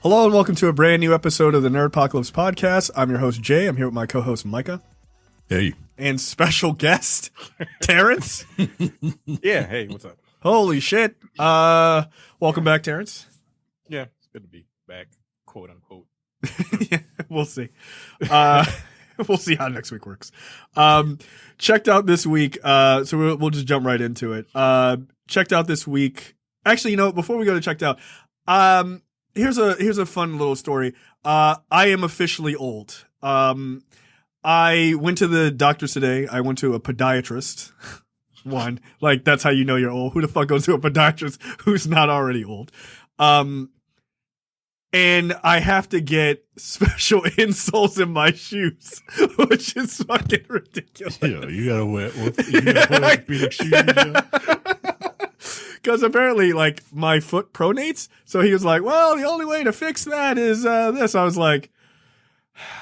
Hello and welcome to a brand new episode of the Nerdpocalypse Podcast. I'm your host, Jay. I'm here with my co-host, Micah. Hey. And special guest, Terrence. Yeah, hey, what's up? Holy shit. Welcome back, Terrence. Yeah, it's good to be back, quote unquote. Yeah, we'll see. We'll see how next week works. Checked out this week, so we'll just jump right into it. Checked out this week. Actually, you know, before we go to checked out, here's a fun little story. I am officially old. I went to the doctor today. I went to a podiatrist. One, like, that's how you know you're old. Who the fuck goes to a podiatrist who's not already old? And I have to get special insoles in my shoes, which is fucking ridiculous. Yeah, you gotta wear Phoenix shoes. Because apparently, like, my foot pronates. So he was like, well, the only way to fix that is this. I was like,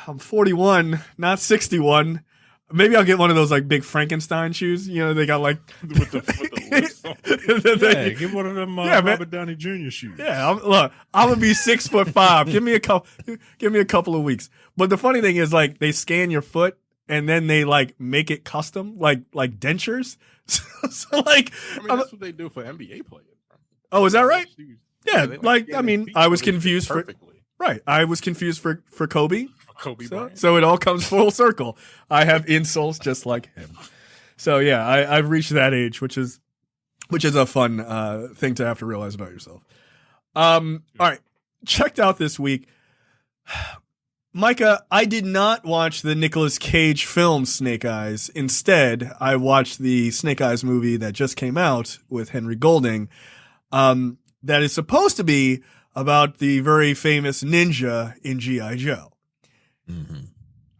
I'm 41, not 61. Maybe I'll get one of those, like, big Frankenstein shoes. You know, they got, like... with the lips on. Yeah, get one of them Robert Downey Jr. shoes. Yeah, I'm going to be 6'5". Give me a couple of weeks. But the funny thing is, like, they scan your foot and then they, like, make it custom, like dentures. So like... I mean, that's what they do for NBA players. Oh, is that right? Yeah, like I mean, I was confused perfectly. Right. I was confused for Kobe. Kobe Bryant. So it all comes full circle. I have insoles just like him. So yeah, I've reached that age, which is a fun thing to have to realize about yourself. All right. Checked out this week. Micah, I did not watch the Nicolas Cage film Snake Eyes. Instead, I watched the Snake Eyes movie that just came out with Henry Golding. That is supposed to be about the very famous ninja in G.I. Joe. Mm-hmm.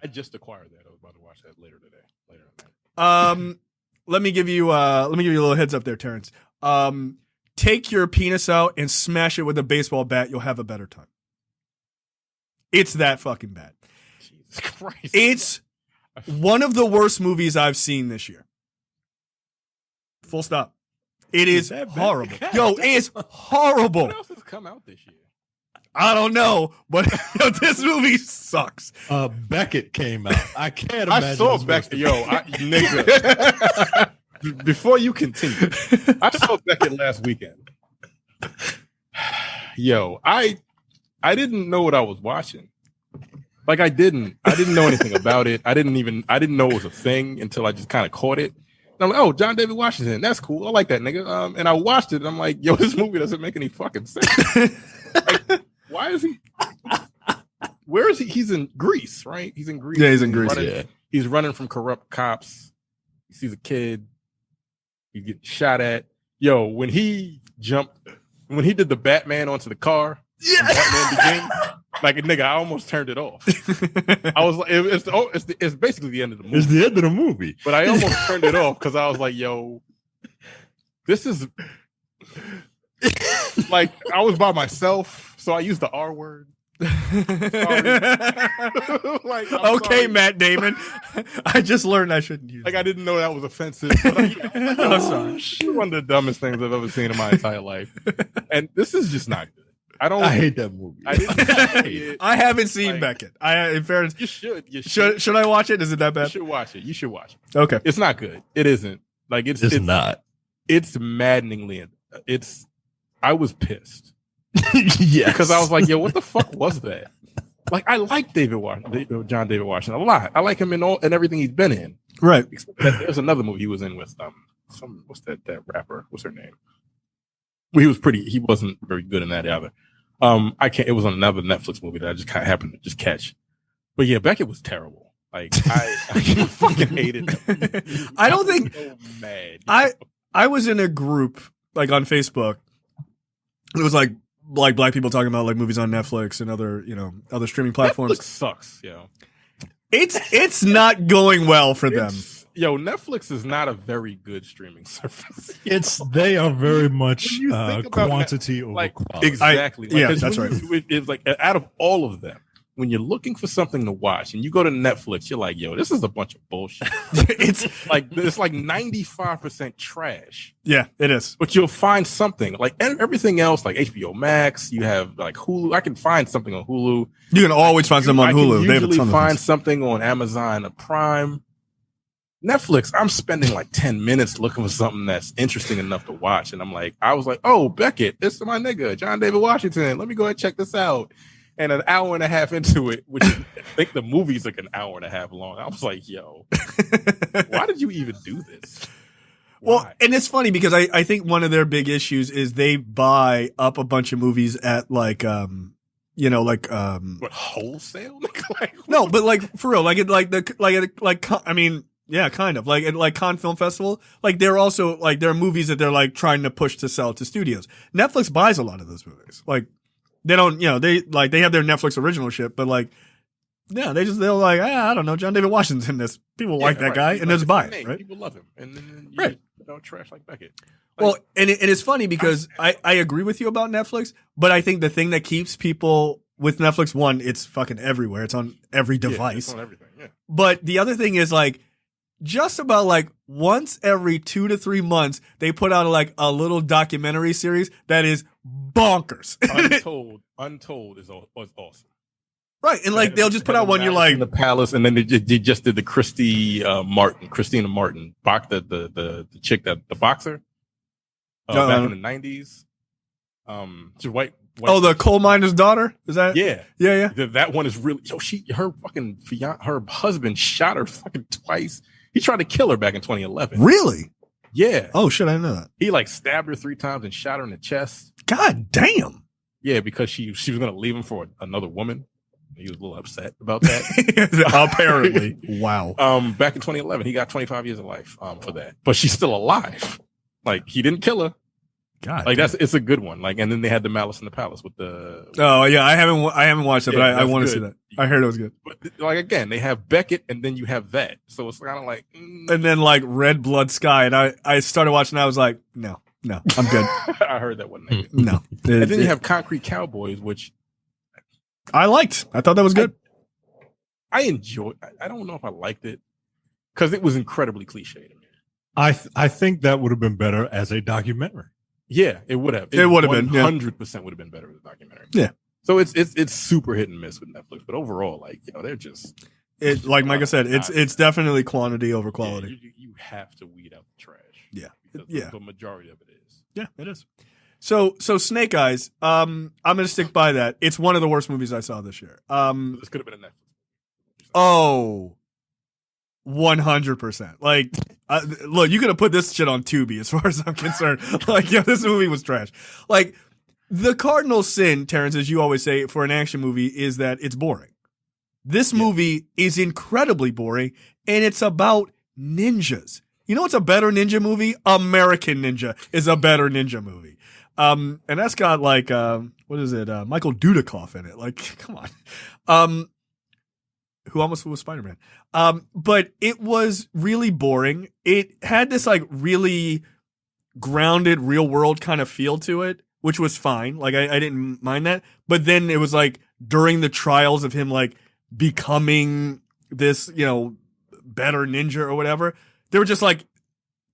I just acquired that. I was about to watch that later today. Let me give you a little heads up there, Terrence. Take your penis out and smash it with a baseball bat. You'll have a better time. It's that fucking bad. Jesus Christ. It's one of the worst movies I've seen this year. Full stop. It is horrible. Yo, it's horrible. What else has come out this year? I don't know, but this movie sucks. Beckett came out. I can't imagine. I saw Beckett. Nigga. Before you continue, I saw Beckett last weekend. Yo, I didn't know what I was watching. Like, I didn't know anything about it. I didn't know it was a thing until I just kind of caught it. And I'm like, oh, John David Washington, that's cool. I like that nigga. And I watched it and I'm like, yo, this movie doesn't make any fucking sense. Like, why is he? Where is he? He's in Greece, right? He's in Greece. Yeah, he's in Greece. He's running from corrupt cops. He sees a kid. He gets shot at. Yo, when he did the Batman onto the car, yeah, Batman Begins, like, nigga, I almost turned it off. I was like, it's basically the end of the movie. It's the end of the movie. But I almost turned it off because I was like, yo, this is. Like, I was by myself, so I used the R word. Like, okay, sorry. Matt Damon. I just learned I shouldn't use Like, it. I didn't know that was offensive. But I'm sorry. It's one of the dumbest things I've ever seen in my entire life. And this is just not good. I hate that movie. I haven't seen Beckett. In fairness, you should. Should I watch it? Is it that bad? You should watch it. Okay. It's not good. It isn't. Like, it's not. It's maddeningly. I was pissed. Yes. Because I was like, yo, what the fuck was that? Like, I like John David Washington a lot. I like him in everything he's been in. Right. There's another movie he was in with what's that rapper? What's her name? Well, he wasn't very good in that either. It was on another Netflix movie that I just kind of happened to just catch. But yeah, Beckett was terrible. Like, I fucking hated him. I don't think so mad. I was in a group, like, on Facebook. It was like black people talking about, like, movies on Netflix and other streaming platforms. Netflix sucks, yo. It's not going well for them. Yo, Netflix is not a very good streaming service. They are very much quantity over like, quality. Exactly. Yeah, that's right. It's like, out of all of them, when you're looking for something to watch and you go to Netflix, you're like, yo, this is a bunch of bullshit. it's like 95% trash. Yeah, it is. But you'll find something like everything else, like HBO Max. You have like Hulu. I can find something on Hulu. You can always find something on Hulu. They usually find something on Amazon or Prime. Netflix, I'm spending like 10 minutes looking for something that's interesting enough to watch. And I was like, oh, Beckett, this is my nigga, John David Washington. Let me go ahead and check this out. And an hour and a half into it, which I think the movie's like an hour and a half long, I was like, yo, why did you even do this? Why? Well, and it's funny because I think one of their big issues is they buy up a bunch of movies at like, what, wholesale? No, but like for real, I mean, yeah, kind of like Cannes Film Festival. Like they're also like there are movies that they're like trying to push to sell to studios. Netflix buys a lot of those movies. Like they don't, they have their Netflix original shit, but like, yeah, they're like, I don't know, John David Washington's in this. People like that guy, and just buy it, right? People love him, and then trash like Beckett. Well, and it's funny because I agree with you about Netflix, but I think the thing that keeps people with Netflix, one, it's fucking everywhere. It's on every device. It's on everything, yeah. But the other thing is like, just about like once every 2 to 3 months, they put out like a little documentary series that is bonkers. Untold is awesome. Right. And like, they'll just put out one, you're like, in the palace. And then they just did the Christina Martin, the chick the boxer, back in the 90s. She's white. Oh, the coal miner's daughter? Is that? Yeah. Yeah. That one is really, her husband shot her fucking twice. He tried to kill her back in 2011. Really? Yeah. Oh shit, I didn't know that. He like stabbed her 3 times and shot her in the chest. God damn. Yeah, because she was going to leave him for another woman. He was a little upset about that. Apparently. Wow. Back in 2011, he got 25 years of life for that. But she's still alive. Like he didn't kill her. God. Like it's a good one. Like, and then they had the Malice in the Palace with the. Oh yeah, I haven't watched it, but I want to see that. I heard it was good. But like again, they have Beckett, and then you have that, so it's kind of like. And then like Red Blood Sky, and I started watching. And I was like, no, I'm good. I heard that one. No. And then you have Concrete Cowboys, which I liked. I thought that was good. I enjoyed. I don't know if I liked it because it was incredibly cliche to me. I think that would have been better as a documentary. Yeah, it would have. It would have been 100% would have been better as a documentary. Yeah. So it's super hit and miss with Netflix, but overall, like they're just. It like Micah said, it's definitely quantity over quality. Yeah, you have to weed out the trash. Yeah. Yeah. The majority of it is. Yeah, it is. So Snake Eyes, I'm gonna stick by that. It's one of the worst movies I saw this year. This could have been a Netflix. Oh. 100%. Like, look, you could have put this shit on Tubi as far as I'm concerned. Like, yeah, this movie was trash. Like, the cardinal sin, Terrence, as you always say, for an action movie is that it's boring. This movie is incredibly boring, and it's about ninjas. You know what's a better ninja movie? American Ninja is a better ninja movie. And that's got like, what is it? Michael Dudikoff in it. Like, come on. Who almost was Spider-Man. But it was really boring. It had this like really grounded real world kind of feel to it, which was fine. Like I didn't mind that. But then it was like during the trials of him like becoming this, better ninja or whatever, there were just like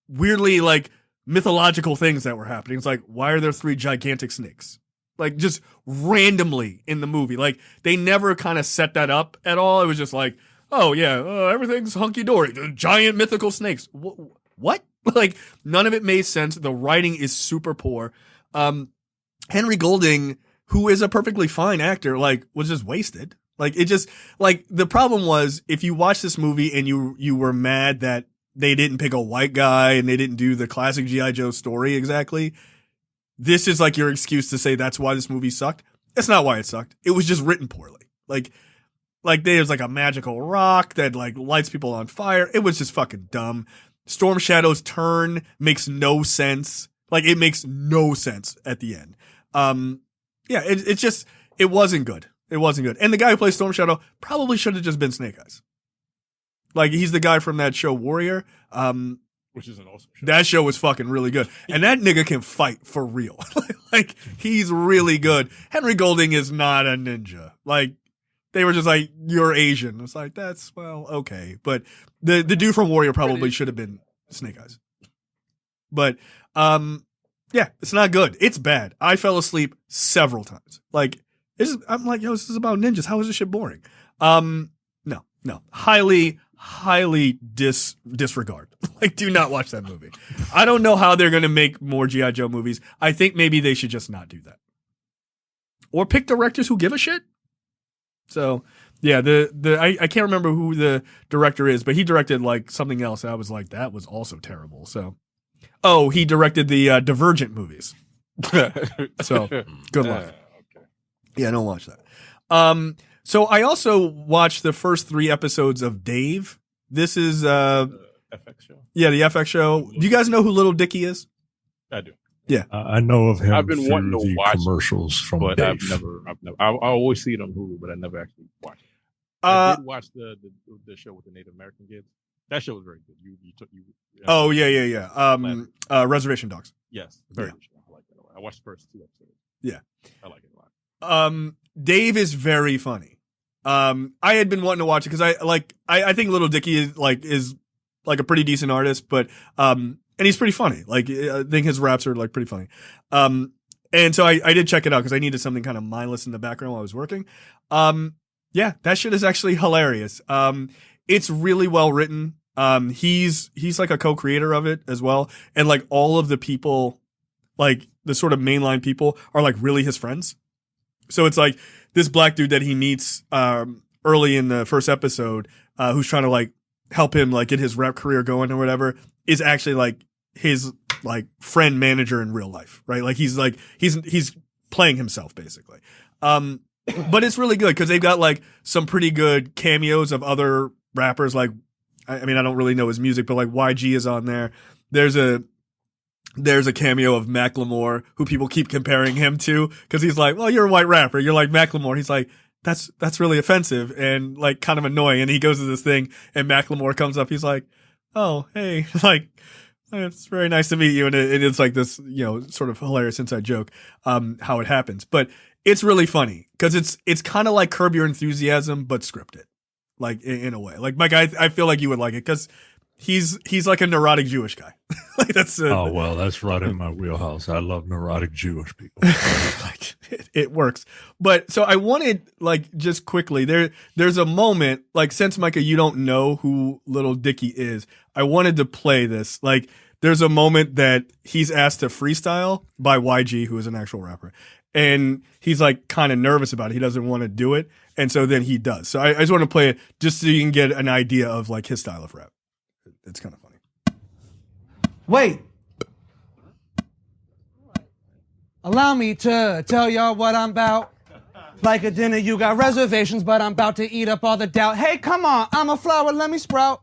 weirdly like mythological things that were happening. It's like, why are there 3 gigantic snakes? Like just randomly in the movie. Like they never kind of set that up at all. It was just like, oh yeah, everything's hunky dory. Giant mythical snakes. What? Like none of it made sense. The writing is super poor. Henry Golding, who is a perfectly fine actor, like was just wasted. Like it just like the problem was if you watch this movie and you were mad that they didn't pick a white guy and they didn't do the classic G.I. Joe story exactly. This is like your excuse to say that's why this movie sucked. That's not why it sucked. It was just written poorly. Like there's like a magical rock that like lights people on fire. It was just fucking dumb. Storm Shadow's turn makes no sense. Like it makes no sense at the end. It wasn't good. It wasn't good. And the guy who plays Storm Shadow probably should have just been Snake Eyes. Like he's the guy from that show Warrior. Which is an awesome show. That show was fucking really good. And that nigga can fight for real. Like, he's really good. Henry Golding is not a ninja. Like, they were just like, you're Asian. It's like, that's, well, okay. But the dude from Warrior probably should have been Snake Eyes. But, yeah, it's not good. It's bad. I fell asleep several times. Like, I'm like, yo, this is about ninjas. How is this shit boring? No. Highly disregard. Like, do not watch that movie. I don't know how they're going to make more G.I. Joe movies. I think maybe they should just not do that. Or pick directors who give a shit. So, yeah, I can't remember who the director is, but he directed like something else. And I was like, that was also terrible. So, he directed the Divergent movies. So, good luck. Okay. Yeah, don't watch that. So I also watched the first 3 episodes of Dave. This is FX show. Yeah, the FX show. Do you guys know who Little Dickie is? I do. Yeah, I know of him. I've been wanting to watch commercials from but Dave. I always see it on Hulu, but I never actually watched it. I did watch the show with the Native American kids. That show was very good. Oh yeah. Reservation Dogs. Yes, very good show. I like that a lot. I watched the first 2 episodes. Yeah, I like it a lot. Dave is very funny. I had been wanting to watch it because I think Little Dickie is like a pretty decent artist, but and he's pretty funny. Like, I think his raps are like pretty funny. And so I did check it out because I needed something kind of mindless in the background while I was working. Yeah, that shit is actually hilarious. It's really well written. He's like a co-creator of it as well. And like all of the people, like the sort of mainline people are like really his friends. So it's like this black dude that he meets, early in the first episode, who's trying to like help him like get his rap career going or whatever, is actually like his like friend manager in real life, right? Like he's playing himself basically. But it's really good because they've got like some pretty good cameos of other rappers. Like, I mean, I don't really know his music, but like YG is on there. There's a cameo of Macklemore who people keep comparing him to because he's like, well, you're a white rapper. You're like Macklemore. He's like, that's really offensive and like kind of annoying. And he goes to this thing and Macklemore comes up. He's like, oh, hey, like, it's very nice to meet you. And it's like this, sort of hilarious inside joke, how it happens. But it's really funny because it's kind of like Curb Your Enthusiasm, but scripted, like in a way. Like, Mike, I feel like you would like it because he's like a neurotic Jewish guy. Like that's that's right in my wheelhouse. I love neurotic Jewish people. Like it works. But so I wanted like just quickly there's a moment like since Micah you don't know who Little Dickie is, I wanted to play this. Like there's a moment that he's asked to freestyle by YG, who is an actual rapper, and he's like kind of nervous about it. He doesn't want to do it, and so then he does. So I just want to play it just so you can get an idea of like his style of rap. It's kind of funny. Wait. Allow me to tell y'all what I'm about. Like a dinner, you got reservations, but I'm about to eat up all the doubt. Hey, come on, I'm a flower, let me sprout.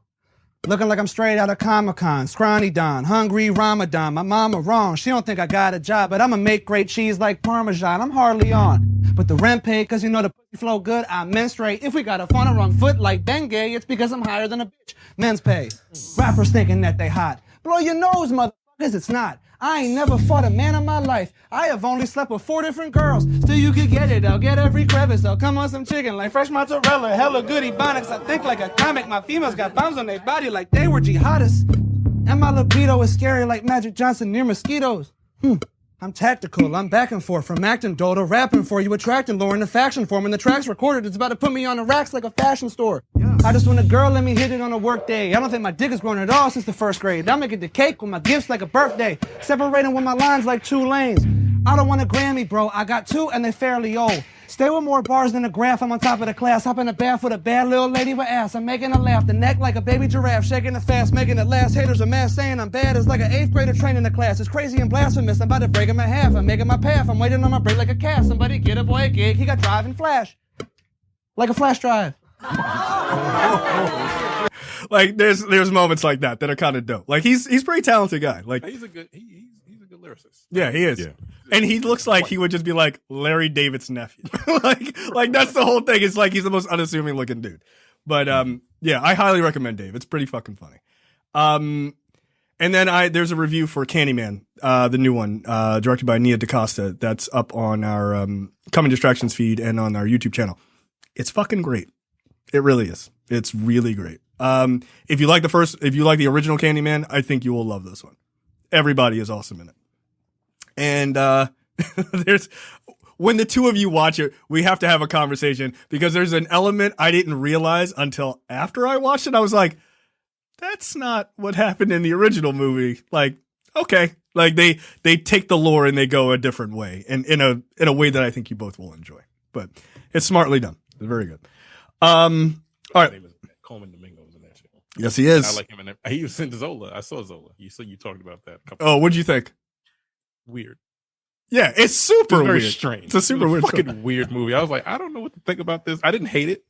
Looking like I'm straight out of Comic-Con, scrawny Don, hungry Ramadan. My mama wrong, she don't think I got a job, but I'ma make great cheese like Parmesan. I'm hardly on, but the rent paid, cause you know the pussy flow good. I menstruate. If we got a phone on wrong foot like dengue, it's because I'm higher than a bitch. Men's pay. Rappers thinking that they hot. Blow your nose, motherfuckers, it's not. I ain't never fought a man in my life. I have only slept with 4 different girls. Still you could get it, I'll get every crevice. I'll come on some chicken like fresh mozzarella. Hella good ebonics, I think like a comic. My females got bombs on their body like they were jihadists. And my libido is scary like Magic Johnson near mosquitoes. I'm tactical, I'm back and forth from acting dull to rapping for you, attracting lore in the faction form. And the track's recorded, it's about to put me on the racks like a fashion store. Yeah. I just want a girl, let me hit it on a work day. I don't think my dick has grown at all since the first grade. I'm making the cake with my gifts like a birthday, separating with my lines like 2 lanes. I don't want a Grammy, bro, I got 2 and they're fairly old. Stay with more bars than a graph, I'm on top of the class. Hop in the bath with a bad little lady with ass. I'm making her laugh, the neck like a baby giraffe. Shaking it fast, making it last. Haters are mad, saying I'm bad. It's like an 8th grader training the class. It's crazy and blasphemous, I'm about to break him in half. I'm making my path, I'm waiting on my break like a calf. Somebody get a boy a gig, he got driving flash. Like a flash drive. Like there's moments like that are kind of dope. Like he's a pretty talented guy. Like he's a good lyricist. Yeah, he is. Yeah. And he looks like he would just be like Larry David's nephew. like that's the whole thing. It's like he's the most unassuming looking dude. But yeah, I highly recommend Dave. It's pretty fucking funny. And then there's a review for Candyman, the new one, directed by Nia DaCosta. That's up on our Coming Distractions feed and on our YouTube channel. It's fucking great. It really is. It's really great. If you like the original Candyman, I think you will love this one. Everybody is awesome in it. And when the two of you watch it, we have to have a conversation because there's an element I didn't realize until after I watched it. I was like, that's not what happened in the original movie. Like, okay. Like they take the lore and they go a different way, and in a way that I think you both will enjoy. But it's smartly done. It's very good. All right. Coleman Domingo's in that shit. Yes, he is. I like him in that. He was in Zola. I saw Zola. You talked about that. What'd you think? Weird. Yeah, it's super very weird. Strange. It's a super weird, fucking weird movie. I was like, I don't know what to think about this. I didn't hate it,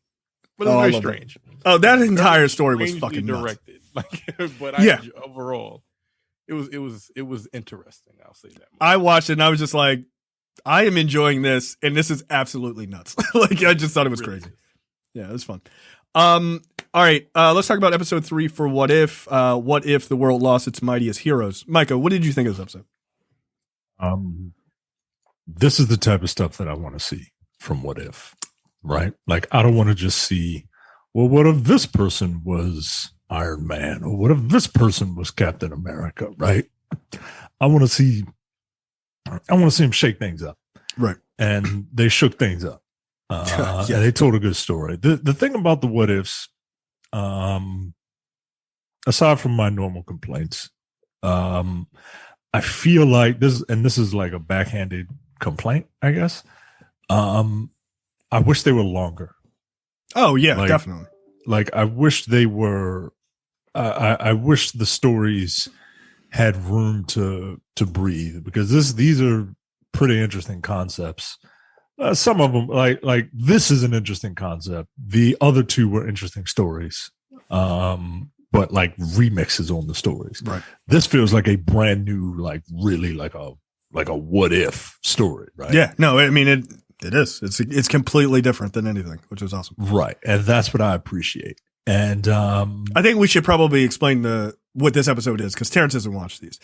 but it was very strange. Oh, that entire story was fucking directed. But overall, it was interesting. I'll say that. I watched it and I was just like, I am enjoying this, and this is absolutely nuts. Like I just thought it was crazy. Yeah, it was fun. All right, let's talk about episode 3 for What If. What if the world lost its mightiest heroes? Micah, what did you think of this episode? This is the type of stuff that I want to see from What If, right? Like, I don't want to just see, well, what if this person was Iron Man? Or what if this person was Captain America, right? I want to see him shake things up. Right. And they shook things up. And they told a good story. The thing about the What Ifs, aside from my normal complaints, I feel like this is like a backhanded complaint, I guess. I wish they were longer. Oh yeah, definitely. Like I wish they were. I wish the stories had room to breathe, because these are pretty interesting concepts. Some of them, like this is an interesting concept. The other two were interesting stories. But like remixes on the stories. Right. This feels like a brand new, like really like a what if story, right? Yeah. No, I mean it is. It's completely different than anything, which is awesome. Right. And that's what I appreciate. And I think we should probably explain what this episode is, because Terrence hasn't watched these.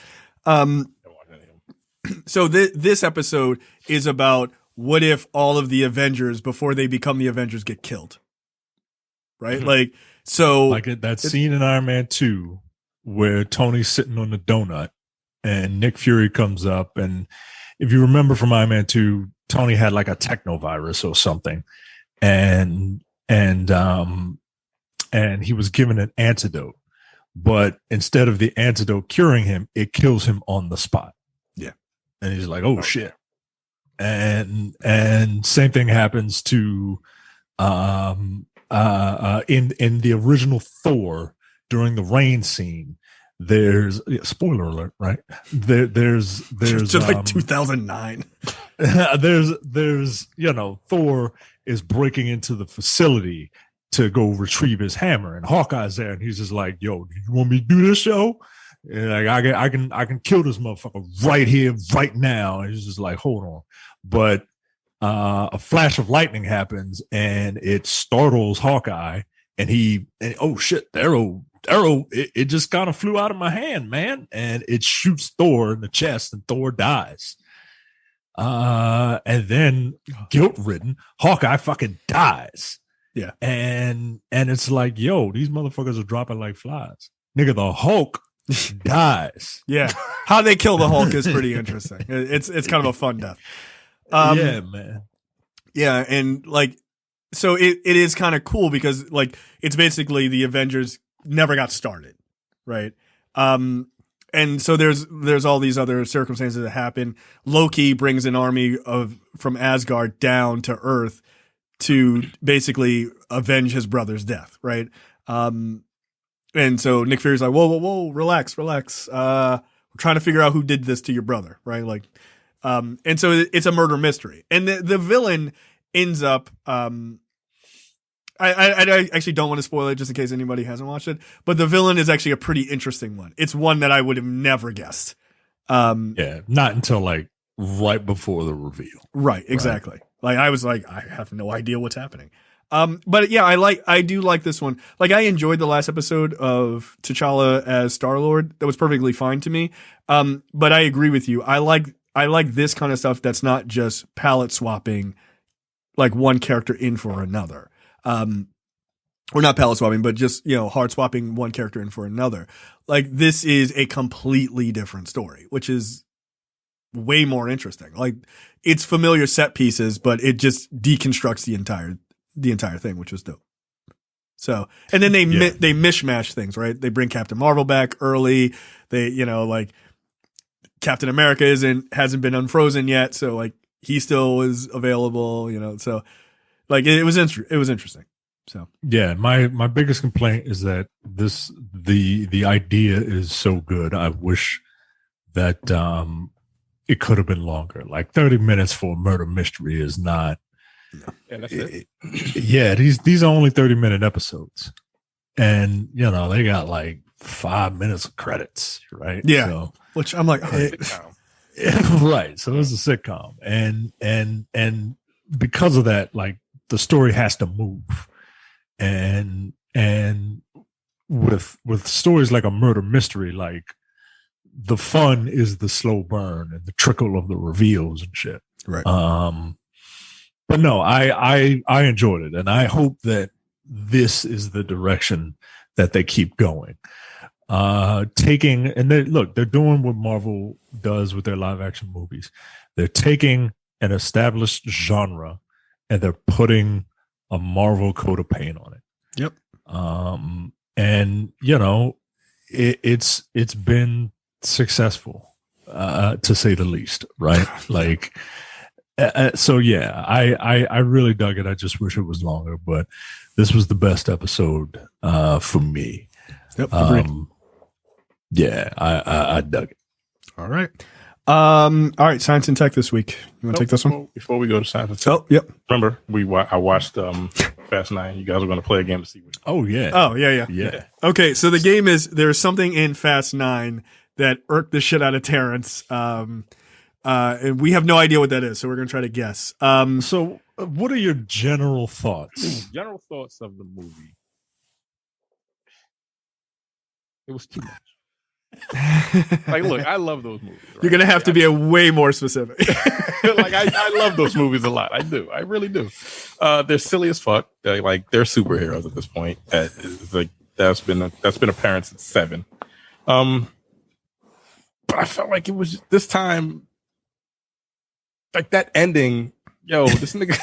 So this episode is about what if all of the Avengers, before they become the Avengers, get killed. Right? Mm-hmm. Like, so like that scene in Iron Man 2 where Tony's sitting on the donut and Nick Fury comes up, and if you remember from Iron Man 2, Tony had like a technovirus or something, and he was given an antidote, but instead of the antidote curing him, it kills him on the spot. Yeah. And he's like, oh shit. And same thing happens to in the original Thor during the rain scene. There's spoiler alert, right? There's just like 2009. there's Thor is breaking into the facility to go retrieve his hammer, and Hawkeye's there, and he's just like, "Yo, do you want me to do this show? And like I can kill this motherfucker right here, right now." And he's just like, "Hold on," but a flash of lightning happens, and it startles Hawkeye, and oh shit, the arrow, it just kind of flew out of my hand, man, and it shoots Thor in the chest, and Thor dies. And then guilt-ridden, Hawkeye fucking dies. Yeah. And it's like, yo, these motherfuckers are dropping like flies. Nigga, the Hulk dies. Yeah. How they kill the Hulk is pretty interesting. It's kind of a fun death. Yeah, man. Yeah, and like, so it is kind of cool because like it's basically the Avengers never got started, right? And so there's all these other circumstances that happen. Loki brings an army from Asgard down to Earth to basically avenge his brother's death, right? And so Nick Fury's like, whoa, relax. We're trying to figure out who did this to your brother, right? Like, and so it's a murder mystery. And the villain ends up, I actually don't want to spoil it just in case anybody hasn't watched it, but the villain is actually a pretty interesting one. It's one that I would have never guessed. Yeah, not until like right before the reveal. Right, exactly. Right. Like I was like, I have no idea what's happening. But yeah, I do like this one. Like I enjoyed the last episode of T'Challa as Star-Lord. That was perfectly fine to me. But I agree with you. I like this kind of stuff that's not just palette swapping like one character in for another. or not palette swapping, but just, hard swapping one character in for another. Like, this is a completely different story, which is way more interesting. Like, it's familiar set pieces, but it just deconstructs the entire thing, which was dope. So, and then they mishmash things, right? They bring Captain Marvel back early. They, like Captain America hasn't been unfrozen yet. So like he still is available, so like it was interesting. So yeah, my biggest complaint is that the idea is so good. I wish that it could have been longer. Like 30 minutes for a murder mystery is not. Yeah, that's it. Yeah, these are only 30-minute episodes, and they got like 5 minutes of credits, right? Yeah, so, which I'm like, right. So it's a sitcom, and because of that, like the story has to move. And with stories like a murder mystery, like the fun is the slow burn and the trickle of the reveals and shit. Right. But no, I enjoyed it, and I hope that this is the direction that they keep going. They're doing what Marvel does with their live action movies. They're taking an established genre and they're putting a Marvel coat of paint on it. Yep. And it's been successful, to say the least, right? Like, so yeah, I really dug it. I just wish it was longer, but this was the best episode, for me. Yep. Agreed. Yeah, I dug it. All right. All right. Science and tech this week. You want to take this one? Before we go to science and tech. Oh, yep. Remember, I watched Fast 9. You guys are going to play a game to see what. Oh, yeah. Oh, yeah. Okay. So the game is, there's something in Fast 9 that irked the shit out of Terrence. And we have no idea what that is. So we're going to try to guess. So what are your general thoughts? General thoughts of the movie. It was too much. Like, look, I love those movies. Right? You're going to have to be a way more specific. Like, I love those movies a lot. I do. I really do. They're silly as fuck. They're superheroes at this point. That's been apparent since 7. But I felt like it was this time, like that ending. Yo, this nigga,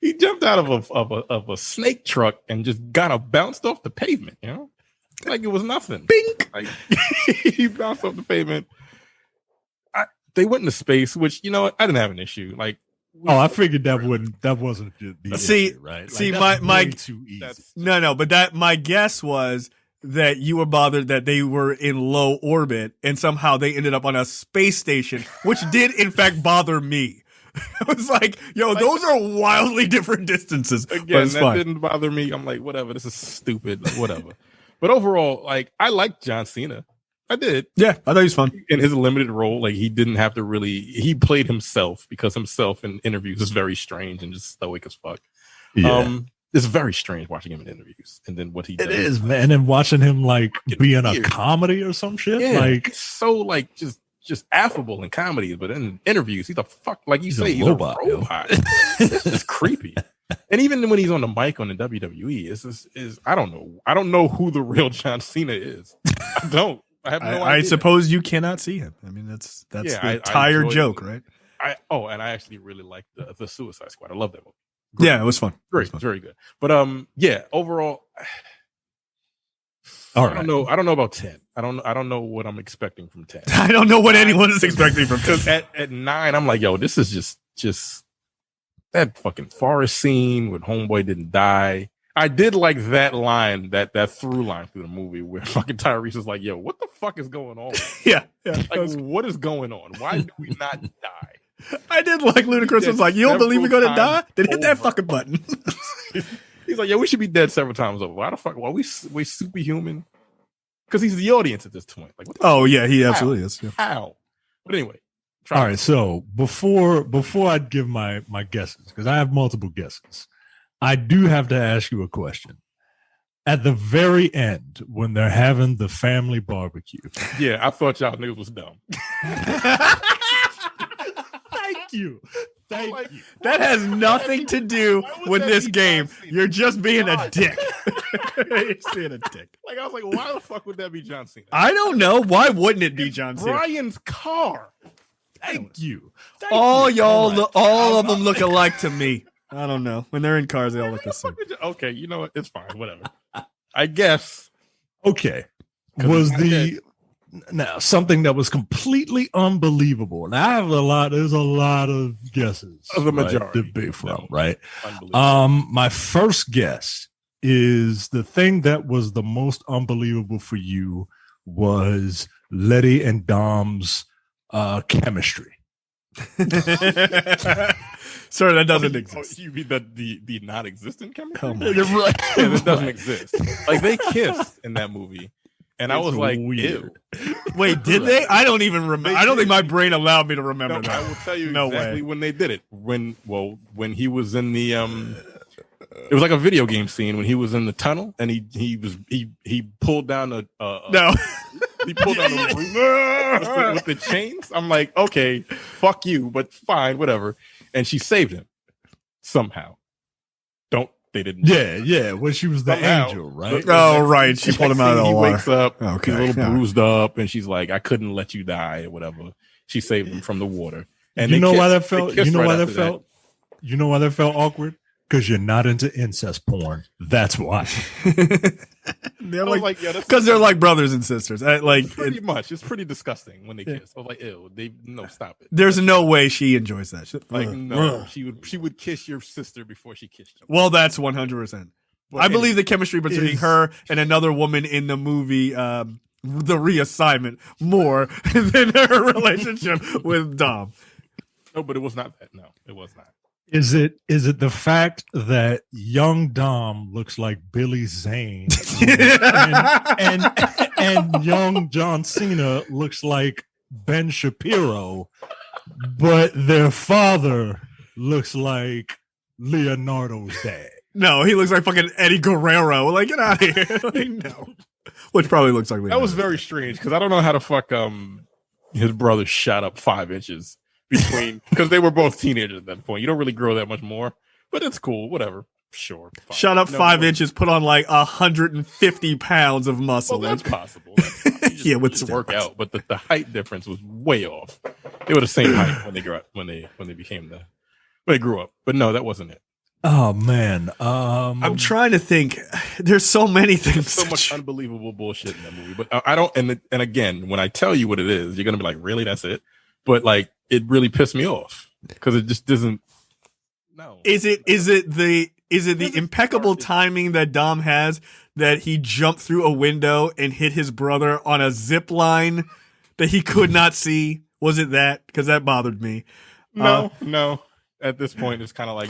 he jumped out of a snake truck and just bounced off the pavement. Like it was nothing. Bink. Like he bounced off the pavement. They went into space, which I didn't have an issue. Like, I figured that wasn't the issue, right? See, like, my too easy. No, but that my guess was that you were bothered that they were in low orbit and somehow they ended up on a space station, which did in fact bother me. I was like, those are wildly different distances. Again, that didn't bother me. I'm like, whatever, this is stupid, whatever. But overall, like, I liked John Cena. I did. Yeah, I thought he was fun. In his limited role, like, he didn't have to he played himself, because himself in interviews is very strange and just stoic as fuck. Yeah. It's very strange watching him in interviews. And then what he does. It is, man. And watching him, like, be in a comedy or some shit. Yeah, like, so, like, just affable in comedies, but in interviews, he's he's a robot. It's just creepy. And even when he's on the mic on the WWE, I don't know. I don't know who the real John Cena is. I don't. I have no idea. I suppose you cannot see him. I mean, that's the entire joke, right? And I actually really like the Suicide Squad. I love that movie. Great. Yeah, it was fun. Great, very good. But overall, all right. I don't know about 10. I don't know what I'm expecting from 10. I don't know what anyone is expecting from 10. Because at 9, I'm like, yo, this is just that fucking forest scene when Homeboy didn't die. I did like that line, that through line through the movie where fucking Tyrese is like, yo, what the fuck is going on? Yeah. Like, what is going on? Why do we not die? I did like Ludacris was like, you don't believe we're going to die? Then hit that fucking button. He's like, yeah, we should be dead several times over. Why the fuck? Why we superhuman? Because he's the audience at this point. Like, what the fuck? Yeah, he absolutely is. Yeah. How? But anyway. All right, so before I give my guesses, because I have multiple guesses, I do have to ask you a question. At the very end, when they're having the family barbecue. Yeah, I thought y'all niggas was dumb. Thank you. That has nothing to do with that this be game. John Cena? You're just being a God. dick. You're just being a dick. Like, I was like, why the fuck would that be John Cena? I don't know. Why wouldn't it be John Cena? Brian's car. Thank you. All y'all, All right. all of them look alike to me. I don't know. When they're in cars, they all look the same. Okay, you know what? It's fine. Whatever. I guess. Okay. 'Cause Was I the now something that was completely unbelievable? Now I have there's a lot of guesses. Of the right, majority. to be from, No. right? Unbelievable. My first guess is the thing that was the most unbelievable for you was Letty and Dom's chemistry. Sir, that doesn't exist. You mean the non-existent chemistry? Come on. Right. Yeah, that doesn't exist. Like, they kissed in that movie, and I It's was like, weird. ew. Wait, did they? I don't even remember. I don't think my brain allowed me to remember No, I that. will tell you No exactly way. when they did it. When he was in the it was like a video game scene when he was in the tunnel and he pulled down a No. he pulled down the roof with the chains. I'm like, okay, fuck you, but fine, whatever. And she saved him somehow. They didn't. Yeah. When she was the Somehow. angel, right? Oh, right. She pulled him out of the He water. wakes up, Okay, he's a little yeah. bruised up, and she's like, I couldn't let you die or whatever. She saved him from the water. And you they know kissed- why that they felt? kissed You know right why that after felt? You know why that felt awkward? Because you're not into incest porn. That's why. They're I was like, like, yeah, that's because they're like brothers and sisters. pretty much. It's pretty disgusting when they kiss. I was like, ew, no, stop it. there's no way she enjoys that shit. Like, Ugh. no, Ugh. she would kiss your sister before she kissed you. Well, that's 100%. But I believe anyway, the chemistry between is- her and another woman in the movie, The Reassignment, more than her relationship with Dom. no, but it was not that. No, it was not. Is it the fact that young Dom looks like Billy Zane and young John Cena looks like Ben Shapiro, but their father looks like Leonardo's dad? No, he looks like fucking Eddie Guerrero. Like, get out of here. Like, no. Which probably looks like That was very strange because I don't know how the fuck his brother shot up 5 inches between because they were both teenagers at that point. You don't really grow that much more, but it's cool. Whatever. Sure. Fine. Shot up No, 5 no. inches, put on like 150 pounds of muscle. Well, that's possible. That's fine. You just- Yeah, with just work steroids. out, but the height difference was way off. They were the same height when they grew up, when they grew up. But no, that wasn't it. Oh man, I'm trying to think. There's so many things. So much unbelievable bullshit in that movie. But I don't. And again, when I tell you what it is, you're gonna be like, really? That's it? But like, it really pissed me off because it just doesn't. No. Is it the impeccable timing that Dom has that he jumped through a window and hit his brother on a zip line that he could not see? Was it that? Because that bothered me. No. At this point, it's kind of like,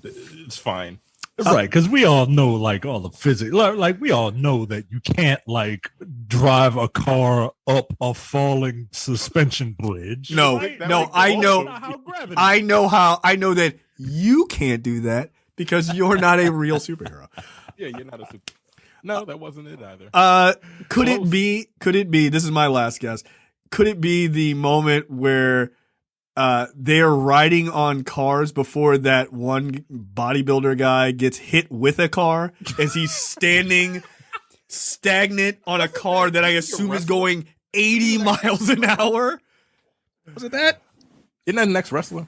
it's fine. right, because we all know like all the physics. Like we all know that you can't like drive a car up a falling suspension bridge. No, Right? That no, makes I it know, also- Not how gravity I know that you can't do that because you're not a real superhero. Yeah, you're not a super. No, that wasn't it either. Could Close. it be, this is my last guess. Could it be the moment where they are riding on cars before that one bodybuilder guy gets hit with a car as he's standing stagnant on a car that I assume is going 80 miles an hour? Was it that? Isn't that the next wrestler?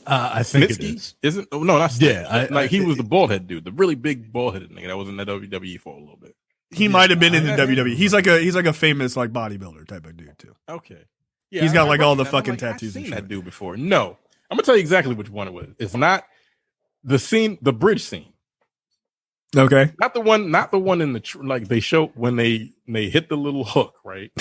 I think it Snitsky? is. Isn't? Oh, no, not Yeah, Snitsky. He was the bald head dude, the really big bald headed nigga that was in the WWE for a little bit. He might have been in the I- WWE. He's like a famous like bodybuilder type of dude too. Okay. Yeah, He's got, like, all the recognize- fucking I'm tattoos and I've seen shit. that dude before. No, I'm gonna tell you exactly which one it was. It's not the scene, the bridge scene. Okay. Not the one in the like they show when they hit the little hook, right?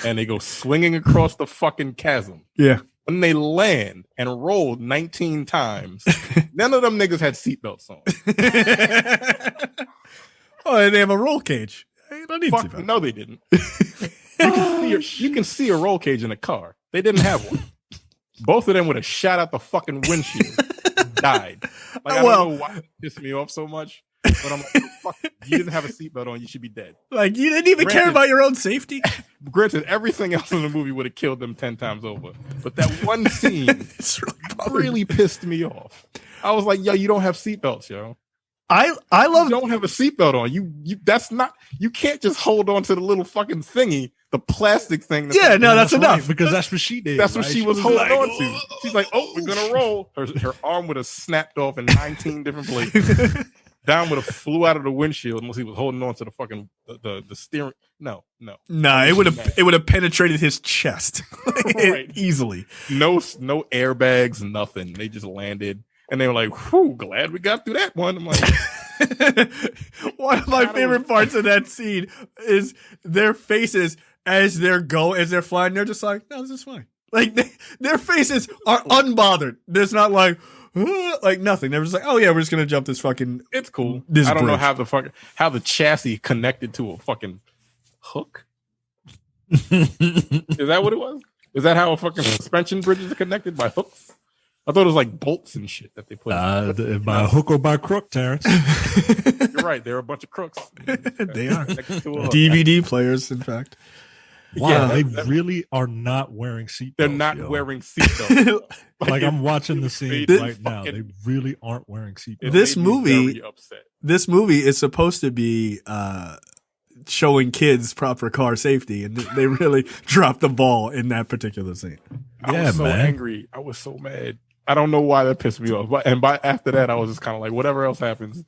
And they go swinging across the fucking chasm. Yeah. When they land and roll 19 times, none of them niggas had seatbelts on. Oh, and they have a roll cage. Hey, don't need Fuck, seatbelts. no, they didn't. You can see a roll cage in a car. They didn't have one. Both of them would have shot out the fucking windshield. Died. Like, I Well- don't know why it pissed me off so much. But I'm like, fuck, you didn't have a seatbelt on. You should be dead. Like, you didn't even care about your own safety. Granted, everything else in the movie would have killed them 10 times over. But that one scene It's really pissed me off. I was like, yo, you don't have seatbelts, yo. I You love don't have a seatbelt on. You can't just hold on to the little fucking thingy, the plastic thing. That's enough. Right, because that's what she did. That's what right? she was holding like, on to. She's like, oh, we're gonna roll. Her arm would have snapped off in 19 different places. Down would have flew out of the windshield unless he was holding on to the fucking the steering. No. Nah, it would have penetrated his chest Right. easily. No airbags, nothing. They just landed. And they were like, whew, glad we got through that one. I'm like, one of my favorite parts of that scene is their faces as they're flying. They're just like, no, this is fine. Like their faces are unbothered. There's not like nothing. They're just like, oh yeah, we're just gonna jump this fucking. it's cool. This I don't know bridge. how the chassis connected to a fucking hook. Is that what it was? Is that how a fucking suspension bridges are connected by hooks? I thought it was like bolts and shit that they put. By hook or by crook, Terrence. You're right. They're a bunch of crooks. They are Connected to a hook. DVD players, in fact. Wow, Yeah, they really are not wearing seatbelts. They're not yo. wearing seatbelts. Like I'm watching the scene They right now. They really aren't wearing seatbelts. This made me movie- very upset. This movie is supposed to be showing kids proper car safety, and they really dropped the ball in that particular scene. I Yeah, was so man. angry. I was so mad. I don't know why that pissed me off. But after that, I was just kind of like, whatever else happens,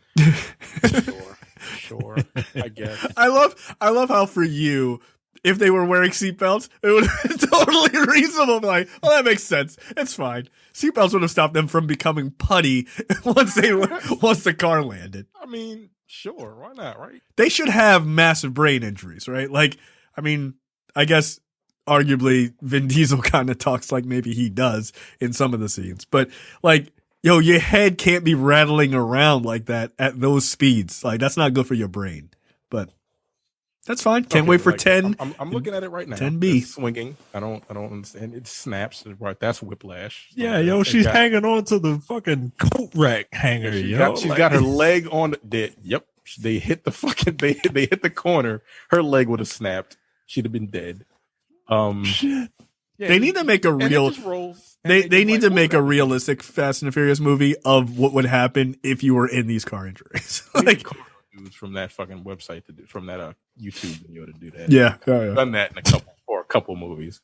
sure, I guess. I love how for you, if they were wearing seatbelts, it would have been totally reasonable. Like, oh, that makes sense. It's fine. Seatbelts would have stopped them from becoming putty once the car landed. I mean, sure, why not, right? They should have massive brain injuries, right? Like, I mean, I guess arguably Vin Diesel kind of talks like maybe he does in some of the scenes, but like, yo, your head can't be rattling around like that at those speeds. Like, that's not good for your brain, but that's fine. Can't wait for like, 10. I'm looking at it right now. 10B. It's swinging. I don't understand. It snaps. Right, that's Whiplash. Yeah, yo, she's hanging on to the fucking coat rack hanger. She's got her leg on the. Yep, they hit the fucking. They hit the corner. Her leg would have snapped. She'd have been dead. Shit. Yeah, They need to make a and it real. just rolls, and They just need like, to make a whatever. realistic Fast and the Furious movie of what would happen if you were in these car injuries. We need Like, car dudes from that fucking website to do from that YouTube video to do that. yeah. Done that in a couple movies,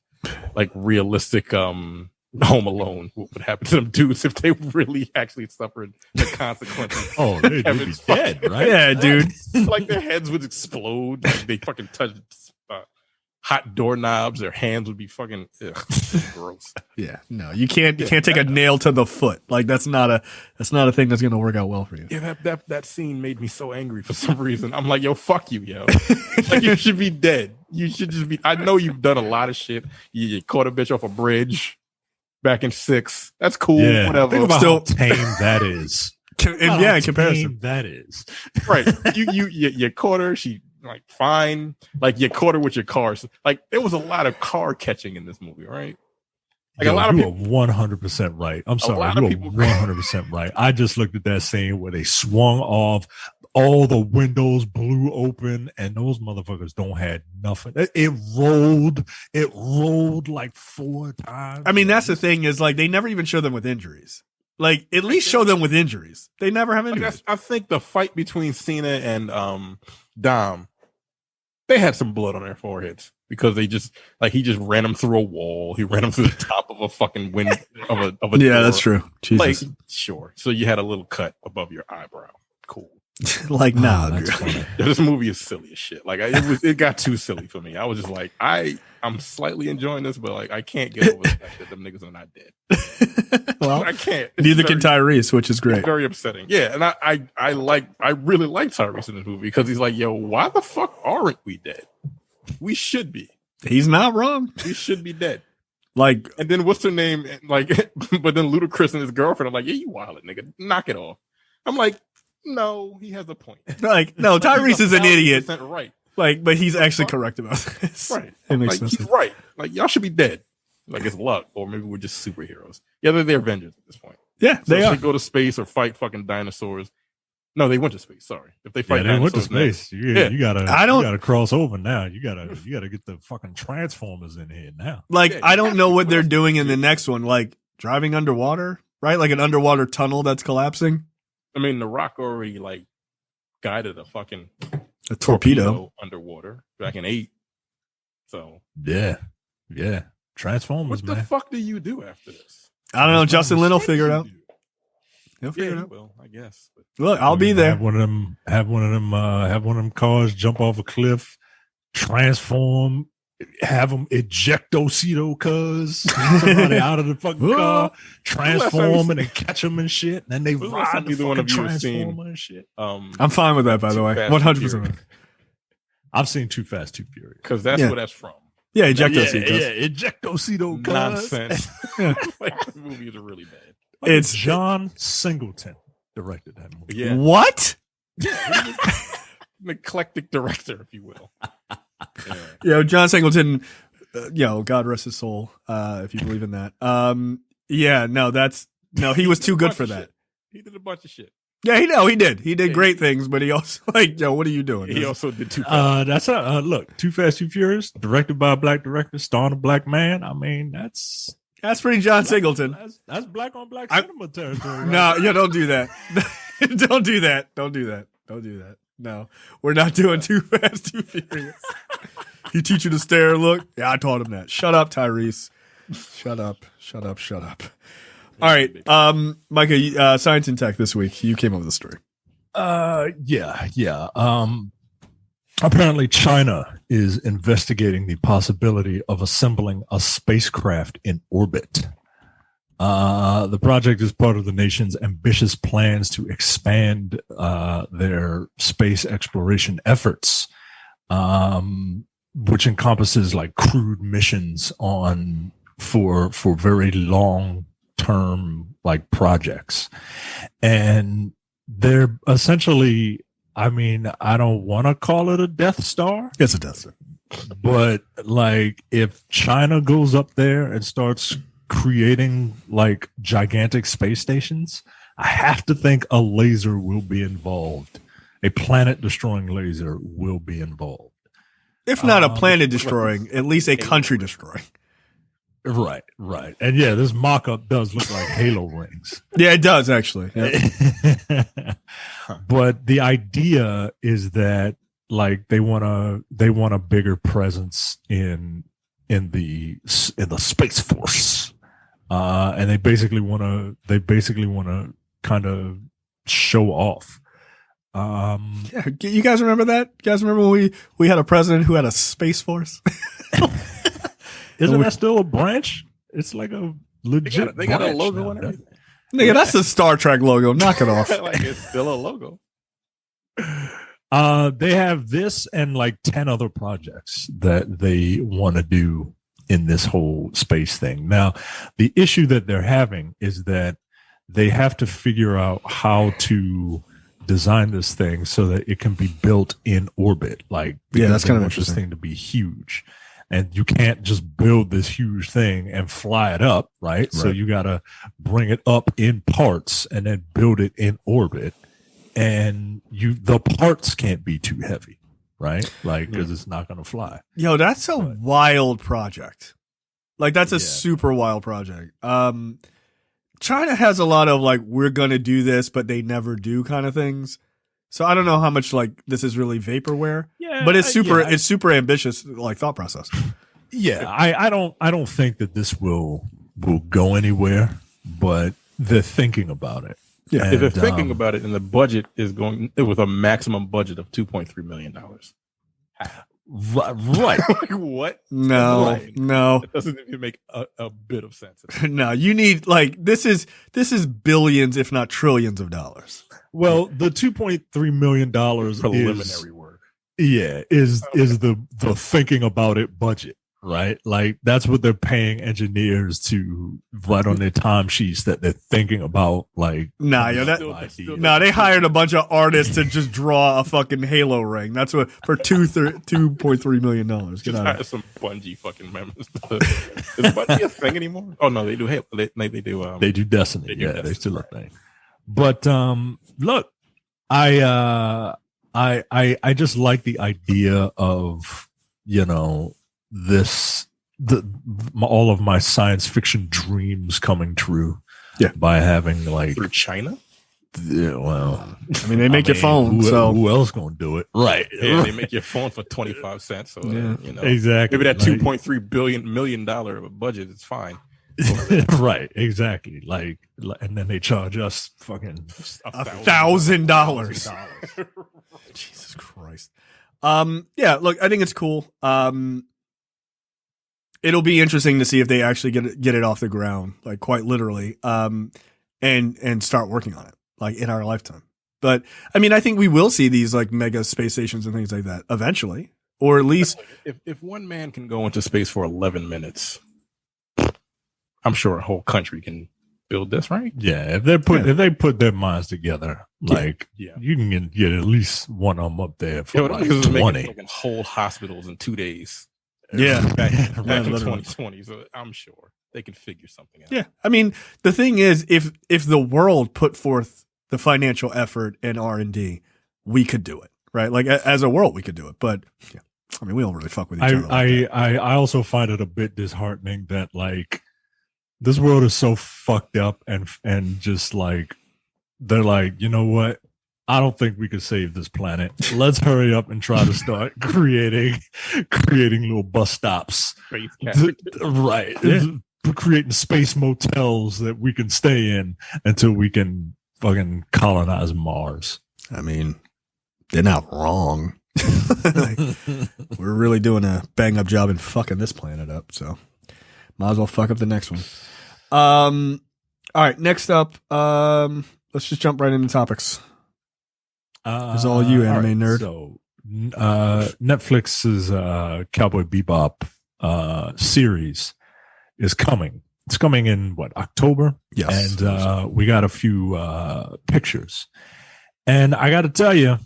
like realistic Home Alone. What would happen to them dudes if they really actually suffered the consequences? Oh, they'd be Kevin's dead, fucking- right? Yeah, dude. Like their heads would explode. Like they fucking touched hot doorknobs. Their hands would be fucking gross. Yeah, no, you can't take a nail to the foot. Like that's not a thing that's gonna work out well for you. Yeah, that scene made me so angry for some reason. I'm like, yo, fuck you, yo. Like you should be dead. You should just be. I know you've done a lot of shit. You caught a bitch off a bridge back in 6. That's cool. Yeah, Whatever. think about Still- how tame that is. In How comparison. tame that is. Right. You caught her. She like fine. Like you caught her with your cars. Like there was a lot of car catching in this movie, right? Like Yo, a lot of you people. are 100% right. I'm sorry, lot you of are people- 100% right. I just looked at that scene where they swung off, all the windows blew open, and those motherfuckers don't had nothing. It rolled like 4 times. I mean, that's the thing is like they never even show them with injuries. Like at least show them with injuries. They never have Like, injuries. I think the fight between Cena and Dom, they had some blood on their foreheads because they just like he just ran them through a wall. He ran them through the top of a fucking window of a Yeah, door. that's true. Jesus. Like sure. So you had a little cut above your eyebrow. Cool. Like, nah, that's Drew. funny. This movie is silly as shit. Like it got too silly for me. I was just like, I'm slightly enjoying this, but like I can't get over the fact that them niggas are not dead. Well, I can't. It's neither very- can Tyrese, which is great. Very upsetting. Yeah, and I really like Tyrese in this movie because he's like, yo, why the fuck aren't we dead? We should be. He's not wrong. We should be dead. Like, And then what's her name? Like, but then Ludacris and his girlfriend. I'm like, yeah, you wildin', nigga. Knock it off. I'm like, no, he has a point. no, Tyrese is an idiot. 1,000% right. Like, but he's actually correct about this. Right. It makes Like no he's sense. right. Like y'all should be dead. Like it's luck, or maybe we're just superheroes. Yeah, they're Avengers at this point. Yeah, So they if are. they go to space or fight fucking dinosaurs. No, they went to space. Sorry, if they fight, they went to dinosaurs space. next- You gotta cross over now. You gotta get the fucking Transformers in here now. Like, Yeah, I don't know what what they're else doing in the next one. Like driving underwater, right? Like an underwater tunnel that's collapsing. I mean, The Rock already like guided a fucking A torpedo. underwater back in 8. So Yeah. Transformers, what the man. fuck do you do after this? I don't know. Justin Lin will figure it out. Yeah, He'll figure it he out. will, I guess. But Look, I'll be there. Have one of them cars jump off a cliff, transform, have them ejectocito cuz somebody out of the fucking car, transform and then catch them and shit, and then they When's the last ride time the either one fucking of you have seen- transformer and shit. I'm fine with that, by the Too way. Fast, 100%. I've seen Too Fast, Too Furious. because that's Yeah. where that's from. Yeah, ejecto seat. ejectocito cuz. Nonsense. Yeah. Like the movies are really bad. It's John Singleton directed that movie. Yeah, What? an eclectic director, if you will. Yeah. Yeah, John Singleton. God rest his soul. If you believe in that. Yeah, no, he was too good for that. He did a bunch of shit. Yeah, he did. He did great things, but he also what are you doing? He also did Too Fast. That's look, Too Fast, Too Furious, directed by a black director, starring a black man. I mean, that's pretty John Singleton. that's black on black cinema territory. Right? No, yeah, don't do that. Don't do that. Don't do that. Don't do that. No, we're not doing Too Fast, Too Furious. He teach you to stare. Look, yeah, I taught him that. Shut up, Tyrese. Shut up. Shut up. Shut up. All right, Micah, science and tech this week. You came up with a story. Yeah. Apparently, China is investigating the possibility of assembling a spacecraft in orbit. The project is part of the nation's ambitious plans to expand their space exploration efforts, which encompasses like crewed missions for very long term like projects. And they're essentially, I mean, I don't want to call it a Death Star. It's a Death Star. But like if China goes up there and starts creating like gigantic space stations, I have to think a laser will be involved. A planet destroying laser will be involved. If not a planet destroying, at least a country destroying. Right. And yeah, this mock-up does look like Halo rings. Yeah, it does actually. Yeah. But the idea is that like they want a bigger presence in the Space Force. And they basically want to kind of show off. Yeah, you guys remember that? You guys remember when we had a president who had a Space Force? Isn't that still a branch? It's like a legit. They got a branch logo now. and everything. Nigga, that's the Star Trek logo. Knock it off. Like it's still a logo. They have this and like 10 other projects that they want to do in this whole space thing. Now, the issue that they're having is that they have to figure out how to design this thing so that it can be built in orbit. Like, Yeah, that's they kind of want this interesting. thing to be huge. And you can't just build this huge thing and fly it up, right? So you got to bring it up in parts and then build it in orbit. And the parts can't be too heavy, right? Like, because it's not going to fly. Yo, that's a wild project. Like, that's a Yeah. super wild project. China has a lot of like, we're going to do this, but they never do kind of things. So I don't know how much like this is really vaporware, but it's super ambitious, like thought process. Yeah, I don't think that this will go anywhere, but they're thinking about it. Yeah. If they're thinking about it, and the budget is going with a maximum budget of $2.3 million. Right. Like what? No. It doesn't even make a bit of sense. No, you need like this is billions, if not trillions of dollars. Well, the $2.3 million Preliminary work. is the thinking about it budget, right? Like that's what they're paying engineers to write on their timesheets that they're thinking about. Like, Nah, yo, they hired a bunch of artists to just draw a fucking Halo ring. That's what for $2.3 million. Get out of it. Some Bungie fucking members. Is Bungie a thing anymore? Oh no, they do. They do. They do Destiny. They do Yeah, Destiny, they still a right. thing. But look, I just like the idea of, all of my science fiction dreams coming true. Yeah. By having like Through China? Yeah, well, I mean, they make your phone, so who else gonna do it? Right. Yeah, they make your phone for 25 cents. So, Exactly. Maybe that $2.3 million budget is fine. Right, exactly. Like, and then they charge us fucking $1,000. Jesus Christ. Yeah, look, I think it's cool. It'll be interesting to see if they actually get it off the ground, like quite literally, and start working on it, like in our lifetime. But I mean, I think we will see these like mega space stations and things like that eventually, or at least if one man can go into space for 11 minutes, I'm sure a whole country can build this, right? Yeah, if they put their minds together, like you can get at least one of them up there for like 20. Making whole hospitals in 2 days. Yeah, back in 2020. So I'm sure they can figure something out. Yeah, I mean, the thing is, if the world put forth the financial effort and R&D, we could do it, right? Like as a world, we could do it. But yeah, I mean, we don't really fuck with each other. I also find it a bit disheartening that like this world is so fucked up and just like they're like, you know what? I don't think we could save this planet. Let's hurry up and try to start creating little bus stops. Right. Yeah. Creating space motels that we can stay in until we can fucking colonize Mars. I mean, they're not wrong. Like, we're really doing a bang up job in fucking this planet up, so might as well fuck up the next one. All right, next up, let's just jump right into topics. It's all you, anime nerd. So, Netflix's Cowboy Bebop series is coming. It's coming in October? Yes. And we got a few pictures. And I got to tell you,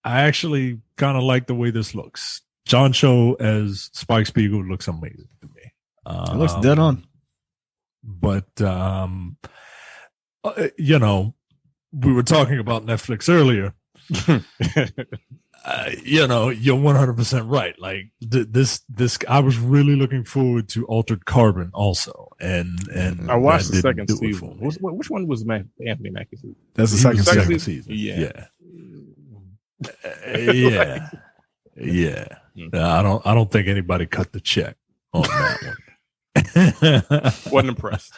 I actually kind of like the way this looks. John Cho as Spike Spiegel looks amazing to me. It looks dead on. But we were talking about Netflix earlier. You're 100% right. Like this, I was really looking forward to Altered Carbon also, and I watched the second season. Which one was Anthony Mackie season? That's the second season. Yeah. Yeah. I don't think anybody cut the check on that one. Wasn't impressed.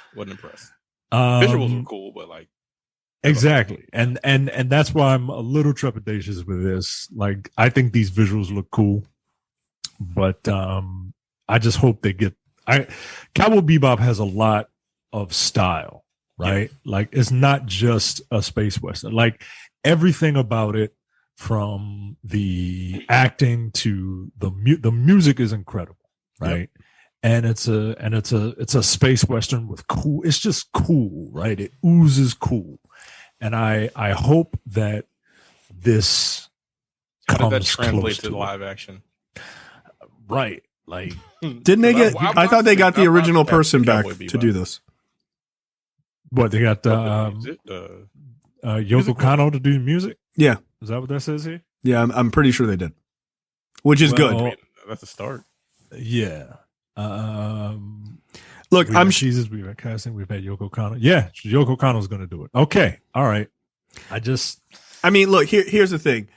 Visuals were cool, but like. Exactly. And that's why I'm a little trepidatious with this. Like, I think these visuals look cool, but I just hope they get. Cowboy Bebop has a lot of style, right? Yeah. Like, it's not just a space western. Like, everything about it, from the acting to the music, is incredible, right? Yep. And it's a space western with cool. It's just cool, right? It oozes cool. And I hope that this comes close to live action. Right. Like, didn't they get, I thought they got the original person back to do this. What, they got Yoko Kanno to do the music? Yeah. Is that what that says here? Yeah, I'm pretty sure they did. Which is good. That's a start. Yeah. Look, we've had casting. We've had Yoko Kanno. Yeah, Yoko Kanno's going to do it. Okay, all right. I mean, look. Here's the thing.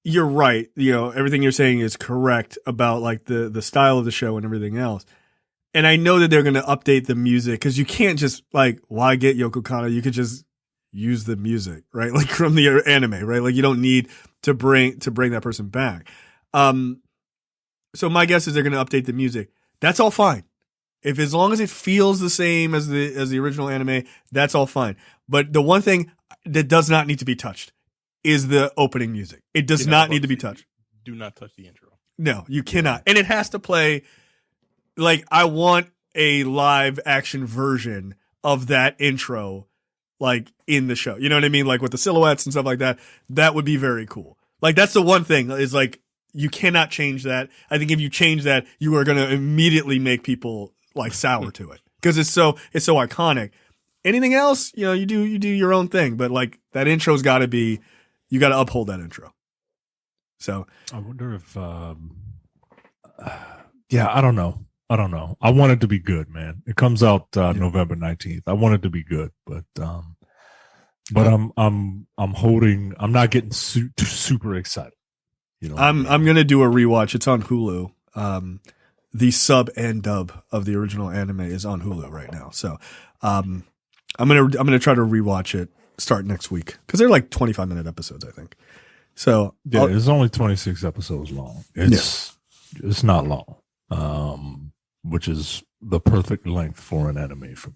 You're right. Everything you're saying is correct about like the style of the show and everything else. And I know that they're going to update the music because you can't just like, why get Yoko Kanno? You could just use the music, right? Like from the anime, right? Like you don't need to bring that person back. So my guess is they're going to update the music. That's all fine. As long as it feels the same as the original anime, that's all fine. But the one thing that does not need to be touched is the opening music. It does not need to be touched. Do not touch the intro. No, you cannot. And it has to play, like, I want a live action version of that intro, like, in the show. You know what I mean? Like, with the silhouettes and stuff like that. That would be very cool. Like, that's the one thing is, like, you cannot change that. I think if you change that, you are going to immediately make people like sour to it because it's so iconic. Anything else, you do your own thing, but like that intro's got to be, you got to uphold that intro. So I wonder if, yeah, I don't know. I want it to be good, man. It comes out November 19th. I want it to be good, but I'm not getting super excited. I'm going to do a rewatch. It's on Hulu. The sub and dub of the original anime is on Hulu right now. So, I'm going to try to rewatch it start next week, cause they're like 25-minute episodes, I think. So yeah, it's only 26 episodes long. It's not long. Which is the perfect length for an anime for me.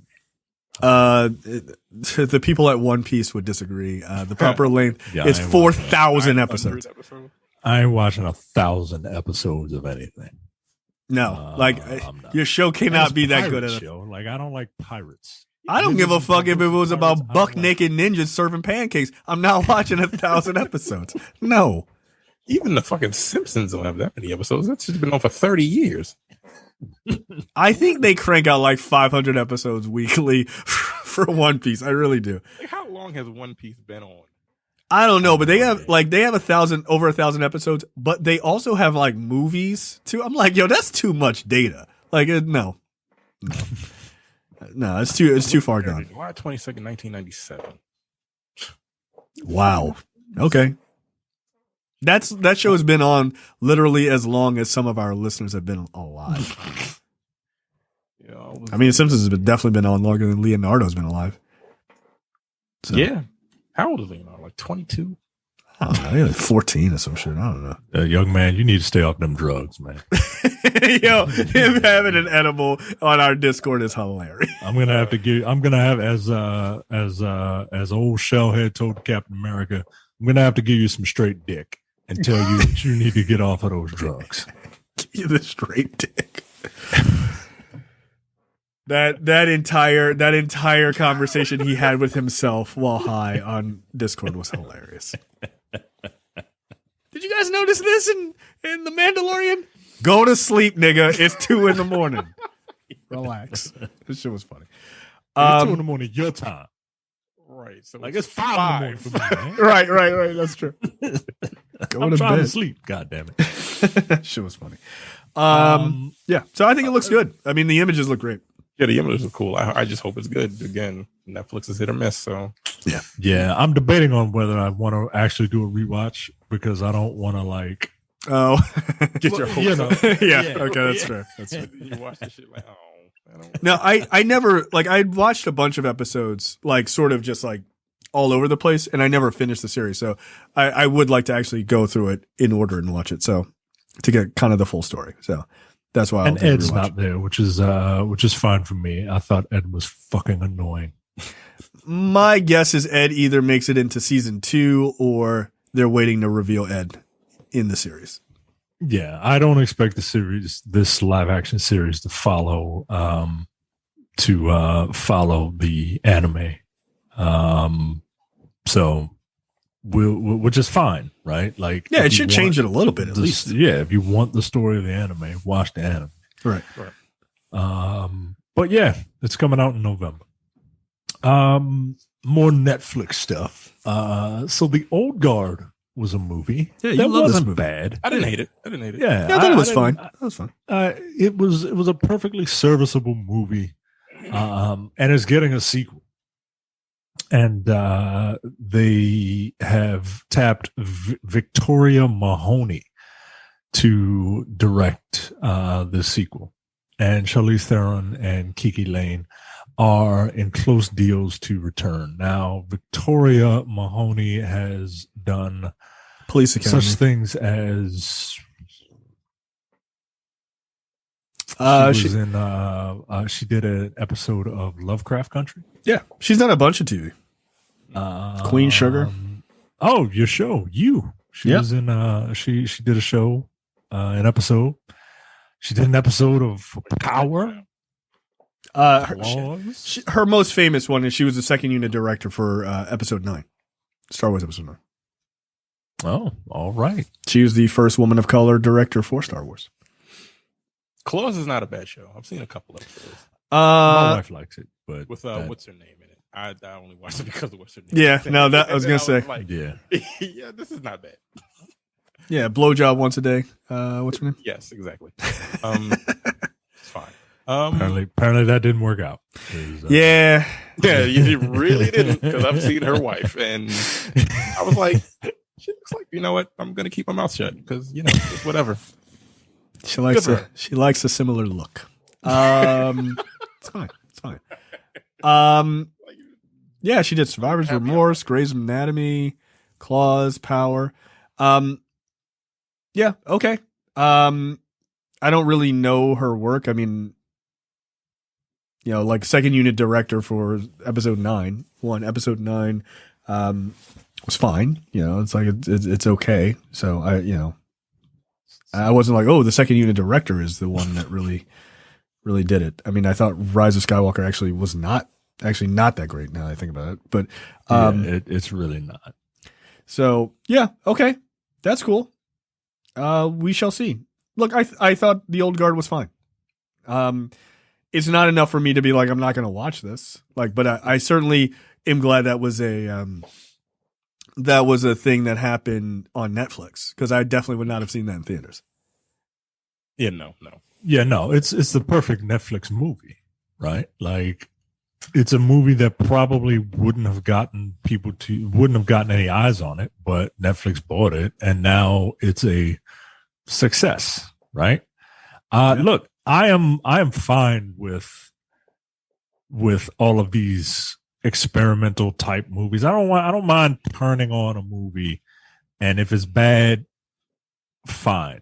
The people at One Piece would disagree. The proper length is 4,000 episodes. I ain't watching 1,000 episodes of anything. No, your show cannot be that good. Like, I don't like pirates. I don't give a fuck if it was about buck naked ninjas serving pancakes. I'm not watching 1,000 episodes. No. Even the fucking Simpsons don't have that many episodes. That's just been on for 30 years. I think they crank out like 500 episodes weekly for One Piece. I really do. Like, how long has One Piece been on? I don't know, but they have over 1,000 episodes, but they also have like movies too. I'm like, yo, that's too much data. Like, no, it's too far gone. July 22nd, 1997. Wow. Okay. That show has been on literally as long as some of our listeners have been alive. I mean, Simpsons has definitely been on longer than Leonardo's been alive. So. Yeah. How old is Leonardo? Like 22? I don't know. Like 14 or some shit. I don't know. Young man, you need to stay off them drugs, man. Yo, him having an edible on our Discord is hilarious. I'm gonna have as old Shellhead told Captain America, I'm gonna have to give you some straight dick and tell you that you need to get off of those drugs. Give you the straight dick. That entire conversation he had with himself while high on Discord was hilarious. Did you guys notice this in The Mandalorian? Go to sleep, nigga. It's 2 a.m. Relax. This shit was funny. 2 a.m. your time. Right. So like it's 5 in the morning for me, man. Right. That's true. I'm trying to sleep. God damn it. That shit was funny. Yeah. So I think it looks good. I mean, the images look great. Yeah, the images are cool. I just hope it's good. Again, Netflix is hit or miss. So yeah. I'm debating on whether I want to actually do a rewatch because I don't want to like. Oh, get your hopes up. Yeah. Okay, that's fair. You watch this shit like, I don't. No, I never like. I watched a bunch of episodes, like sort of just like all over the place, and I never finished the series. So I would like to actually go through it in order and watch it. So to get kind of the full story. So. That's why. And Ed's not there, which is fine for me. I thought Ed was fucking annoying. My guess is Ed either makes it into season 2 or they're waiting to reveal Ed in the series. Yeah, I don't expect this live action series to follow the anime. So which is fine, right? Like, yeah, it should change it a little bit at least. Yeah, if you want the story of the anime, watch the anime. Right. But yeah, it's coming out in November. More Netflix stuff. So The Old Guard was a movie. Yeah, that wasn't bad. I didn't hate it. Yeah, I thought it was fine. That was fine. It was a perfectly serviceable movie, and it's getting a sequel. And they have tapped Victoria Mahoney to direct the sequel. And Charlize Theron and Kiki Lane are in close deals to return. Now, Victoria Mahoney has done Police Academy. Such things as she did an episode of Lovecraft Country. Yeah, she's done a bunch of TV. Queen Sugar. Oh, your show. She was in. She did a show, an episode. She did an episode of Power. Her most famous one is she was the second unit director for episode 9, Star Wars episode 9. Oh, all right. She was the first woman of color director for Star Wars. Claws is not a bad show. I've seen a couple episodes. My wife likes it, but with what's her name in it? I only watched it because of Western. Yeah, no, that I was gonna say. Like, Yeah. Yeah, this is not bad. Yeah, blowjob once a day. What's her name? Yes, exactly. It's fine. Apparently that didn't work out. Yeah. Yeah, you really didn't, because I've seen her wife, and I was like, she looks like, you know what? I'm gonna keep my mouth shut because it's whatever. She likes a similar look. It's fine. It's fine. Yeah, she did Survivor's Remorse, Grey's Anatomy, Claws, Power. Yeah, okay. I don't really know her work. I mean, like second unit director for episode 9. Episode 9 was fine. It's like it's okay. So I wasn't like, oh, the second unit director is the one that really did it. I mean, I thought Rise of Skywalker actually was not that great now that I think about it. But it's really not. So yeah, okay, that's cool. We shall see. Look, I thought the Old Guard was fine. It's not enough for me to be like, I'm not going to watch this. Like, but I certainly am glad that was a thing that happened on Netflix, because I definitely would not have seen that in theaters. Yeah, no. Yeah, no. It's the perfect Netflix movie, right? Like, it's a movie that probably wouldn't have gotten any eyes on it, but Netflix bought it, and now it's a success, right? Yeah. Look, I am fine with all of these experimental type movies. I don't mind turning on a movie, and if it's bad, fine,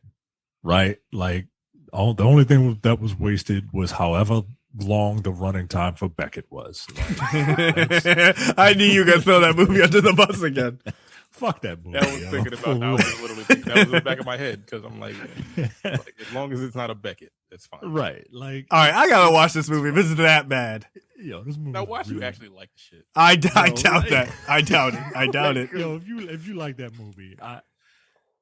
right? Like, the only thing that was wasted was however long the running time for Beckett was. I knew you were gonna throw that movie under the bus again. Fuck that movie. That was thinking about. I was literally thinking, that was in the back of my head, because I'm like, as long as it's not a Beckett, it's fine. Right. Like, all right, I gotta watch this movie. This is that bad. This movie. Now, watch you actually like the shit. I doubt that. I doubt it. I doubt it. Yo, if you like that movie,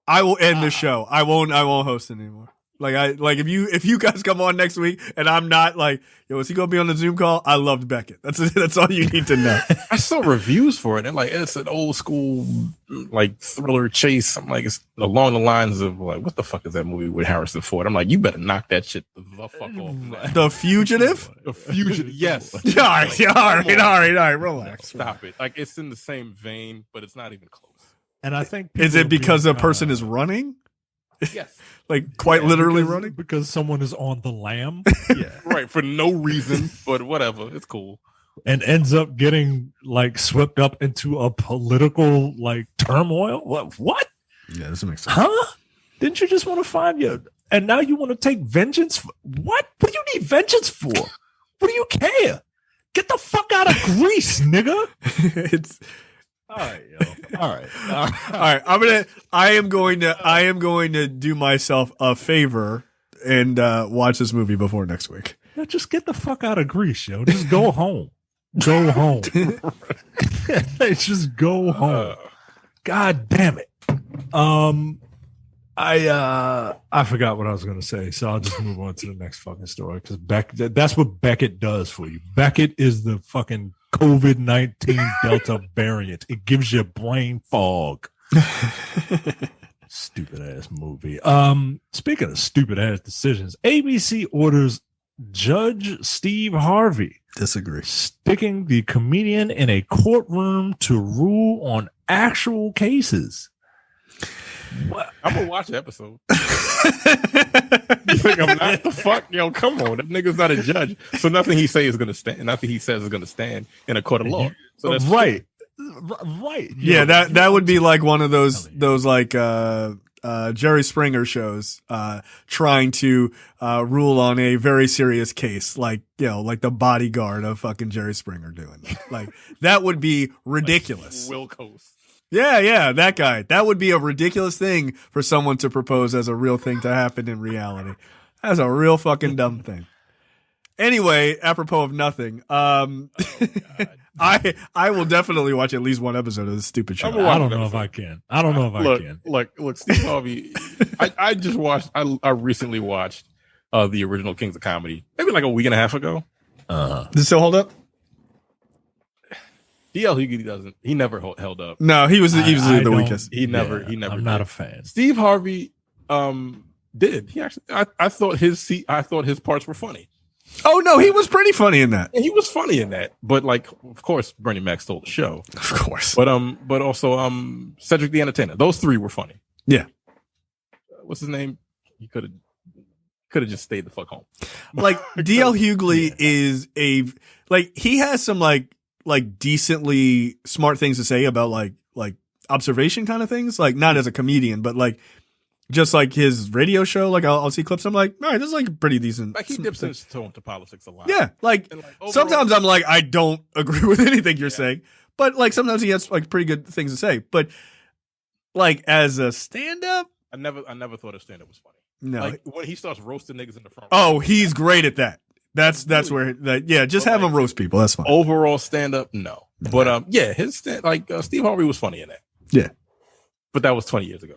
I will end the show. I won't host it anymore. Like if you guys come on next week and I'm not like, yo, is he gonna be on the Zoom call? I loved Beckett. That's all you need to know. I saw reviews for it, and like, it's an old school like thriller chase. I'm like, it's along the lines of like, what the fuck is that movie with Harrison Ford? I'm like, you better knock that shit the fuck off. The Fugitive? The Fugitive, yes. All right, relax. Stop it. Like, it's in the same vein, but it's not even close. and I think Is it because a person is running? Yes. Like, quite literally running? because someone is on the lam, Yeah. Right. For no reason, but whatever. It's cool. and ends up getting like swept up into a political like turmoil. What? Yeah, this makes sense. Huh? Didn't you just want to find you? And now you want to take vengeance? What? What do you need vengeance for? What do you care? Get the fuck out of Greece, nigga. It's All right, yo. All right. all right. I am going to do myself a favor and watch this movie before next week. Now just get the fuck out of Greece, yo. Just go home. Go home. Just go home. God damn it. I forgot what I was going to say, so I'll just move on to the next fucking story, because that's what Beckett does for you. Beckett is the fucking COVID-19 Delta variant. It gives you brain fog. Stupid ass movie. Speaking of stupid ass decisions, ABC orders Judge Steve Harvey Disagree. sticking the comedian in a courtroom to rule on actual cases. What? I'm gonna watch the episode. You think I'm not? The fuck, yo, come on. That nigga's not a judge, so nothing he says is gonna stand. Nothing he says is gonna stand in a court of law. So that's right. Right. Yeah, that would be like one of those like Jerry Springer shows trying to rule on a very serious case, like, like the bodyguard of fucking Jerry Springer doing that. Like, that would be ridiculous. Wilkos. Yeah, that guy. That would be a ridiculous thing for someone to propose as a real thing to happen in reality. That's a real fucking dumb thing. Anyway, apropos of nothing, I will definitely watch at least one episode of this stupid show. I don't know if I can. I can. Look, Steve Harvey. I just watched. I recently watched the original Kings of Comedy, maybe like a week and a half ago. Does it still hold up? DL Hughley doesn't. He never held up. No, he was the don't- weakest. He never. Yeah, He never. I'm not did. a fan. Steve Harvey did. He actually. I thought his parts were funny. Oh no, he was pretty funny in that. And he was funny in that. But like, of course, Bernie Mac stole the show. Of course. But also Cedric the Entertainer. Those three were funny. Yeah. What's his name? He could have just stayed the fuck home. Like DL Hughley is he has some like decently smart things to say about like observation kind of things. Like not as a comedian, but like just like his radio show. Like I'll see clips. I'm like, all right, this is like pretty decent. Like he dips his toe into politics a lot. Yeah. Like And, like, overall- sometimes I'm like, I don't agree with anything you're saying, but like sometimes he has like pretty good things to say. But like as a stand up, I never thought his stand up was funny. no. Like when he starts roasting niggas in the front. Oh, he's great at that. That's where that just But, have like, him roast people. That's fine. Overall stand up, no. But his Steve Harvey was funny in that. Yeah. But that was 20 years ago.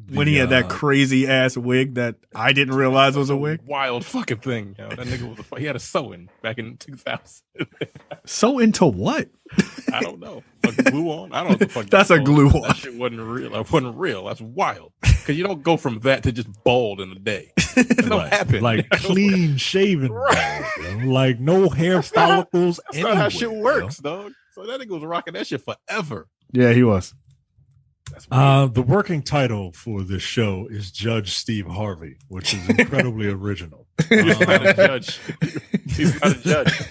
When he had that crazy ass wig that I didn't realize was a wig. Wild fucking thing. That nigga was he had a sew-in back in 2000. So into what? I don't know. A glue on? I don't know what the fuck. That's a glue on. That shit wasn't real. It wasn't real. That's wild. Because you don't go from that to just bald in a day. It don't happen. Like clean shaven, Right. bald, yo. Like no hair follicles. That's not how shit anywhere, works, dog. So that nigga was rocking that shit forever. Yeah, he was. That's weird. The working title for this show is Judge Steve Harvey, which is incredibly original. He's not a judge. He's not a judge.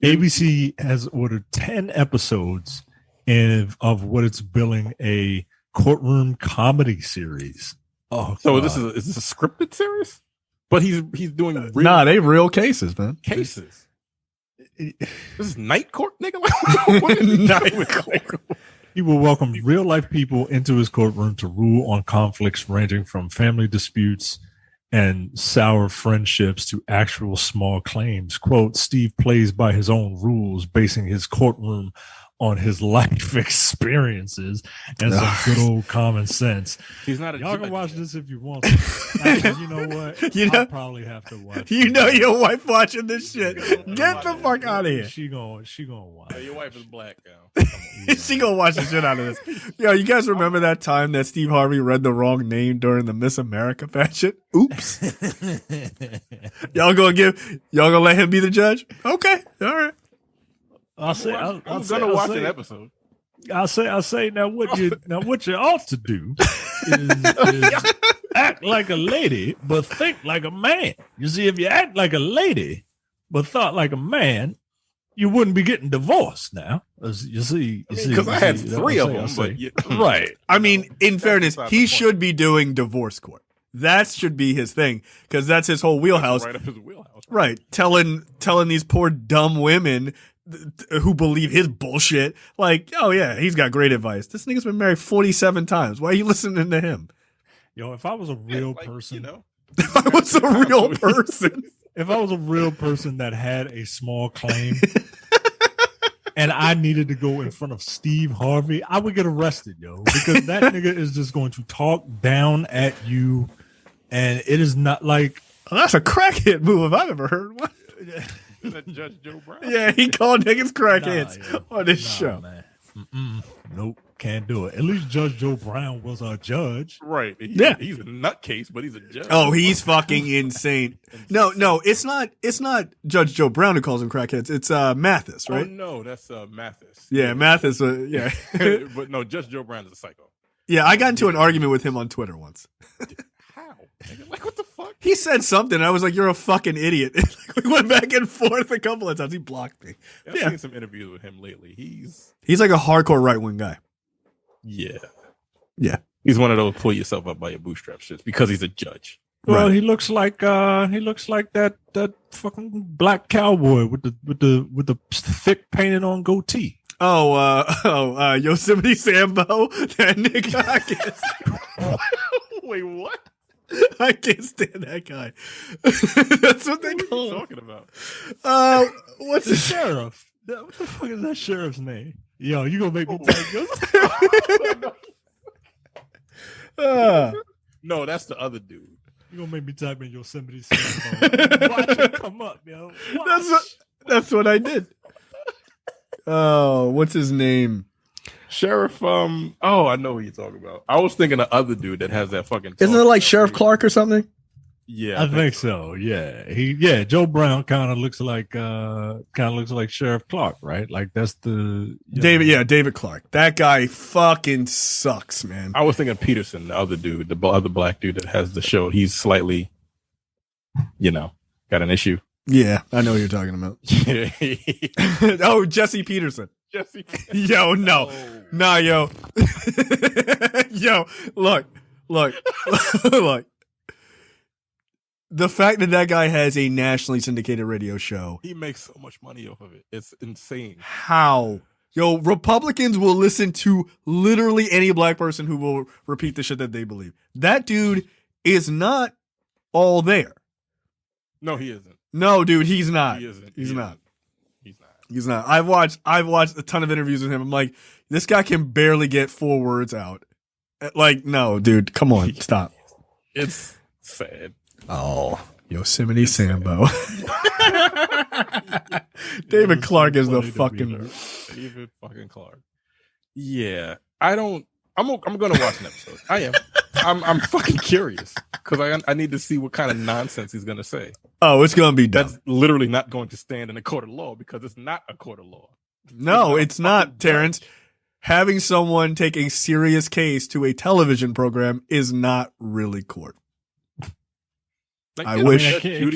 ABC has ordered 10 episodes of what it's billing a courtroom comedy series. Oh, So God. is this a scripted series? But he's doing real Nah, they real cases, man. cases. This is night court, nigga. Like, what is he Night doing? court. He will welcome real life people into his courtroom to rule on conflicts ranging from family disputes and sour friendships to actual small claims. Quote, Steve plays by his own rules, basing his courtroom on his life experiences and some good old common sense. He's not a Y'all judge. can watch this if you want to. Actually, you know what? You know- I'll probably have to watch You it. know your wife watching this shit. Get the fuck out of here. She gonna watch. Oh, it. your wife is black, yo. She gonna watch the shit out of this. Yo, you guys remember that time that Steve Harvey read the wrong name during the Miss America pageant? Oops. Y'all gonna let him be the judge? Okay. All right. I'll say I'm gonna watch an episode. I'll say now what you ought to do is act like a lady but think like a man. You see, if you act like a lady but thought like a man, you wouldn't be getting divorced now. You see, Because I had three of them, I'll say. but yeah. Right. I mean, in That's fairness, beside the he point. should be doing divorce court. That should be his thing because that's his whole wheelhouse. Right up his wheelhouse. Right. Telling these poor dumb women who believe his bullshit, like, oh yeah, he's got great advice. This nigga's been married 47 times. Why are you listening to him? Yo, if I was a real Like, person, you know. If I was a real person. if I was a real person that had a small claim and I needed to go in front of Steve Harvey, I would get arrested, yo, because that nigga is just going to talk down at you. And it is not like, Well, that's a crackhead move if I've ever heard one. Is that Judge Joe Brown? Yeah, he called niggas crackheads Nah, yo. on this Nah, show. man. Nope, can't do it. At least Judge Joe Brown was our judge. Right. Yeah. He's a nutcase, but he's a judge. Oh, he's fucking insane. No, it's not Judge Joe Brown who calls him crackheads. It's Mathis, Oh, right? no, that's Mathis. Yeah, Mathis. Yeah, But no, Judge Joe Brown is a psycho. yeah. I got into an argument with him on Twitter once. How? Nigga, like, what the fuck? He said something. I was like, "You're a fucking idiot." We went back and forth a couple of times. He blocked me. I've Yeah. seen some interviews with him lately. He's like a hardcore right wing guy. Yeah. He's One of those pull yourself up by your bootstraps shits because he's a judge. Well, Right. he looks like that fucking black cowboy with the thick painted on goatee. Yosemite Sambo. That nigga. I can't, Wait, what? I can't stand that guy. That's what they What are call you him. talking about? What's The his sheriff. What the fuck is that sheriff's name? Yo, you gonna make me type No, that's the other dude. You gonna make me type in Yosemite Sambo. Watch it come up, yo. Watch. That's what I did. Oh, what's his name? Sheriff, oh, I know who you're talking about. I was thinking the other dude that has that fucking. Isn't it like Sheriff Clark or something? Yeah, I think so. Yeah, Joe Brown kind of looks like Sheriff Clark, right? Like that's the David. Yeah, David Clark. That guy fucking sucks, man. I was thinking Peterson, the other dude, the other black dude that has the show. He's slightly, got an issue. Yeah, I know what you're talking about. Oh, Jesse Peterson. Jesse. Yo, no. Oh. Nah, yo. Yo, look. The fact that guy has a nationally syndicated radio show. He makes so much money off of it. It's insane. How? Yo, Republicans will listen to literally any black person who will repeat the shit that they believe. That dude is not all there. No, he isn't. No, dude, he's not. He isn't. He's not. He's not. He's not. I've watched a ton of interviews with him. I'm like, this guy can barely get 4 words out. Like, no, dude, come on, stop. It's sad. Oh, Yosemite Sambo. David Clark is the fucking David fucking Clark. Yeah, I'm gonna watch an episode. I am. I'm fucking curious because I need to see what kind of nonsense he's gonna say. Oh, it's gonna be dumb. That's literally not going to stand in a court of law because it's not a court of law. No, it's not, Terrence. Having someone take a serious case to a television program is not really court. Like, I wish it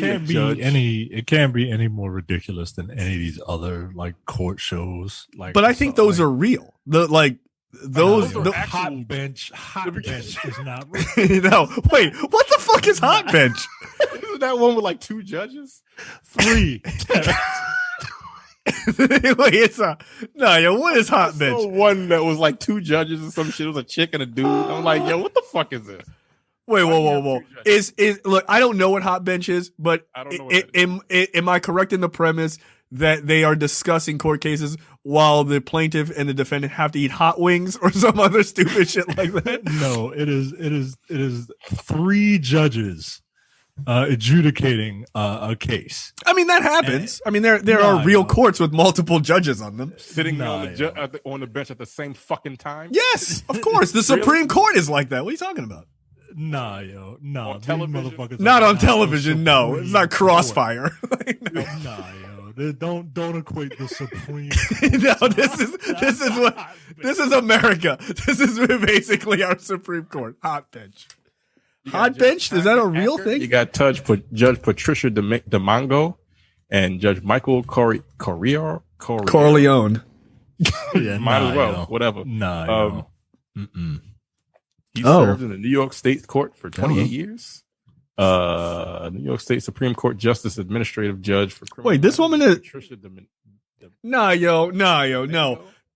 can't be any more ridiculous than any of these other like court shows. Like, but I think those are real. Those hot bench is not real. No, wait, what the fuck is hot bench? Isn't that one with like 2 judges? 3. Wait, what is hot bench? So one that was like 2 judges or some shit. It was a chick and a dude. I'm like, yo, what the fuck is this? Wait, whoa. Is look, I don't know what hot bench is, but I don't know what am I correct in the premise that they are discussing court cases while the plaintiff and the defendant have to eat hot wings or some other stupid shit like that? No, it is 3 judges adjudicating a case. I mean, that happens. I mean, there are real courts with multiple judges on them. Sitting on the bench at the same fucking time? Yes, of course. The Supreme Court is like that. What are you talking about? Nah, yo, no. On television? Not on television, no. It's not Crossfire. Nah, yo. Don't equate the Supreme No, this is America. This is basically our Supreme Court. Hot bench. Hot bench? Is that a real thing? You got Judge Patricia DeMongo and Judge Michael Corleone. Yeah, might as well. Whatever. Nah, he served in the New York State Court for 28 years. New York State Supreme Court Justice Administrative Judge for criminal. Wait, this woman is Patricia No.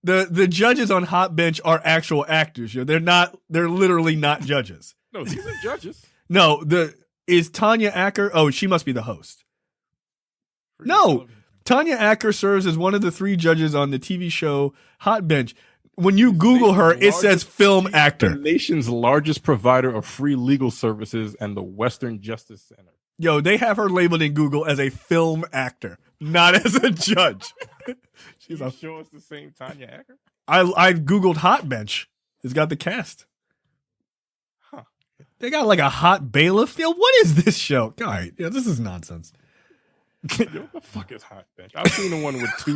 The judges on Hot Bench are actual actors, yo. They're literally not judges. No, these are judges. No, is Tanya Acker? Oh, she must be the host. No, Tanya Acker serves as one of the 3 judges on the TV show Hot Bench. When you Google her, it says film actor. The nation's largest provider of free legal services and the Western Justice Center. Yo, they have her labeled in Google as a film actor, not as a judge. She's sure it's the same Tanya Acker? I Googled Hot Bench. It's got the cast. Huh. They got like a hot bailiff. Yo, what is this show? All right, yeah, this is nonsense. Yo, what the fuck is Hot Bench? I've seen the one with 2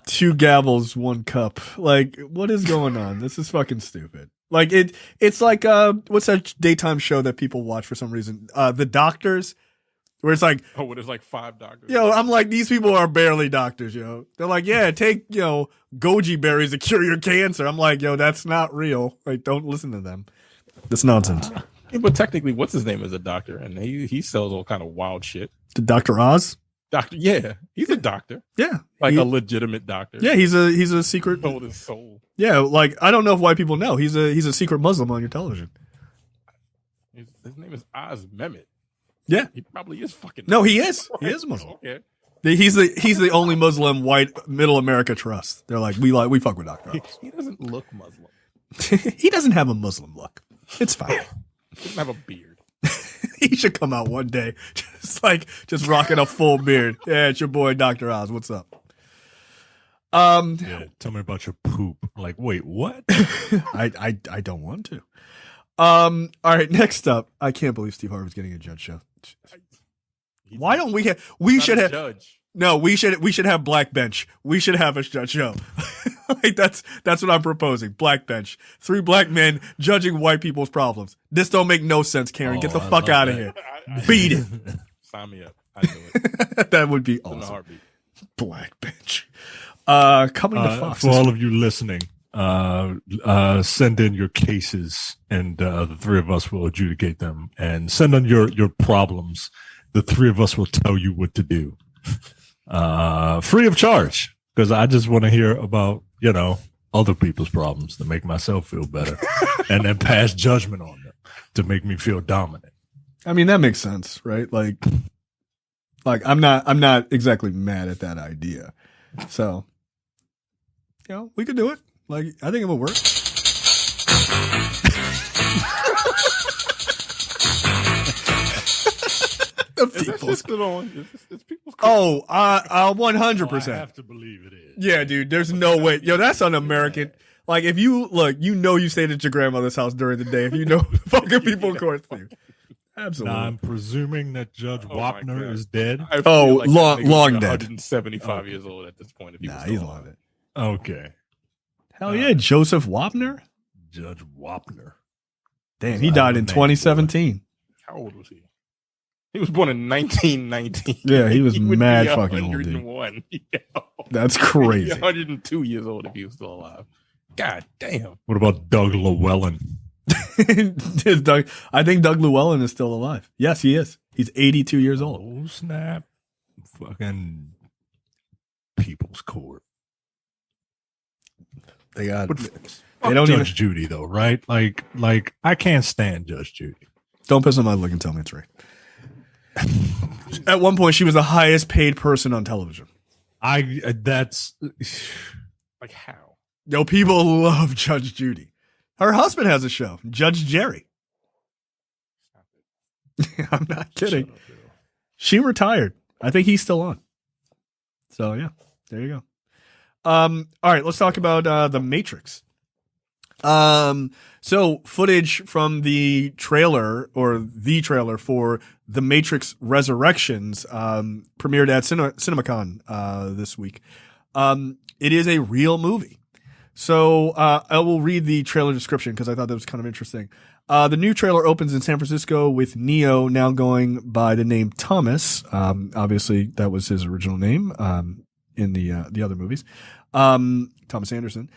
2 gavels, 1 cup. Like, what is going on? This is fucking stupid. Like it's like what's that daytime show that people watch for some reason? The Doctors, where it's like, oh, there's like 5 doctors. Yo, I'm like, these people are barely doctors, yo. They're like, yeah, take goji berries to cure your cancer. I'm like, yo, that's not real. Like, don't listen to them. That's nonsense. Yeah, but technically, what's his name is a doctor, and he sells all kind of wild shit. The Dr. Oz. Doctor, yeah, he's a doctor. Yeah, like a legitimate doctor. Yeah, he's a secret. Sold his soul. Yeah, like I don't know if white people know he's a secret Muslim on your television. His name is Oz Mehmet. Yeah, he probably is fucking. No, he is. He is Muslim. Okay. He's the only Muslim white middle America trust. They're like we fuck with Dr. Oz. He doesn't look Muslim. He doesn't have a Muslim look. It's fine. He doesn't have a beard. He should come out one day It's like just rocking a full beard. Yeah, it's your boy Dr. Oz. What's up? Yeah, tell me about your poop. Like, wait, what? I don't want to. All right, next up. I can't believe Steve Harvey's getting a judge show. Why don't we have? We should have. Judge. No, we should have Black Bench. We should have a judge show. Like that's what I'm proposing. Black Bench. 3 black men judging white people's problems. This don't make no sense, Karen. Get the fuck out of here. Beat it. Sign me up. I do it. That would be In a awesome. heartbeat. Black Bench. Coming to Fox. For all of you listening, send in your cases, and the 3 of us will adjudicate them. And send on your problems. The 3 of us will tell you what to do. Free of charge, because I just want to hear about, other people's problems to make myself feel better and then pass judgment on them to make me feel dominant. I mean, that makes sense, right? Like I'm not exactly mad at that idea. So, we could do it. Like, I think it would work. Is that shit still on? Is people's 100%. I have to believe it is. Yeah, dude, there's no way. Yo, that's un-American. Like, if you look, you stayed at your grandmother's house during the day if you know fucking people courts to you. Absolutely. Now, I'm presuming that Judge Wapner is dead. I feel like long that nigga's dead. 175 years old at this point. If he was He's still long alive. dead. Okay. Hell yeah, Joseph Wapner? Judge Wapner. Damn, he died in 2017. How old was he? He was born in 1919. Yeah, he was would mad be fucking old, dude. 101. That's He'd be crazy. 102 years old if he was still alive. God damn. What about Doug Llewellyn? I think Doug Llewellyn is still alive. Yes, he is. He's 82 years old. Oh, snap. Fucking People's Court. They got. But They don't Judge even. Judy, though, right? Like I can't stand Judge Judy. Don't piss on my look and tell me it's right. At one point, she was the highest paid person on television. That's Like how? Yo, people love Judge Judy. Her husband has a show, Judge Jerry. I'm not kidding. Shut up, Bill. She retired. I think he's still on. So yeah, there you go. All right, let's talk about The Matrix. So footage from the trailer for The Matrix Resurrections premiered at CinemaCon this week. It is a real movie. So I will read the trailer description because I thought that was kind of interesting. The new trailer opens in San Francisco with Neo now going by the name Thomas. Obviously, that was his original name in the other movies. Thomas Anderson.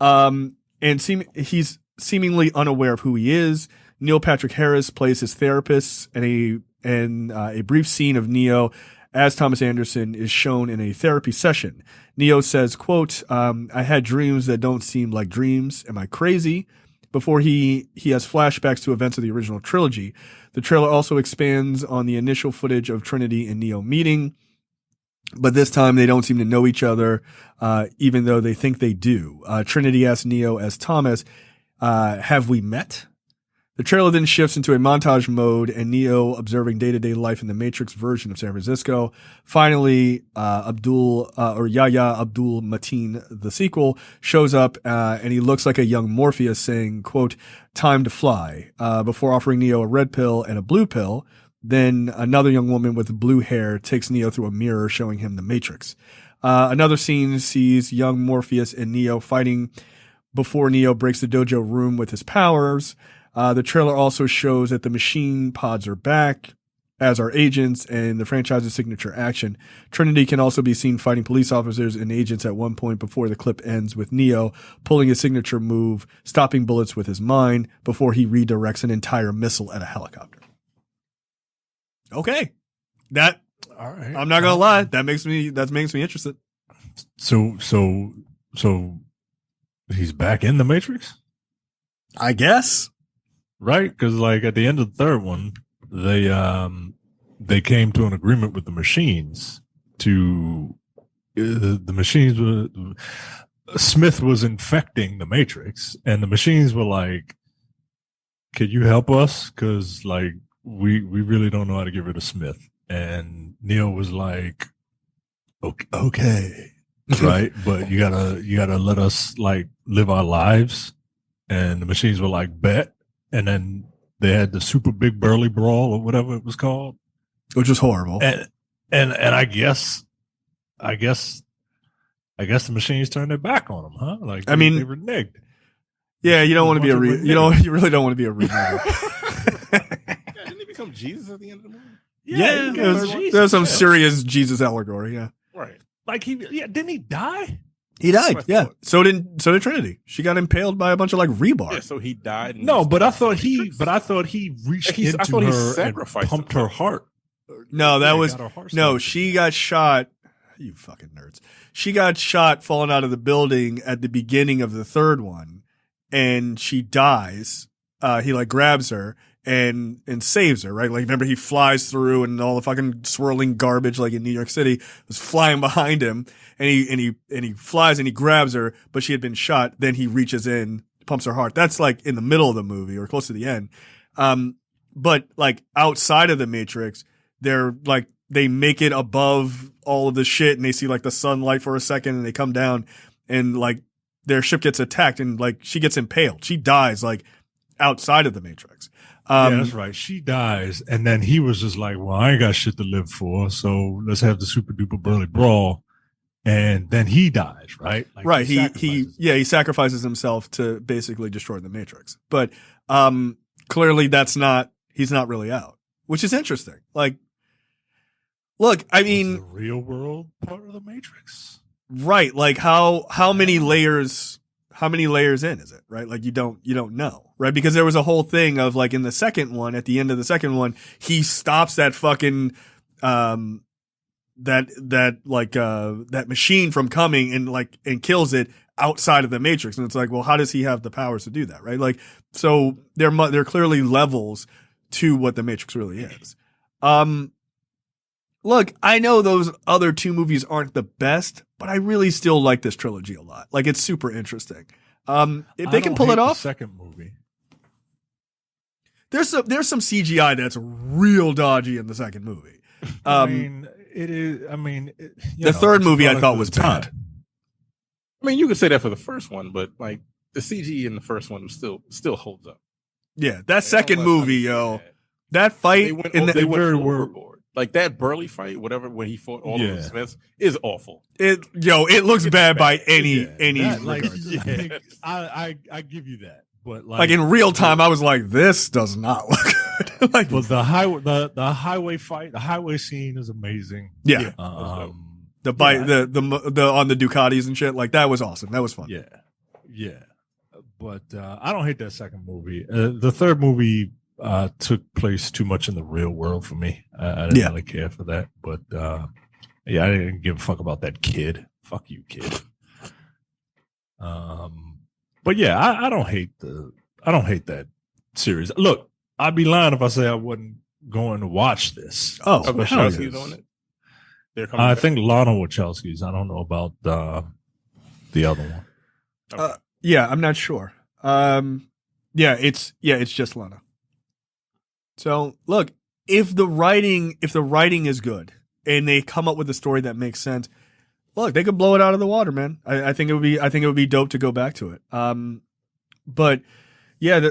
And he's seemingly unaware of who he is. Neil Patrick Harris plays his therapist, and a brief scene of Neo as Thomas Anderson is shown in a therapy session. Neo says, quote, I had dreams that don't seem like dreams. Am I crazy? Before he has flashbacks to events of the original trilogy. The trailer also expands on the initial footage of Trinity and Neo meeting, but this time they don't seem to know each other, even though they think they do. Trinity asks Neo as Thomas, have we met? The trailer then shifts into a montage mode and Neo observing day-to-day life in the Matrix version of San Francisco. Finally, Yahya Abdul Mateen, the sequel, shows up, and he looks like a young Morpheus saying, quote, time to fly, before offering Neo a red pill and a blue pill. Then another young woman with blue hair takes Neo through a mirror showing him the Matrix. Another scene sees young Morpheus and Neo fighting before Neo breaks the dojo room with his powers. The trailer also shows that the machine pods are back, as are agents and the franchise's signature action. Trinity can also be seen fighting police officers and agents at one point before the clip ends with Neo pulling his signature move, stopping bullets with his mind before he redirects an entire missile at a helicopter. Okay. all right. I'm not gonna lie. That makes me interested. So he's back in the Matrix, I guess. right? Because like at the end of the third one, they came to an agreement with the machines to the machines were Smith was infecting the Matrix, and the machines were like, "Can you help us? Because like we really don't know how to get rid of Smith." And Neo was like, okay, right? But you gotta let us like live our lives. And the machines were like, bet. And then they had the super big burly brawl or whatever it was called, which was horrible. And I guess the machines turned their back on them, huh? Like they were reneged. Yeah, you don't want to be you really don't want to be a renegade. Didn't he become Jesus at the end of the movie? Yeah, there's some serious Jesus allegory. Yeah, right. Like didn't he die? He died. Yeah. So did Trinity. She got impaled by a bunch of like rebar. Yeah, so he died. No, but I thought he reached into her and pumped her heart. No, she got shot. You fucking nerds. She got shot falling out of the building at the beginning of the third one, and she dies. He like grabs her and saves her, right? Like, remember, he flies through and all the fucking swirling garbage, like in New York City, was flying behind him, and he flies and he grabs her, but she had been shot. Then he reaches in, pumps her heart. That's like in the middle of the movie or close to the end. But like outside of the Matrix, they're like, they make it above all of the shit, and they see like the sunlight for a second, and they come down, and like their ship gets attacked, and like she gets impaled. She dies like outside of the Matrix. Yeah, that's right. She dies, and then he was just like, "Well, I ain't got shit to live for, so let's have the super duper burly brawl." And then he dies, right? Like right. He sacrifices himself to basically destroy the Matrix. But clearly, he's not really out, which is interesting. Like, look, I mean, the real world part of the Matrix, right? Like how many layers in is it, right? Like you don't know, right? Because there was a whole thing of like in the second one, at the end of the second one, he stops that fucking that machine from coming and kills it outside of the Matrix. And it's like, well, how does he have the powers to do that, right? Like, so there are clearly levels to what the Matrix really is. Look, I know those other two movies aren't the best, but I really still like this trilogy a lot. Like, it's super interesting. If they can pull it off, the second movie, there's some CGI that's real dodgy in the second movie. I mean, it is. I mean, the third movie I thought was bad. I mean, you could say that for the first one, but like the CG in the first one still holds up. Yeah, that second movie, yo, that fight they went overboard. Like that Burley fight, whatever, when he fought all of the Smiths, is awful. It looks bad by any. I give you that, but like in real time, I was like, this does not look good. Like, but the highway fight, the highway scene is amazing. Yeah, the bike, the on the Ducatis and shit, like that was awesome. That was fun. Yeah. But I don't hate that second movie. The third movie took place too much in the real world for me. I didn't really care for that. But I didn't give a fuck about that kid. Fuck you, kid. But yeah, I don't hate that series. Look, I'd be lying if I say I wasn't going to watch this. Oh, Wachowski's on it. I think Lana Wachowski's. I don't know about the other one. Okay. Yeah, I'm not sure. It's just Lana. So look, if the writing is good and they come up with a story that makes sense, look, they could blow it out of the water, man. I think it would be dope to go back to it. But yeah,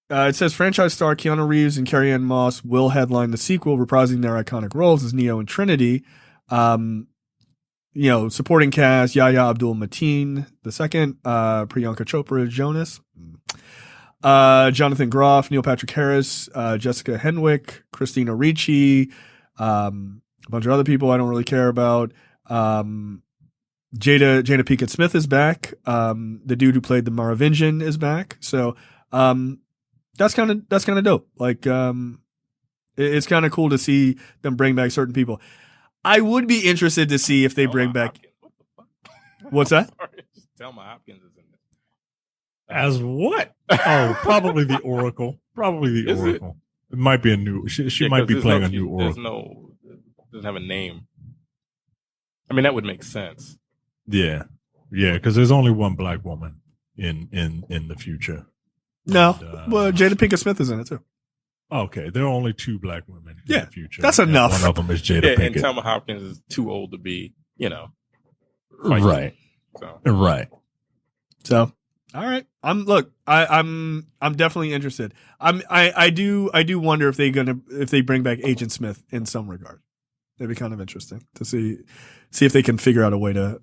it says franchise star Keanu Reeves and Carrie-Anne Moss will headline the sequel, reprising their iconic roles as Neo and Trinity. Supporting cast, Yahya Abdul-Mateen II, Priyanka Chopra Jonas, Jonathan Groff, Neil Patrick Harris, Jessica Henwick, Christina Ricci, a bunch of other people I don't really care about. Jada Pinkett Smith is back. The dude who played the Merovingian is back. So that's kind of dope. Like it's kind of cool to see them bring back certain people. I would be interested to see if they bring back. What the fuck? What's that? Sorry, Thelma Hopkins is in this. As what? Oh, probably the Oracle. Probably the Oracle. It might be a new. She might be playing a new Oracle. Doesn't have a name. I mean, that would make sense. Yeah, because there's only one black woman in the future. No, well, Jada Pinkett Smith is in it too. Okay, there are only 2 black women in the future. that's and enough. One of them is Jada Yeah, Pinkett. and Thelma Hopkins is too old to be, fighting. Right. So. Right. So, all right. I'm definitely interested. I do wonder if they bring back Agent Smith in some regard. That'd be kind of interesting to see if they can figure out a way to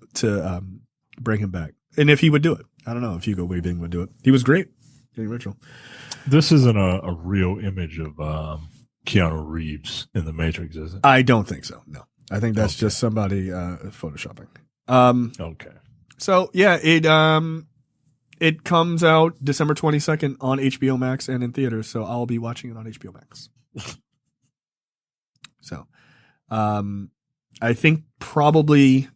bring him back, and if he would do it. I don't know if Hugo Weaving would do it. He was great in the original. This isn't a real image of Keanu Reeves in The Matrix, is it? I don't think so. No, I think that's just somebody photoshopping. Okay. So yeah, it comes out December 22nd on HBO Max and in theaters. So I'll be watching it on HBO Max. So, I think probably,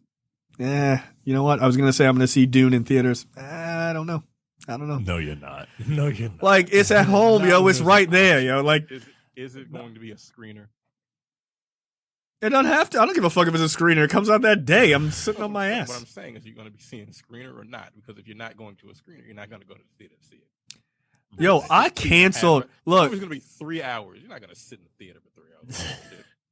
you know what? I was going to say I'm going to see Dune in theaters. I don't know. No, you're not. No, you're not. Like, it's at home, yo. It's right there, yo. Like, Is it going to be a screener? it doesn't have to. I don't give a fuck if it's a screener. It comes out that day. I'm sitting on my ass. What I'm saying is, you're going to be seeing a screener or not? Because if you're not going to a screener, you're not going to go to the theater to see it. Yo, I canceled. Look, it's going to be 3 hours. You're not going to sit in the theater for 3 hours.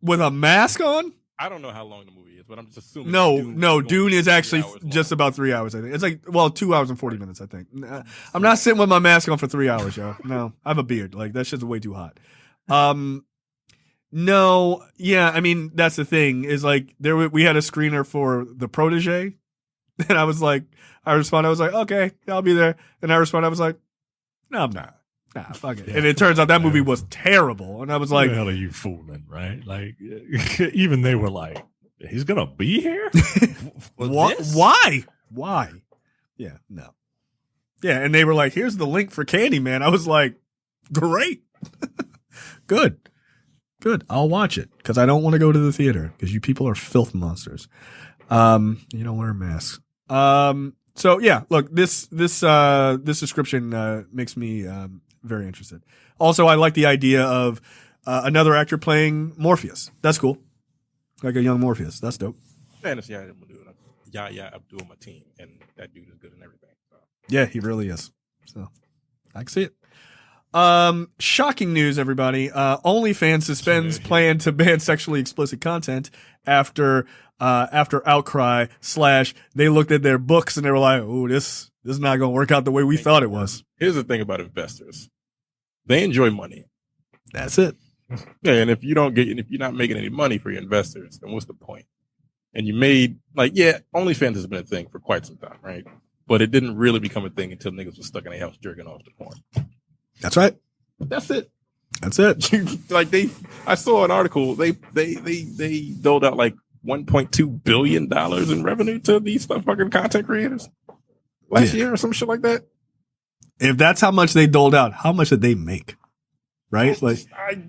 with a mask on? I don't know how long the movie is, but I'm just assuming. No, Dune is actually 3 hours just long. about 3 hours, I think. It's like, 2 hours and 40 minutes, I think. I'm not sitting with my mask on for 3 hours, yo. No, I have a beard. Like, that shit's way too hot. No, yeah, I mean, that's the thing, is like, we had a screener for The Protege, and I responded, I was like, okay, I'll be there. And I responded, I was like, no, I'm not. Nah, fuck it. Yeah. And it turns out that movie was terrible. And I was like, Who the hell are you fooling, right? Like, even they were like, he's going to be here? what? Why? Yeah, no. Yeah, and they were like, here's the link for Candyman. I was like, great. Good. I'll watch it because I don't want to go to the theater because you people are filth monsters. You don't wear masks. So yeah, look, this description makes me very interested. Also, I like the idea of another actor playing Morpheus. That's cool. Like a young Morpheus. That's dope. And it's Yahya Abdul-Mateen, and that dude is good in everything. So. Yeah, he really is. So I can see it. Shocking news, everybody. OnlyFans suspends plan to ban sexually explicit content after outcry / they looked at their books and they were like, oh, this is not going to work out the way we thought it was. Here's the thing about investors. They enjoy money. That's it. Yeah, and if you're not making any money for your investors, then what's the point? And you made, OnlyFans has been a thing for quite some time, right? But it didn't really become a thing until niggas was stuck in their house jerking off to porn. That's right. That's it. That's it. I saw an article. They doled out like $1.2 billion in revenue to these fucking content creators last year or some shit like that. If that's how much they doled out, how much did they make? Right?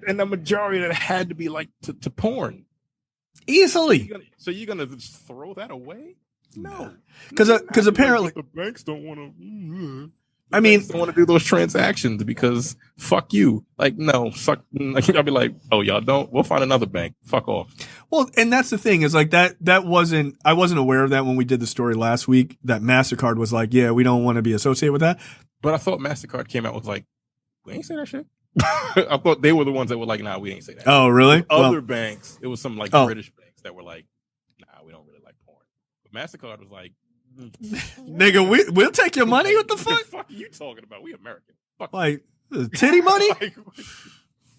And the majority of that had to be like to porn. Easily. So you're gonna just throw that away? No, because apparently the banks don't want to. I mean, don't want to do those transactions because fuck you. Like, no, fuck. I'll be like, oh, y'all don't. We'll find another bank. Fuck off. Well, and that's the thing is like I wasn't aware of that when we did the story last week. That MasterCard was like, yeah, we don't want to be associated with that. But I thought MasterCard came out with like, we ain't say that shit. I thought they were the ones that were like, nah, we ain't say that. Oh, really? Other banks, it was some like British banks that were like, nah, we don't really like porn. But MasterCard was like, nigga, we'll take your money. What the fuck? What the fuck are you talking about? We American. Fuck like titty money?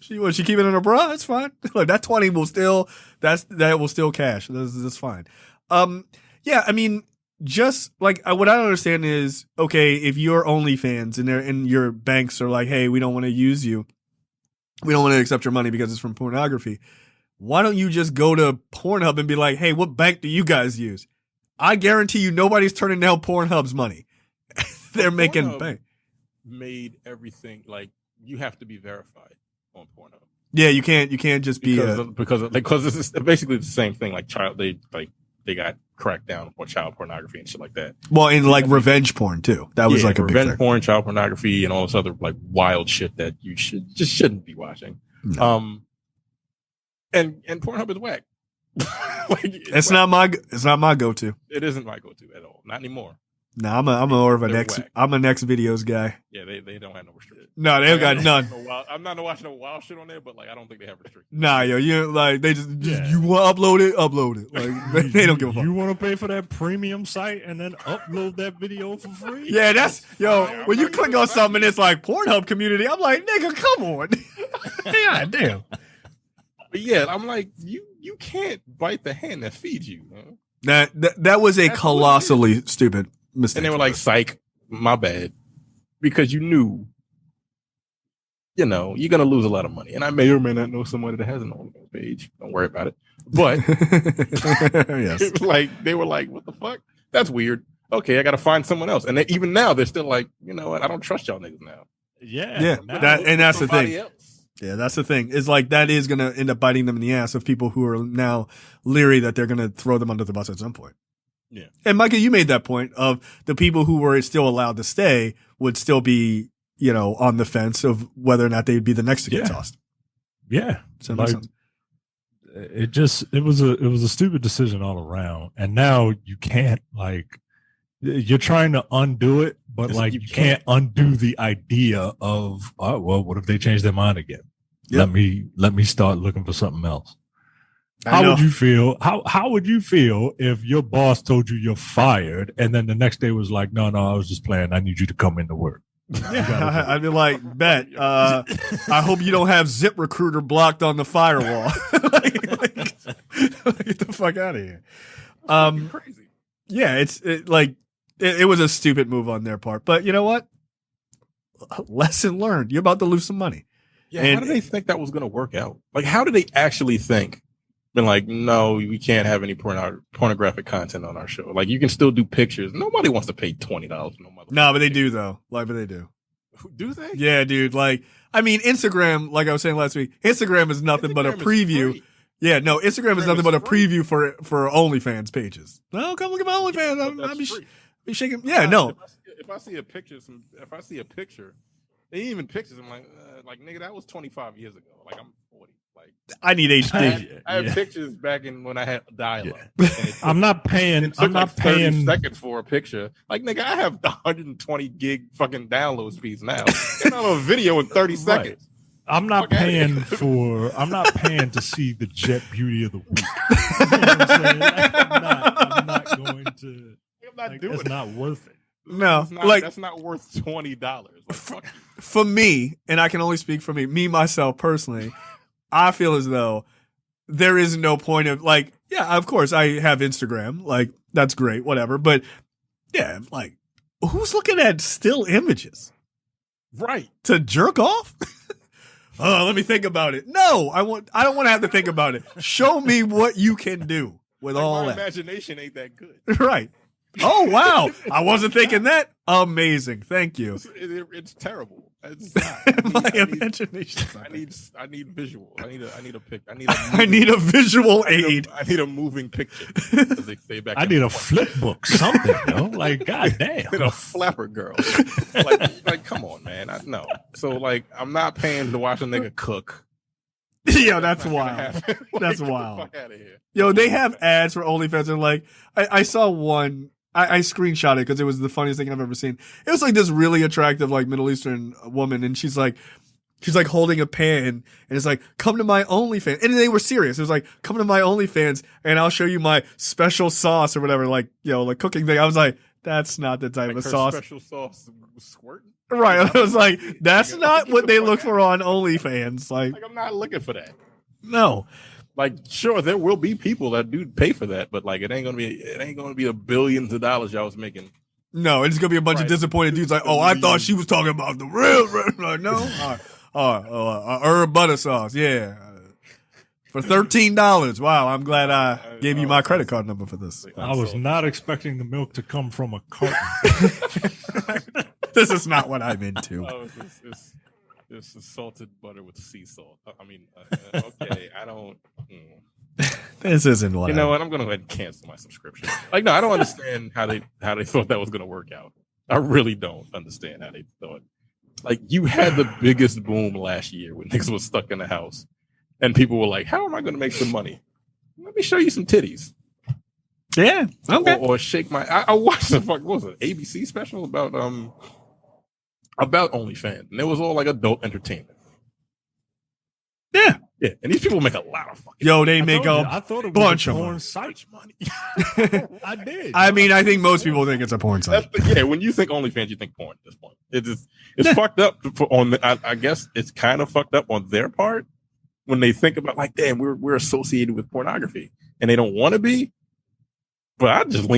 She keep it in her bra? That's fine. Like that 20 will still that will still cash. That's fine. Yeah, I mean, just like what I don't understand is, okay, if you're OnlyFans and your banks are like, hey, we don't want to use you, we don't want to accept your money because it's from pornography. Why don't you just go to Pornhub and be like, hey, what bank do you guys use? I guarantee you nobody's turning down Pornhub's money. They're making bank. Made everything like you have to be verified on Pornhub. Yeah, you can't just be because this is basically the same thing. Like they got cracked down on child pornography and shit like that. Well, and like revenge porn too. That was like a big revenge thing. Porn, child pornography, and all this other like wild shit that you shouldn't be watching. No. And Pornhub is whack. It's not my go-to. It isn't my go-to at all. Not anymore. No, I'm more of an They're X. whack. I'm an X videos guy. Yeah, they don't have no restrictions. No, they don't got none. I'm not watching no wild shit on there, but like I don't think they have restrictions. Nah, yo, you like they just you want to upload it. Like they don't give a fuck. You want to pay for that premium site and then upload that video for free? Yeah, that's yo. I'm When you not click even on something and it's like Pornhub community, I'm like, nigga, come on. God damn. But yeah, I'm like, you can't bite the hand that feeds you. Man. That was a That's colossally stupid mistake. And they were like, psych, my bad. Because you knew, you're going to lose a lot of money. And I may or may not know somebody that has an OnlyFans page. Don't worry about it. But yes. like they were like, what the fuck? That's weird. Okay, I got to find someone else. And even now, they're still like, you know what? I don't trust y'all niggas now. Yeah. Now- That's the Somebody thing. else. Yeah, that's the thing. It's like that is going to end up biting them in the ass of people who are now leery that they're going to throw them under the bus at some point. Yeah. And Micah, you made that point of the people who were still allowed to stay would still be, on the fence of whether or not they'd be the next to get tossed. Yeah. So that makes sense. It was a stupid decision all around. And now you can't you're trying to undo it, but Yes, you can't undo the idea of, oh, well, what if they change their mind again? Yep. Let me start looking for something else. I How know. would you feel? How would you feel if your boss told you you're fired and then the next day was like, no, I was just playing. I need you to come into work. Yeah, I'd be like, bet. I hope you don't have ZipRecruiter blocked on the firewall. Get the fuck out of here. Crazy. Yeah, it was a stupid move on their part, but you know what? Lesson learned. You're about to lose some money. Yeah, And- how did they think that was going to work out? Like, how did they actually think? Been like, no, we can't have any pornographic content on our show. Like, you can still do pictures. Nobody wants to pay $20. No, but they do though. But they do. Do they? Yeah, dude. Instagram, like I was saying last week, Instagram is nothing but a Instagram is preview. free. Yeah, no, Instagram is Instagram nothing but a is free. preview for OnlyFans pages. No, come look at my OnlyFans. That's I'll be free. shaking. Yeah, no. If I see a picture, they even pictures. I'm like, nigga, that was 25 years ago. Like, I'm 40. Like, I need HD. I have pictures back in when I had dial-up. I'm not paying. It took I'm not like 30 paying. seconds for a picture. Like, nigga, I have 120 gig fucking download speeds now. And I'm a video in 30 seconds. I'm not Fuck outta paying here. for. I'm not paying to see the jet beauty of the week. You know what I'm saying? I'm not going to. I'm not doing It's it. not worth it. No, That's not worth $20. Like, fuck. For me, and I can only speak for me myself personally, I feel as though there is no point of yeah, of course I have Instagram, that's great, whatever. But yeah, who's looking at still images Right. to jerk off? Oh, let me think about it. No, I don't want to have to think about it. Show me what you can do with all My that. imagination ain't that good. Right. Oh, wow. I wasn't thinking that. Amazing. Thank you. It's terrible. It's not. My imagination. I need visual. I need a pic. I need a visual aid. I need a moving picture. As they say back I in need the a flip book, something, goddamn. I need a flapper girl. like, come on, man. No. So, I'm not paying to watch a nigga cook. Yo, that's not gonna wild. happen. That's Get the wild. fuck out of here. Yo, they have ads for OnlyFans, and I saw one. I screenshot it because it was the funniest thing I've ever seen. It was this really attractive Middle Eastern woman, and she's holding a pan, and it's come to my OnlyFans, and they were serious. It was come to my OnlyFans, and I'll show you my special sauce or whatever, cooking thing. I was like, that's not the type of Her sauce. special sauce was squirting. Right. I was like, that's not Get what the they fuck look out. for on OnlyFans. I'm not looking for that. No. Sure, there will be people that do pay for that, but it ain't gonna be the billions of dollars y'all was making. No, it's gonna be a bunch of Right. disappointed dudes I thought she was talking about the real. No, herb butter sauce, yeah, for $13. Wow, I'm glad I gave you my credit card number for this. I was not expecting the milk to come from a carton. This is not what I'm into. Oh, it's salted butter with sea salt. Okay, I don't. This isn't what. You know what? I'm gonna go ahead and cancel my subscription. No, I don't understand how they thought that was gonna work out. I really don't understand how they thought. You had the biggest boom last year when niggas was stuck in the house, and people were like, "How am I gonna make some money? Let me show you some titties." Yeah. Okay. Or shake my. I watched the fuck. What was it? ABC special about OnlyFans, and it was all like adult entertainment. Yeah. Yeah, and these people make a lot of fucking. Yo, they make I thought it was bunch a of porn money. site. money. I did. I mean, I think most people think it's a porn site. Yeah, when you think OnlyFans, you think porn at this point. It's fucked up I guess it's kind of fucked up on their part when they think about like, damn, we're associated with pornography and they don't want to be. But I just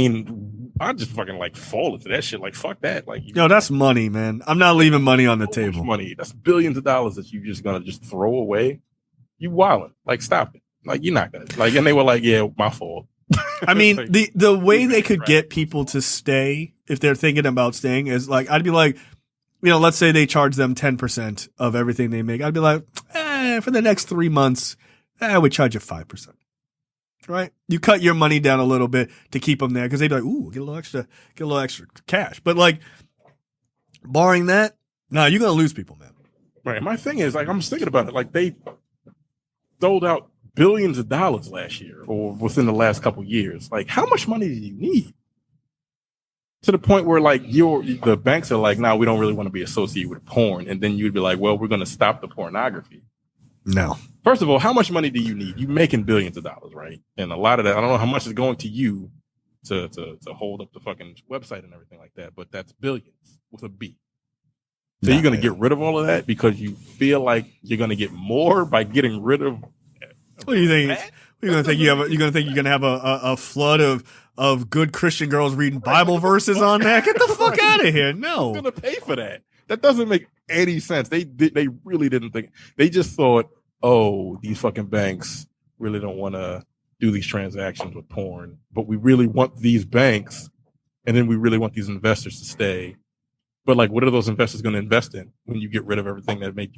fucking like fall into that shit. Like, fuck that. Like, Yo, that's money, man. I'm not leaving money on the table. Money. That's billions of dollars that you just gonna just throw away. You wildin'. Like, stop it. Like, you're not gonna. Like, and they were like, yeah, my fault. I mean, like, the way they could get people to stay if they're thinking about staying is like, I'd be like, let's say they charge them 10% of everything they make. I'd be like, for the next 3 months, I would charge you 5%. Right? You cut your money down a little bit to keep them there because they'd be like, ooh, get a little extra cash. But like, barring that, no, you're gonna lose people, man. Right. My thing is, like, I'm just thinking about it. Like, they sold out billions of dollars last year or within the last couple years. Like, how much money do you need? To the point where, like, the banks are like, no, we don't really want to be associated with porn. And then you'd be like, well, we're going to stop the pornography. No. First of all, how much money do you need? You're making billions of dollars, right? And a lot of that, I don't know how much is going to you to hold up the fucking website and everything like that, but that's billions with a B. So you're going to get rid of all of that because you feel like you're going to get more by getting rid of. What do you think? You're going to think you're going to have a flood of good Christian girls reading Bible verses on that? Get the fuck out of here! No, going to pay for that. That doesn't make any sense. They really didn't think. They just thought, oh, these fucking banks really don't want to do these transactions with porn, but we really want these banks, and then we really want these investors to stay. But like, what are those investors going to invest in when you get rid of everything that made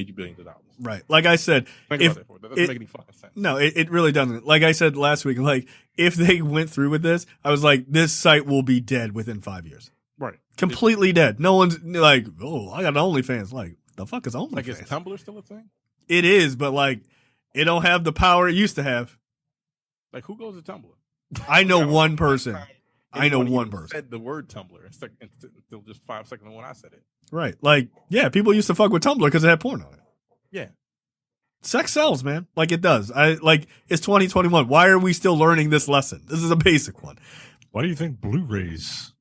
you billions of dollars? Right. Like I said, Think about that. That doesn't make any fucking sense. No, it really doesn't. Like I said last week, like if they went through with this, I was like, this site will be dead within 5 years. Right. Completely dead. No one's like, oh, I got an OnlyFans. Like, the fuck is OnlyFans? Like, is Tumblr still a thing? It is, but like, it don't have the power it used to have. Like, who goes to Tumblr? I know one person. I know Anyone one even person. said the word Tumblr until just 5 seconds when I said it. Right. Like, yeah, people used to fuck with Tumblr because it had porn on it. Yeah. Sex sells, man. Like it does. It's 2021. Why are we still learning this lesson? This is a basic one. Why do you think Blu-rays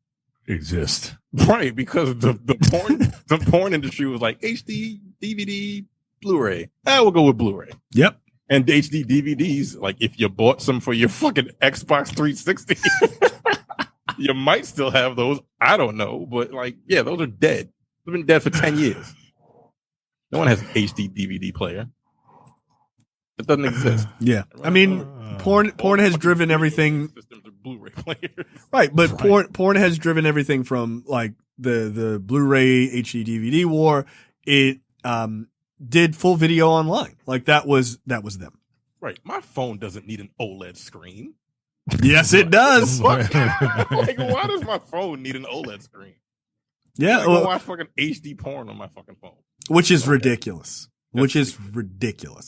exist? Right, because the porn industry was like HD, DVD, Blu-ray. We'll go with Blu-ray. Yep. And HD DVDs, like if you bought some for your fucking Xbox 360, you might still have those. I don't know, but like, yeah, those are dead. They've been dead for 10 years. No one has an HD DVD player. It doesn't exist. Yeah. I mean, porn has driven everything. Systems of Blu-ray players. Right, but porn has driven everything from like the Blu-ray HD DVD war. It did full video online. Like that was them. Right. My phone doesn't need an OLED screen. Yes, it does. Like, why does my phone need an OLED screen? Yeah, I can watch fucking HD porn on my fucking phone. Which is ridiculous.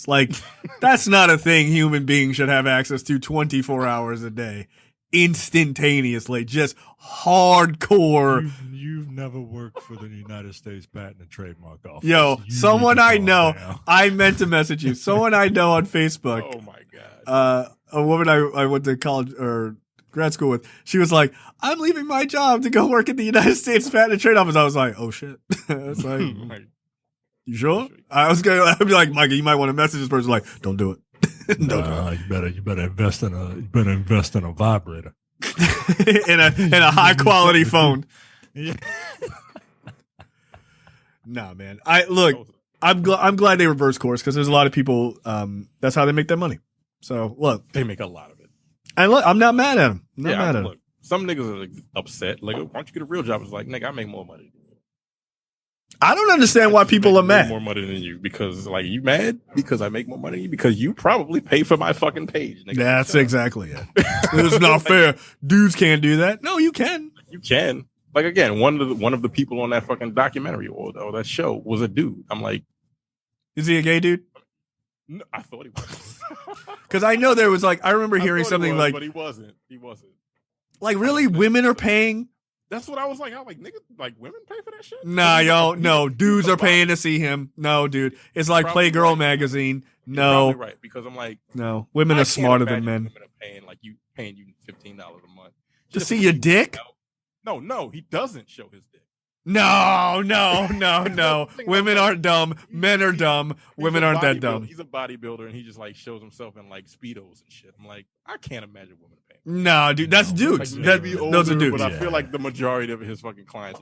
Like, that's not a thing human beings should have access to 24 hours a day, instantaneously, just hardcore. You've never worked for the United States Patent and Trademark Office. Yo, someone I know, I meant to message you. Someone I know on Facebook. Oh my God. A woman I went to college or grad school with, she was like, I'm leaving my job to go work at the United States Patent and Trade Office. I was like, oh shit. I was like, you sure? I'd be like, Micah, you might want to message this person. Like, don't do it. Don't do it. You better invest in a vibrator. in a high quality phone. Yeah. Nah, man. I'm glad they reversed course because there's a lot of people. That's how they make their money. So look, they make a lot of it. And look, I'm not mad at them. Look, some niggas are like, upset. Like, why don't you get a real job? It's like, nigga, I make more money than you. I don't understand why people are mad. More money than you because, like, you mad because I make more money than you because you probably pay for my fucking page. Nigga. That's exactly it. It's not fair. Dudes can't do that. No, you can. You can. Like, again, one of the people on that fucking documentary or that show was a dude. I'm like, is he a gay dude? No, I thought he was. Because I know there was like, I remember hearing something like, but he wasn't. He wasn't. Like, really? Women are paying? That's what I was like. Nigga, like women pay for that shit? Nah, yo, no. Dudes are paying to see him. No, dude. It's like Playgirl magazine. No. You're probably right, because I'm like, no. Women are smarter than men. Women are paying paying you $15 a month to see your dick. No, he doesn't show his dick. No. Women aren't dumb. Men are dumb. Women aren't that dumb. He's a bodybuilder and he just like shows himself in like Speedos and shit. I'm like, I can't imagine women paying. No, dude, that's dudes. Like, those are dudes. But I feel like the majority of his fucking clients.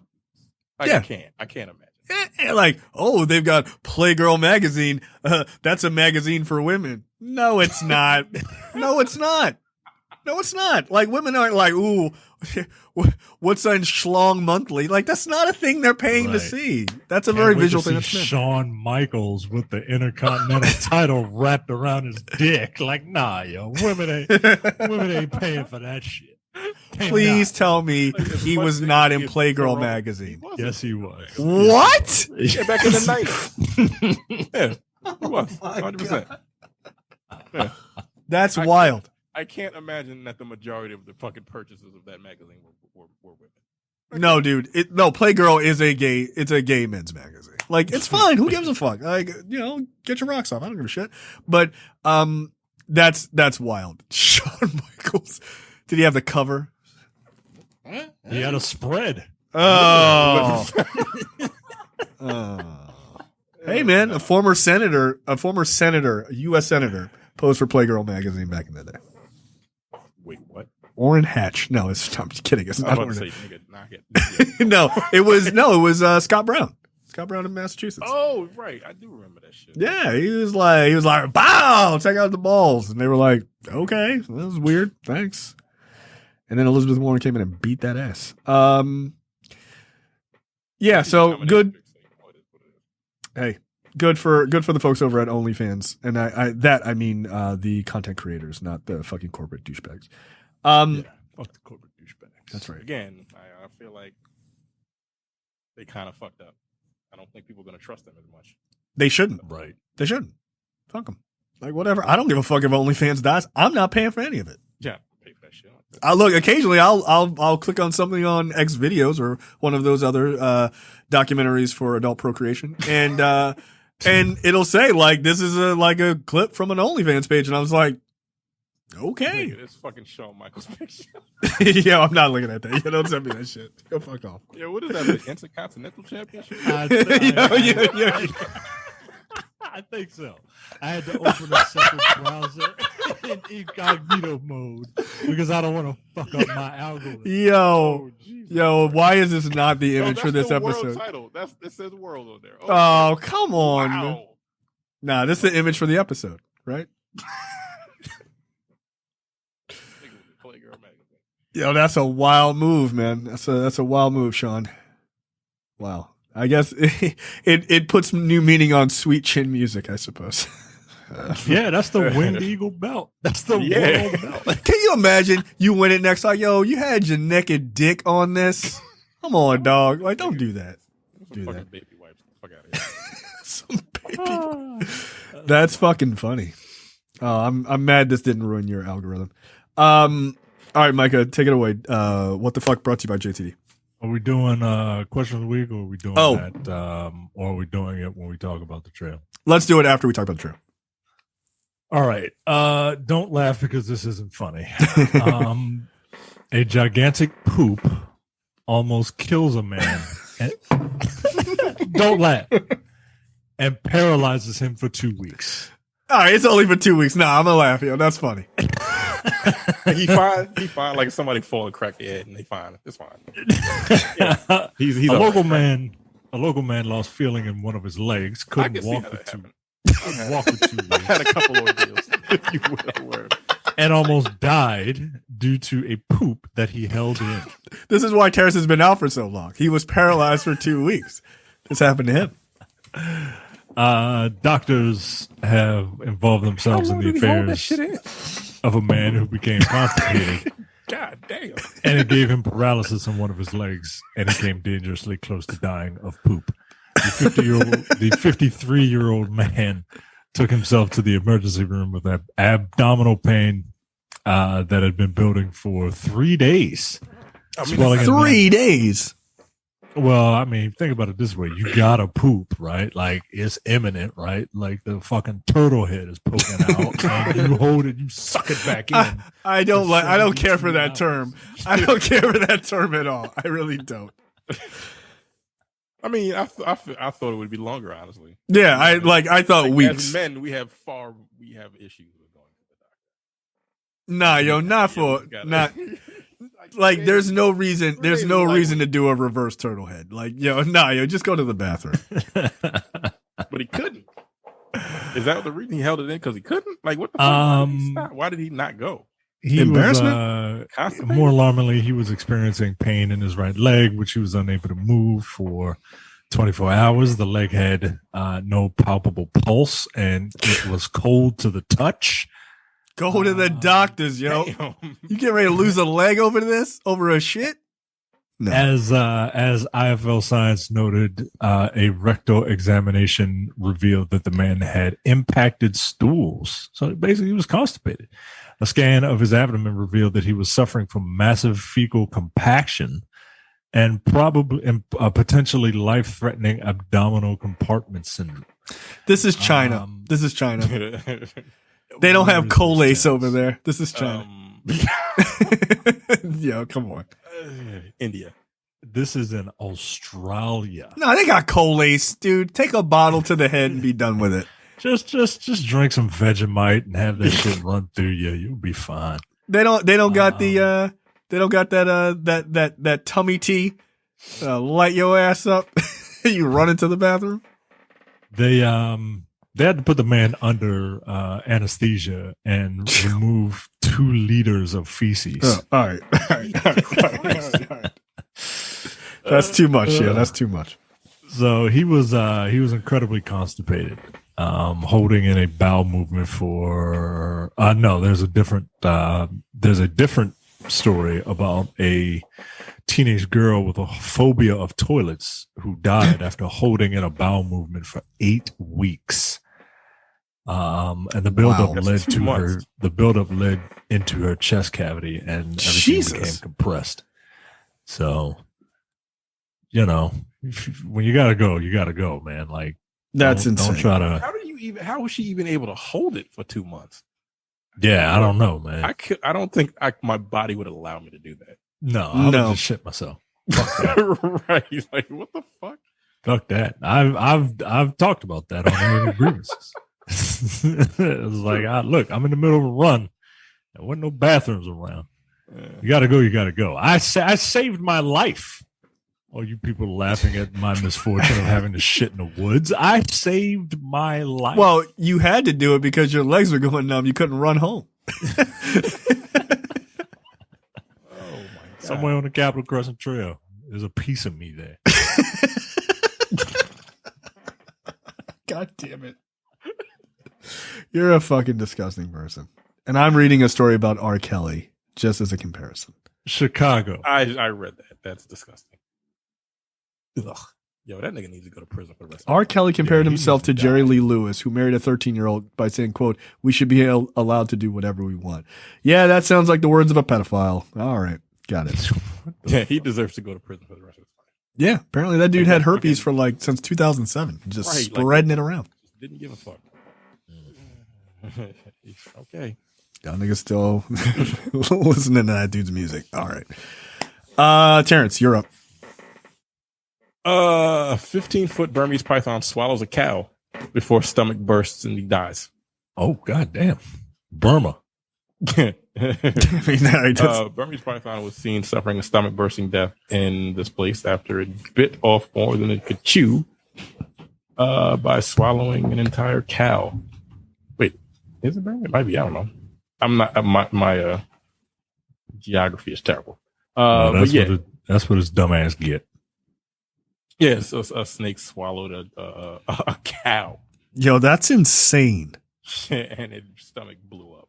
Like, I can't imagine. Like, oh, they've got Playgirl magazine. That's a magazine for women. No, it's not. No, it's not. Like, women aren't like, ooh, what's on Schlong Monthly? Like, that's not a thing they're paying to see. That's a very visual thing. Shawn Michaels with the Intercontinental title wrapped around his dick. Like, nah, yo, women ain't paying for that shit. Please tell me he was not in Playgirl magazine. Yes, he was. What? Yeah, back in the 90s. Yeah, he was. 100%. Yeah. That's wild. I can't imagine that the majority of the fucking purchases of that magazine were women. No, dude. Playgirl is it's a gay men's magazine. Like, it's fine. Who gives a fuck? Like, get your rocks off. I don't give a shit. But that's wild. Shawn Michaels. Did he have the cover? He had a spread. Oh. Hey, man, a former senator, a U.S. senator, posed for Playgirl magazine back in the day. Wait, what? Orrin Hatch. No, I'm just kidding. It's not Orrin. No, it was Scott Brown. Scott Brown in Massachusetts. Oh, right. I do remember that shit. Yeah, he was like, bow, check out the balls. And they were like, okay, that was weird. Thanks. And then Elizabeth Warren came in and beat that ass. Yeah, so good. Hey, good for the folks over at OnlyFans. And I mean the content creators, not the fucking corporate douchebags. Fuck the corporate douchebags. That's right. Again, I feel like they kind of fucked up. I don't think people are going to trust them as much. They shouldn't. Right. They shouldn't. Fuck them. Like, whatever. I don't give a fuck if OnlyFans dies. I'm not paying for any of it. Yeah, pay for that shit. Occasionally I'll click on something on X videos or one of those other documentaries for adult procreation, and and it'll say like this is a clip from an OnlyFans page, and I was like, okay, it's fucking Shawn Michaels picture. Yeah, I'm not looking at that. Yeah, don't send me that shit. Go fuck off. Yeah, what is that? The Intercontinental Championship? Yeah. I think so. I had to open a separate browser in incognito mode because I don't want to fuck up my algorithm. Yo, why is this not the image for this episode? World title. It says world on there. Oh, come on. Wow. Nah, this is the image for the episode, right? Yo, that's a wild move, man. That's a wild move, Sean. Wow. I guess it puts new meaning on sweet chin music, I suppose. Yeah, that's the Winged Eagle belt. That's the world belt. Can you imagine you win it next? Like, yo, you had your naked dick on this. Come on, dog. Like, don't do that. Do that. Baby wipes. Fuck out of here. Some baby. That's fucking funny. I'm mad this didn't ruin your algorithm. All right, Micah, take it away. What the fuck brought to you by JTD? Are we doing question of the week, or are we doing that? Or are we doing it when we talk about the trail? Let's do it after we talk about the trail. All right. Don't laugh because this isn't funny. A gigantic poop almost kills a man. Don't laugh. And paralyzes him for 2 weeks. All right, it's only for 2 weeks. Nah, I'm gonna laugh. Yo, that's funny. He fine. Like somebody fall and crack their head, and they fine. It's fine. Yeah. He's a local man. A local man lost feeling in one of his legs. Couldn't walk for 2 weeks. I had a couple of deals. You will. And almost died due to a poop that he held in. This is why Terrace has been out for so long. He was paralyzed for 2 weeks. This happened to him. Doctors have involved themselves in the affairs of a man who became constipated. God damn. And it gave him paralysis in one of his legs, and he came dangerously close to dying of poop. The 53-year-old man took himself to the emergency room with abdominal pain that had been building for 3 days. I mean, Swelling in 3 days. Well, I mean, think about it this way. You gotta poop, right? Like, it's imminent, right? Like, the fucking turtle head is poking out, and you hold it, you suck it back in. I don't care for that term. I don't care for that term at all. I really don't. I mean, I thought it would be longer, honestly. Yeah, I thought weeks. As men, we have issues with going to the doctor. Nah, yo, like, there's no reason to do a reverse turtle head. Like, yo, just go to the bathroom. But he couldn't. Is that the reason he held it in? Because he couldn't? Like, what the fuck? Why did he not go? Embarrassment? More alarmingly, he was experiencing pain in his right leg, which he was unable to move for 24 hours. The leg had no palpable pulse, and it was cold to the touch. Go to the doctors, yo. Damn. You get ready to lose a leg over this? Over a shit? No. As IFL Science noted, a rectal examination revealed that the man had impacted stools. So basically, he was constipated. A scan of his abdomen revealed that he was suffering from massive fecal compaction and potentially life-threatening abdominal compartment syndrome. This is China. They don't have colace over there. This is China. Yo, come on. India. This is in Australia. No, they got colace, dude. Take a bottle to the head and be done with it. Just drink some Vegemite and have that shit run through you. You'll be fine. They don't got that tummy tea. Light your ass up. You run into the bathroom. They had to put the man under anesthesia and remove 2 liters of feces. All right. That's too much. Yeah, that's too much. So he was incredibly constipated, holding in a bowel movement for. No, there's a different story about a teenage girl with a phobia of toilets who died after holding in a bowel movement for 8 weeks. And the buildup led to her. The buildup led into her chest cavity, and everything became compressed. So, when you gotta go, man. Like, that's insane. Don't try to. How was she even able to hold it for 2 months? Yeah, I don't know, man. I don't think my body would allow me to do that. No, I would just shit myself. Fuck that. Right? Like, what the fuck? Fuck that. I've talked about that on Air Grievances. It was like, look, I'm in the middle of a run. There wasn't no bathrooms around. You gotta go. I saved my life. All you people laughing at my misfortune of having to shit in the woods. I saved my life. Well, you had to do it because your legs were going numb. You couldn't run home. Oh my God. Somewhere on the Capitol Crescent Trail, there's a piece of me there. God damn it. You're a fucking disgusting person. And I'm reading a story about R. Kelly, just as a comparison. Chicago. I read that. That's disgusting. Ugh. Yo, that nigga needs to go to prison for the rest of R. Kelly compared he himself needs to to Jerry die. Lee Lewis, who married a 13-year-old, by saying, quote, "We should be allowed to do whatever we want." Yeah, that sounds like the words of a pedophile. All right. Got it. Yeah, he deserves to go to prison for the rest of his life. Yeah, apparently that dude had herpes for since 2007. Just spreading it around. Just didn't give a fuck. Okay. Y'all niggas still listening to that dude's music. All right. Terrence, you're up. A 15-foot Burmese python swallows a cow before stomach bursts and he dies. Oh, goddamn. Burma. I mean, Burmese python was seen suffering a stomach bursting death in this place after it bit off more than it could chew by swallowing an entire cow. Wait, is it Burma? It might be. I don't know. I'm not. My geography is terrible. That's what his dumb ass get. Yeah, so a snake swallowed a cow. Yo, that's insane. And its stomach blew up.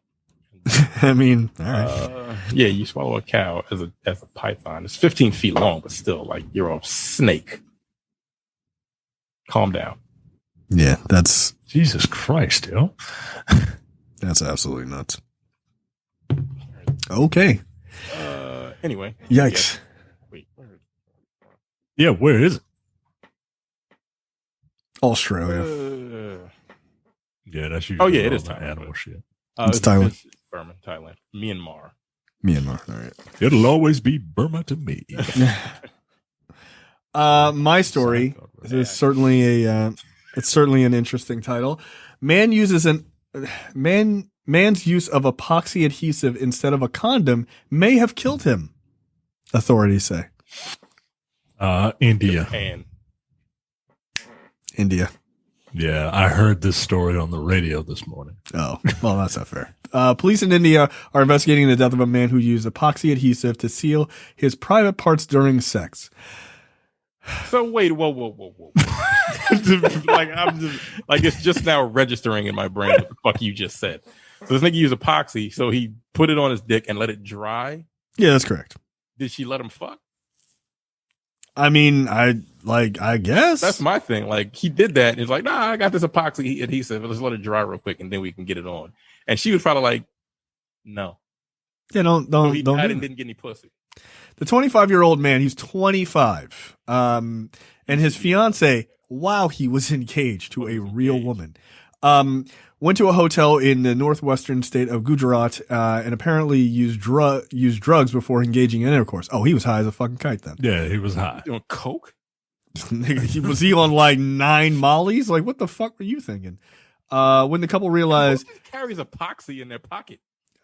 I mean, all right. Yeah, you swallow a cow as a python. It's 15 feet long, but still, like, you're a snake. Calm down. Yeah, that's Jesus Christ, yo. That's absolutely nuts. Okay. Anyway. Yikes. Wait. Where is Yeah, where is it? Australia. Yeah, that's usually. Oh, yeah, it is all the Thailand, animal but- shit. It's Thailand. It's Burma, Thailand, Myanmar. Myanmar. All right. It'll always be Burma to me. My story is certainly it's certainly an interesting title. Man's use of epoxy adhesive instead of a condom may have killed him, authorities say. India. Japan. India. Yeah, I heard this story on the radio this morning. Oh, well, that's not fair. Police in India are investigating the death of a man who used epoxy adhesive to seal his private parts during sex. So wait, whoa. Like it's just now registering in my brain what the fuck you just said. So this nigga used epoxy, so he put it on his dick and let it dry. Yeah, that's correct. Did she let him fuck? I mean, I guess That's my thing. Like he did that and he's like, nah, I got this epoxy adhesive. Let's let it dry real quick and then we can get it on. And she was probably like, no. Yeah, don't So he don't. died do and that. didn't get any pussy. The 25-year-old man, he's 25, and his fiance, while he was engaged to a real woman, went to a hotel in the northwestern state of Gujarat and apparently used drugs before engaging in intercourse. Oh, he was high as a fucking kite then. Yeah, he was high. Doing coke? Was he on like 9 mollies? Like, what the fuck were you thinking? When the couple realized, Who carries epoxy in their pocket?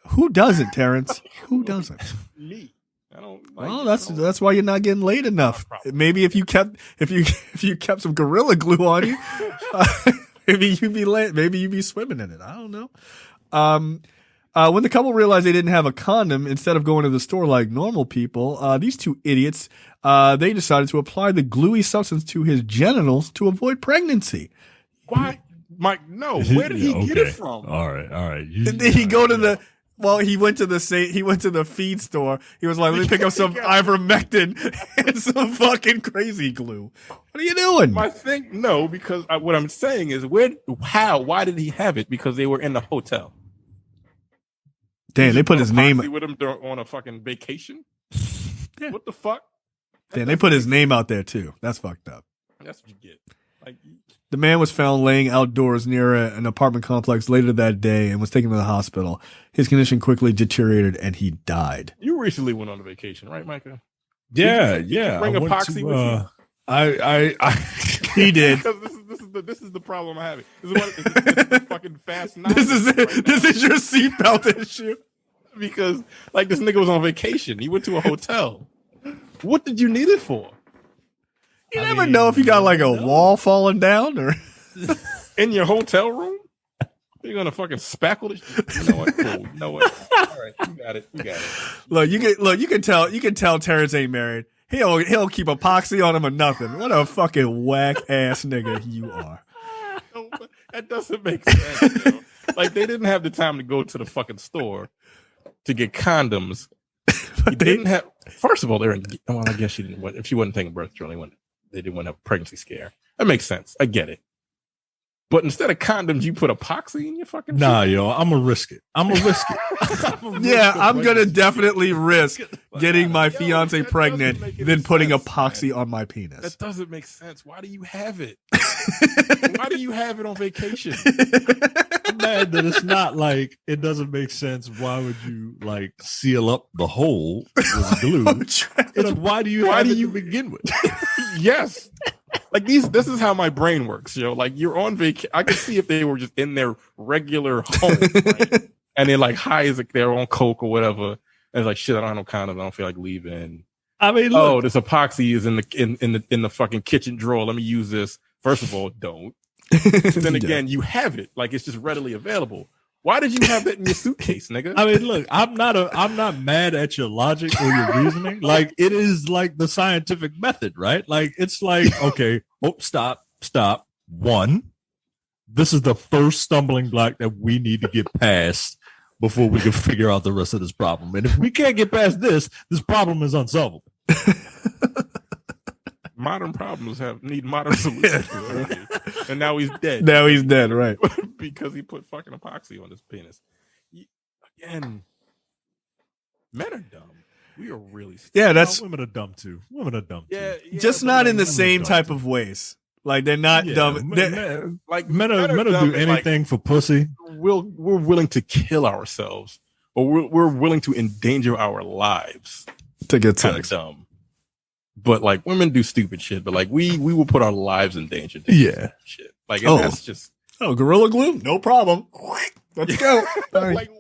who doesn't, Terrence? Who doesn't? Me. I don't. Like, Well, I don't- that's why you're not getting laid enough. Maybe if you kept some Gorilla Glue on you, maybe you'd be late. Maybe you'd be swimming in it. I don't know. When the couple realized they didn't have a condom, instead of going to the store like normal people, these two idiots they decided to apply the gluey substance to his genitals to avoid pregnancy. Why, Mike? No. Where did he get it from? All right. And then he go to the. Well, he went to the feed store. He was like, "Let me pick up some ivermectin and some fucking crazy glue." What are you doing? My thing, no, because what I'm saying is, why did he have it? Because they were in the hotel. Damn, they put his name. with him on a fucking vacation. Yeah. What the fuck? Damn, they put his name out there too. That's fucked up. That's what you get. Like, The man was found laying outdoors near an apartment complex later that day and was taken to the hospital. His condition quickly deteriorated and he died. you recently went on a vacation, right, Micah? Yeah, Did you yeah. bring I went epoxy to, with you? I He did. Because this is the problem I have. This is the fucking fast nine. This is it. right This now. is your seatbelt issue. Because like this nigga was on vacation. He went to a hotel. What did you need it for? You never know if you got like a wall falling down or. In your hotel room? You're gonna fucking spackle this. You know what? Cool. You know what? All right, you got it. You got it. You can tell Terrence ain't married. He'll keep epoxy on him or nothing. What a fucking whack ass nigga you are. No, that doesn't make sense. Yo. Like they didn't have the time to go to the fucking store to get condoms. But They didn't have. First of all, they're in. Well, I guess she didn't. If she wasn't taking birth control, they didn't want to have a pregnancy scare. That makes sense. I get it. But instead of condoms, you put epoxy in your fucking. Nah, shit? yo, I'm gonna risk it. Yeah, I'm gonna definitely risk getting my Yo, fiance that doesn't pregnant make any than putting sense, epoxy man. on my penis. That doesn't make sense. Why do you have it? Why do you have it on vacation? I'm mad that it's not like it doesn't make sense. Why would you like seal up the hole with glue? It's why do you begin with? Yes. Like this is how my brain works, yo. Like you're on vacation. I could see if they were just in their regular home, right? And they're like high as like they're on coke or whatever. And it's like shit. I don't have no condoms. I don't feel like leaving. I mean, Oh, look, this epoxy is in the fucking kitchen drawer. Let me use this. First of all, don't. Then again, you have it. Like it's just readily available. Why did you have that in your suitcase, nigga? I mean, look, I'm not mad at your logic or your reasoning. Like it is like the scientific method, right? Like it's like, okay, stop. One, this is the first stumbling block that we need to get past before we can figure out the rest of this problem. And if we can't get past this problem is unsolvable. Modern problems need modern solutions. And now he's dead. Now he's dead, right? Because he put fucking epoxy on his penis. Again, Men are dumb. We are really stupid. Yeah, that's women are dumb too. Women are dumb too. just not in the same type of ways. Like they're not dumb. Men Men will do anything for pussy. We're willing to kill ourselves, or we're willing to endanger our lives to get kind of sex. dumb. But like women do stupid shit, but like we will put our lives in danger. To do stupid shit. Like and that's just Gorilla Glue, no problem. Let's go. like,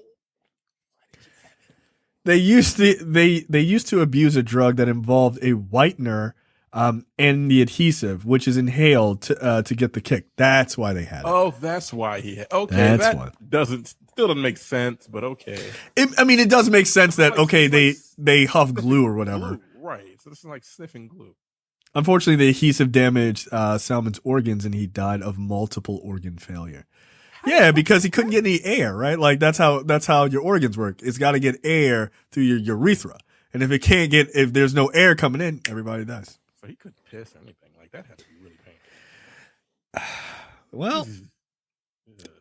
They used to abuse a drug that involved a whitener and the adhesive, which is inhaled to get the kick. That's why they had it. oh, that's why he had. Okay, That's that why. still doesn't make sense, but okay. It does make sense that they huff glue or whatever. Glue, right? So this is like sniffing glue. Unfortunately, the adhesive damaged Salmon's organs, and he died of multiple organ failure. Yeah, because he couldn't get any air, right? Like that's how your organs work. It's got to get air through your urethra, and if there's no air coming in, everybody dies. So he couldn't piss or anything. Like that had to be really painful. Well,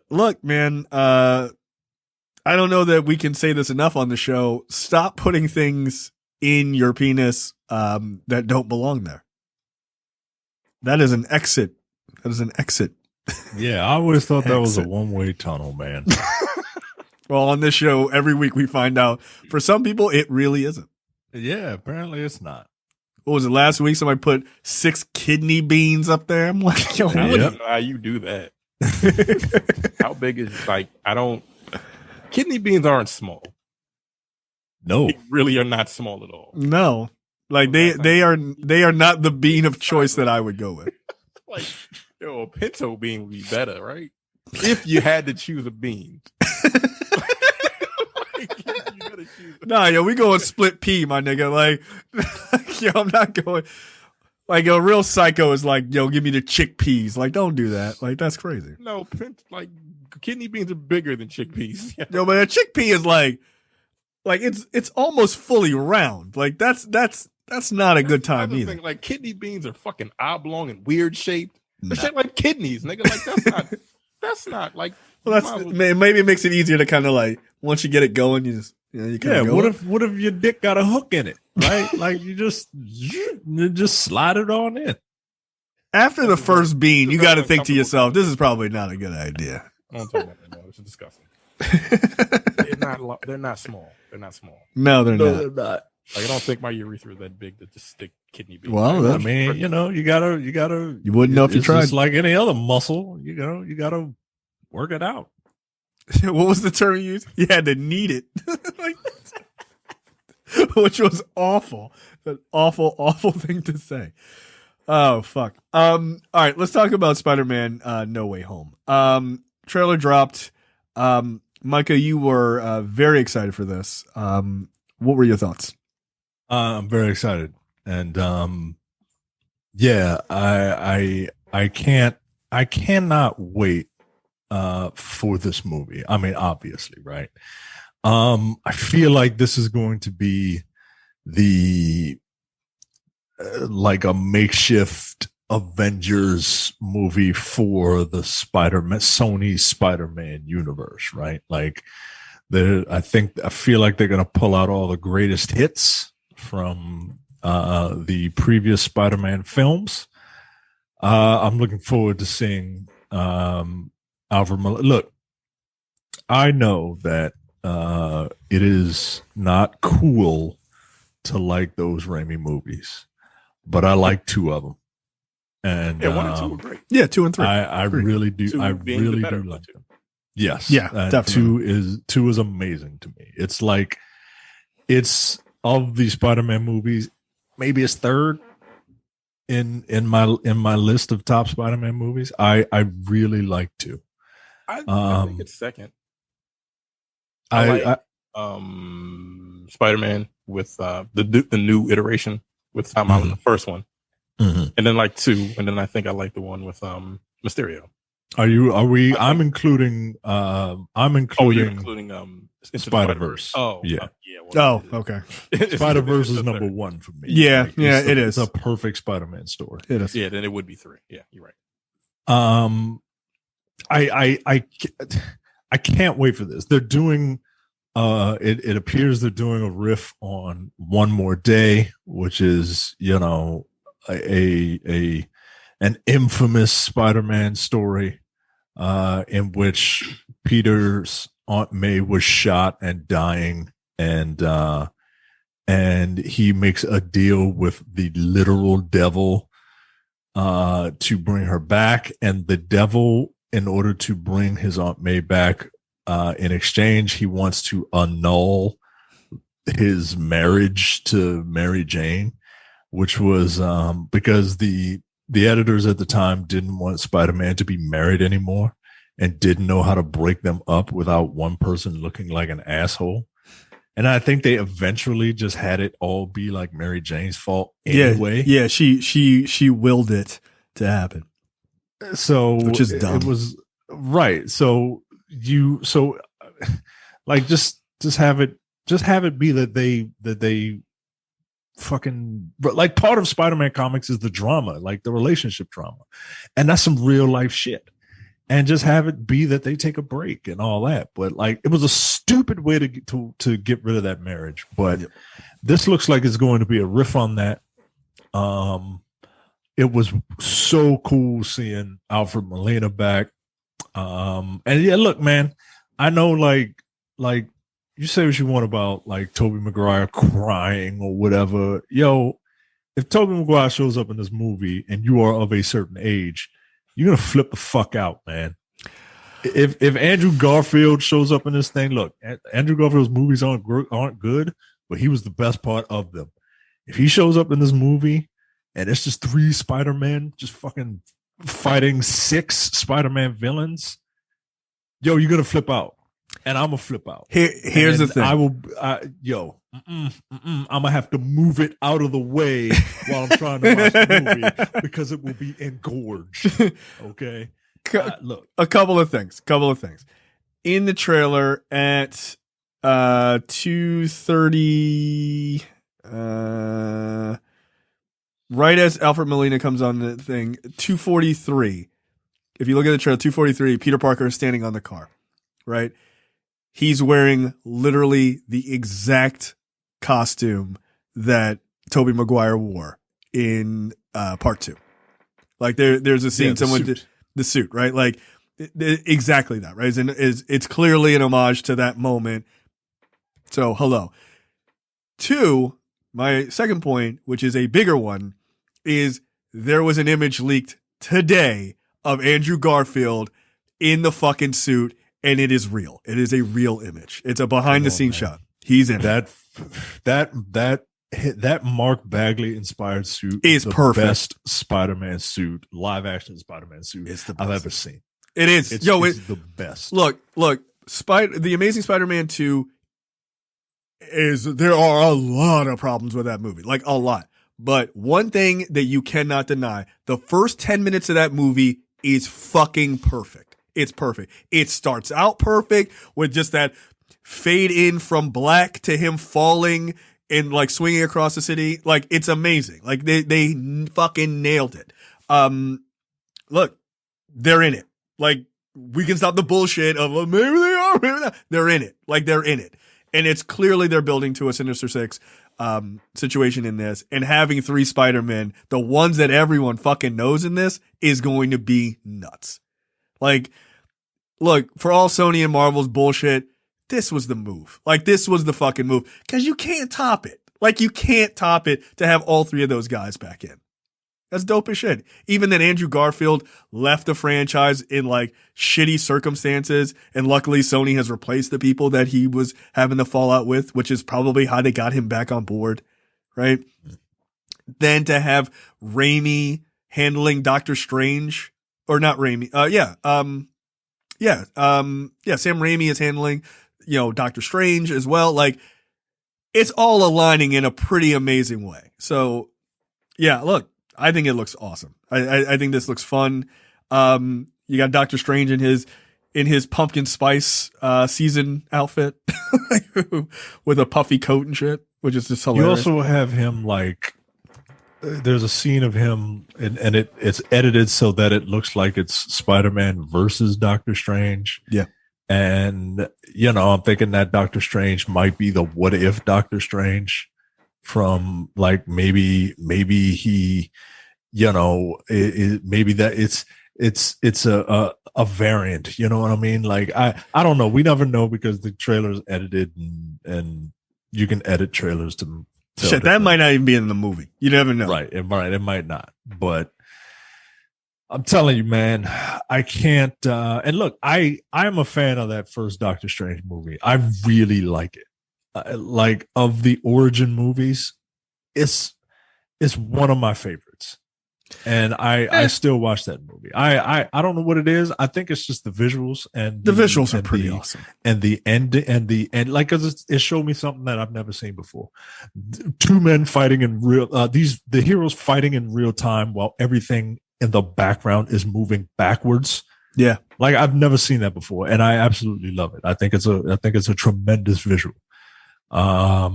look, man, I don't know that we can say this enough on the show. Stop putting things in your penis that don't belong there. That is an exit. Yeah, I always thought that was a one-way tunnel, man. Well, on this show, every week we find out for some people it really isn't. Yeah, apparently it's not. What was it last week? Somebody put 6 kidney beans up there. I'm like, yo, I don't what? even know how you do that. How big is kidney beans aren't small. No, They really are not small at all. No, like they are not the bean of choice that I would go with. Like, a pinto bean would be better, right? If you had to choose a bean. Nah, yo, we going split pea, my nigga. Like, yo, I'm not going. Like, a real psycho is like, yo, give me the chickpeas. Like, don't do that. Like, that's crazy. No, kidney beans are bigger than chickpeas. Yo, but a chickpea is like it's almost fully round. Like, that's not a good time either. Thing. Like, kidney beans are fucking oblong and weird shaped. They're shaped like kidneys, nigga. Like, that's not like. Well, maybe it makes it easier to kind of like once you get it going, you just you kind of go. What if your dick got a hook in it, right? Like you just slide it on in. After the first bean, you got to think to yourself, this is probably not a good idea. I don't talk about that anymore. This is disgusting. They're not small. They're not small. No, they're not. They're not. Like, I don't think my urethra is that big to just stick kidney beans. Well, I mean, you gotta. You wouldn't know if you it's tried. just like any other muscle, you gotta work it out. What was the term you used? You had to knead it, which was awful. An awful thing to say. Oh fuck. All right, let's talk about Spider-Man No Way Home. Trailer dropped. Micah, you were very excited for this. What were your thoughts? I'm very excited, and yeah, I cannot wait for this movie. I mean, obviously, right? I feel like this is going to be the like a makeshift Avengers movie for the Sony Spider-Man universe, right? Like, I feel like they're going to pull out all the greatest hits from the previous Spider-Man films. I'm looking forward to seeing Alfred Molina. Look, I know that it is not cool to like those Raimi movies, but I like 2 of them. And 1 and 2 were great. Yeah, 2 and 3. I really do. I really do like them. Yes. Yeah, definitely. 2 is amazing to me. It's like, it's of the Spider-Man movies, maybe it's 3rd in my list of top Spider-Man movies. I really like 2. I think it's 2nd. I Spider-Man with the new iteration with Tom Holland, the first one, and then like 2, and then I think I like the one with Mysterio. I'm including you're including Spider-Verse. Oh yeah. Okay. Spider-Verse is number 1 for me. Yeah, like, it is. It's a perfect Spider-Man story. It is. Yeah, then it would be 3. Yeah, you're right. I can't wait for this. They're doing it appears they're doing a riff on One More Day, which is, you know, an infamous Spider-Man story in which Peter's Aunt May was shot and dying, and he makes a deal with the literal devil to bring her back, and the devil, in order to bring his Aunt May back, in exchange, he wants to annul his marriage to Mary Jane, which was because the editors at the time didn't want Spider-Man to be married anymore and didn't know how to break them up without one person looking like an asshole. And I think they eventually just had it all be like Mary Jane's fault anyway. Yeah, she willed it to happen. So which is dumb. It was right. So like just have it be that they fucking, like, part of Spider-Man comics is the drama, like the relationship drama, and that's some real life shit. And just have it be that they take a break and all that. But like, it was a stupid way to get rid of that marriage. But this looks like it's going to be a riff on that. It was so cool seeing Alfred Molina back. And yeah, look, man, I know like you say what you want about like Tobey Maguire crying or whatever. Yo, if Tobey Maguire shows up in this movie and you are of a certain age, you're gonna flip the fuck out, man. If Andrew Garfield shows up in this thing, look, Andrew Garfield's movies aren't good, but he was the best part of them. If he shows up in this movie and it's just 3 Spider-Man just fucking fighting 6 Spider-Man villains, yo, you're gonna flip out, and I'm gonna flip out. Here's the thing. I'm gonna have to move it out of the way while I'm trying to watch the movie because it will be engorged. Okay. Look, a couple of things. In the trailer at 2:30, right as Alfred Molina comes on the thing, 2:43. If you look at the trailer, 2:43, Peter Parker is standing on the car, right? He's wearing literally the exact costume that Tobey Maguire wore in part 2. Like there's a scene, the suit, right? Like exactly that, right? It's clearly an homage to that moment. So hello. 2, my second point, which is a bigger one, is there was an image leaked today of Andrew Garfield in the fucking suit, and it is real. It is a real image. It's a behind the scenes shot. He's in that Mark Bagley inspired suit is the perfect. Best Spider-Man suit, live action Spider-Man suit I've ever seen. It is. It's the best. Look, the Amazing Spider-Man 2 there are a lot of problems with that movie, like a lot. But one thing that you cannot deny, the first 10 minutes of that movie is fucking perfect. It's perfect. It starts out perfect with just that fade in from black to him falling and like swinging across the city. Like, it's amazing. Like they fucking nailed it. Look, they're in it. Like, we can stop the bullshit of maybe they are, maybe not. They're in it. Like, they're in it. And it's clearly they're building to a Sinister Six situation in this, and having 3 Spider-Men, the ones that everyone fucking knows in this, is going to be nuts. Like, look, for all Sony and Marvel's bullshit, this was the move. Like, this was the fucking move, because you can't top it. Like, you can't top it to have all 3 of those guys back in. That's dope as shit. Even that Andrew Garfield left the franchise in like shitty circumstances, and luckily Sony has replaced the people that he was having the fallout with, which is probably how they got him back on board, right? Then to have Raimi handling Doctor Strange, or not Raimi, Sam Raimi is handling, Doctor Strange as well. Like, it's all aligning in a pretty amazing way. So, yeah, look. I think it looks awesome. I think this looks fun. You got Doctor Strange in his pumpkin spice season outfit with a puffy coat and shit, which is just hilarious. You also have him like, there's a scene of him and it's edited so that it looks like it's Spider-Man versus Doctor Strange. Yeah. And, I'm thinking that Doctor Strange might be the what if Doctor Strange from like maybe he, maybe that it's a variant, you know what I mean? Like, I don't know. We never know because the trailer's edited and you can edit trailers to shit. That might not even be in the movie. You never know. Right. It might not, but I'm telling you, man, I can't. And look, I am a fan of that first Doctor Strange movie. I really like it. Like of the origin movies, it's one of my favorites, and I still watch that movie. I don't know what it is. I think it's just the visuals and the visuals are pretty awesome, and the end like 'cause it showed me something that I've never seen before. Two men fighting in real. The heroes fighting in real time while everything in the background is moving backwards. Yeah. Like I've never seen that before. And I absolutely love it. I think it's a tremendous visual. But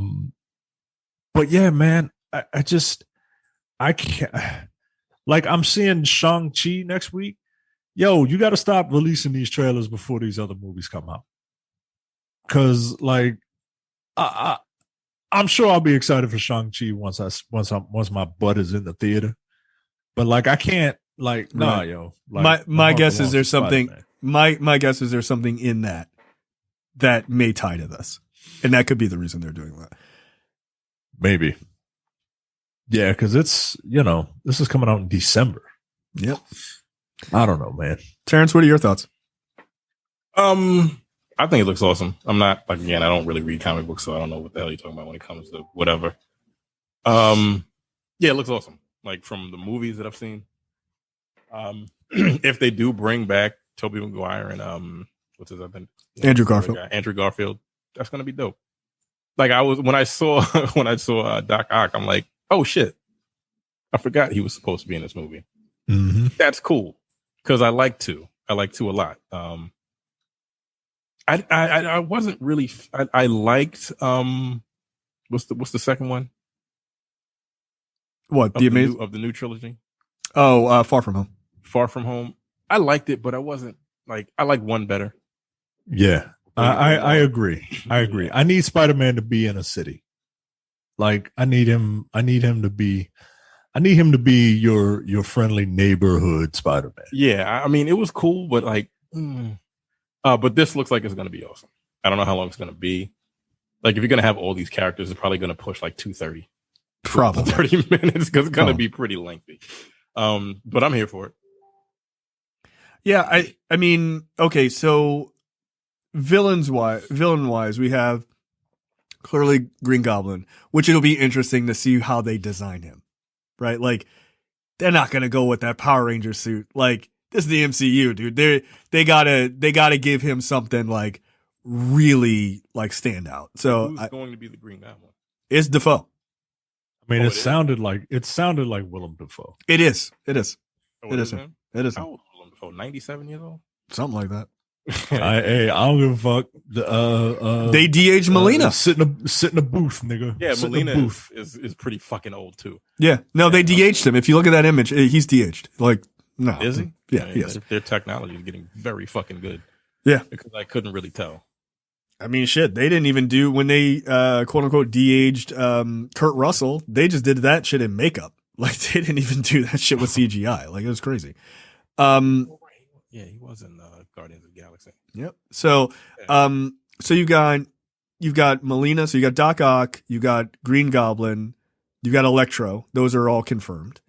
yeah, man, I can't, like I'm seeing Shang-Chi next week. Yo, you got to stop releasing these trailers before these other movies come out. 'Cause like, I'm sure I'll be excited for Shang-Chi once my butt is in the theater. But like I can't like nah, yo. Like, my guess is there's something. My guess is there's something in that may tie to this, and that could be the reason they're doing that. Maybe. Yeah, because it's this is coming out in December. Yep. I don't know, man. Terrence, what are your thoughts? I think it looks awesome. I'm not like again. I don't really read comic books, so I don't know what the hell you're talking about when it comes to whatever. Yeah, it looks awesome. Like from the movies that I've seen. If they do bring back Tobey Maguire and what's his other Andrew Garfield. Andrew Garfield, that's gonna be dope. Like when I saw Doc Ock, I'm like, oh shit, I forgot he was supposed to be in this movie. Mm-hmm. That's cool because I like two a lot. I wasn't really. I liked what's the second one? What the amazing of the new trilogy? Oh, Far From Home. Far From Home. I liked it, but I wasn't like I like one better. Yeah, I agree. I agree. I need Spider-Man to be in a city. Like I need him to be your friendly neighborhood Spider-Man. Yeah, I mean it was cool, but like, but this looks like it's gonna be awesome. I don't know how long it's gonna be. Like if you're gonna have all these characters, it's probably gonna push like 2:30. Probably 30 minutes because it's going to be pretty lengthy. But I'm here for it. Yeah, I mean, okay, so villain wise, we have clearly Green Goblin, which it'll be interesting to see how they design him, right? Like they're not going to go with that Power Ranger suit. Like this is the MCU, dude. They gotta give him something like really like stand out. So who's going to be the Green Goblin? It's Defoe. I mean, it sounded like Willem Dafoe. It is. Oh, It is him? How old is Willem Dafoe? 97 years old? Something like that. I don't give a fuck. They de-aged Melina. Sit in a booth, nigga. Yeah, sit Melina is pretty fucking old too. Yeah. No, they de-aged him. If you look at that image, he's de-aged. Like, no. Is he? Yeah, he is. Their technology is getting very fucking good. Yeah. Because I couldn't really tell. I mean, shit, they didn't even do, when they, quote unquote, de-aged Kurt Russell, they just did that shit in makeup. Like, they didn't even do that shit with CGI. Like, it was crazy. Yeah, he was in Guardians of the Galaxy. Yep. So, so you've got Melina, so you got Doc Ock, you got Green Goblin, you got Electro. Those are all confirmed.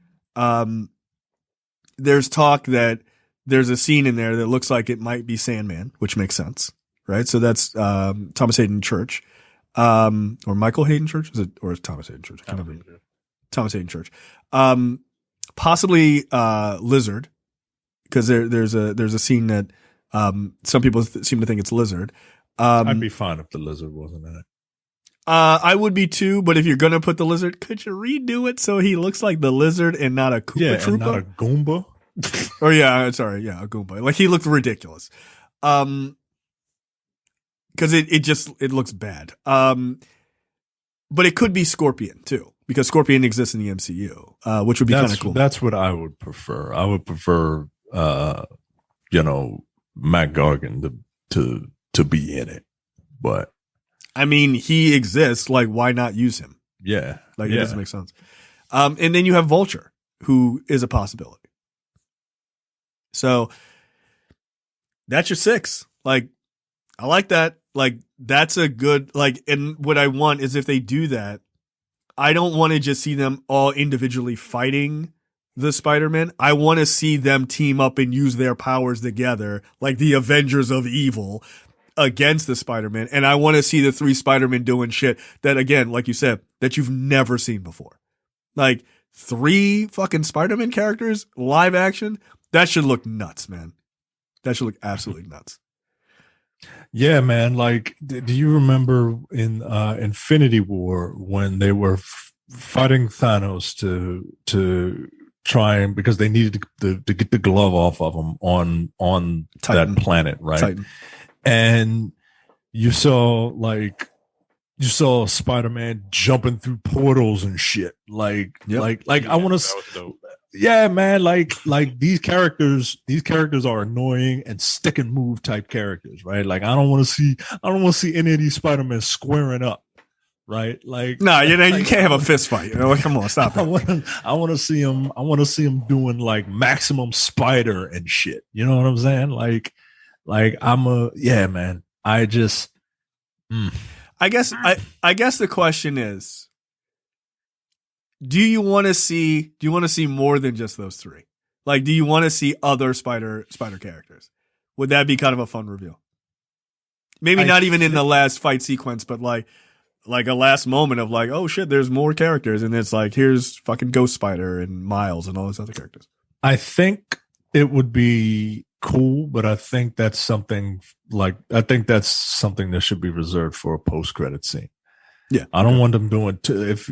There's talk that there's a scene in there that looks like it might be Sandman, which makes sense. Right, so that's Thomas Hayden Church, or Michael Hayden Church, or is Thomas Hayden Church? Thomas Hayden Church, possibly Lizard, because there's a scene that some people seem to think it's Lizard. I'd be fine if the Lizard wasn't in it. I would be too, but if you're gonna put the Lizard, could you redo it so he looks like the Lizard and not a Koopa Troopa? And not a Goomba? Or a Goomba. Like he looked ridiculous. Because it looks bad. But it could be Scorpion too, because Scorpion exists in the MCU, which would be kind of cool. That's what I would prefer. I would prefer, Matt Gargan to to be in it. But I mean, he exists. Like, why not use him? yeah, Like, it doesn't make sense. And then you have Vulture, who is a possibility. So that's your 6. Like, I like that. Like, that's a good, like, and what I want is if they do that, I don't want to just see them all individually fighting the Spider-Man. I want to see them team up and use their powers together, like the Avengers of Evil, against the Spider-Man. And I want to see the 3 Spider-Men doing shit that, again, like you said, that you've never seen before. Like, 3 fucking Spider-Man characters, live action, that should look nuts, man. That should look absolutely nuts. Yeah, man. Like, do you remember in Infinity War when they were fighting Thanos to try and, because they needed to get the glove off of him on Titan. that planet, right? Titan. And you saw Spider-Man jumping through portals and shit. Like I want to. Yeah, man. Like these characters are annoying and stick and move type characters, right? Like I don't want to see any of these Spider-Men squaring up, right? Like no, you can't have a fist fight. Like, come on, stop it. I want to see them doing like maximum spider and shit. You know what I'm saying? Like yeah, man. I guess the question is, do you want to see more than just those 3? Like, do you want to see other spider characters? Would that be kind of a fun reveal? Maybe not even in the last fight sequence, but like a last moment of like, oh shit, there's more characters, and it's like, here's fucking Ghost Spider and Miles and all those other characters. I think it would be cool, but I think that's something that should be reserved for a post-credit scene. Yeah, I don't want them doing if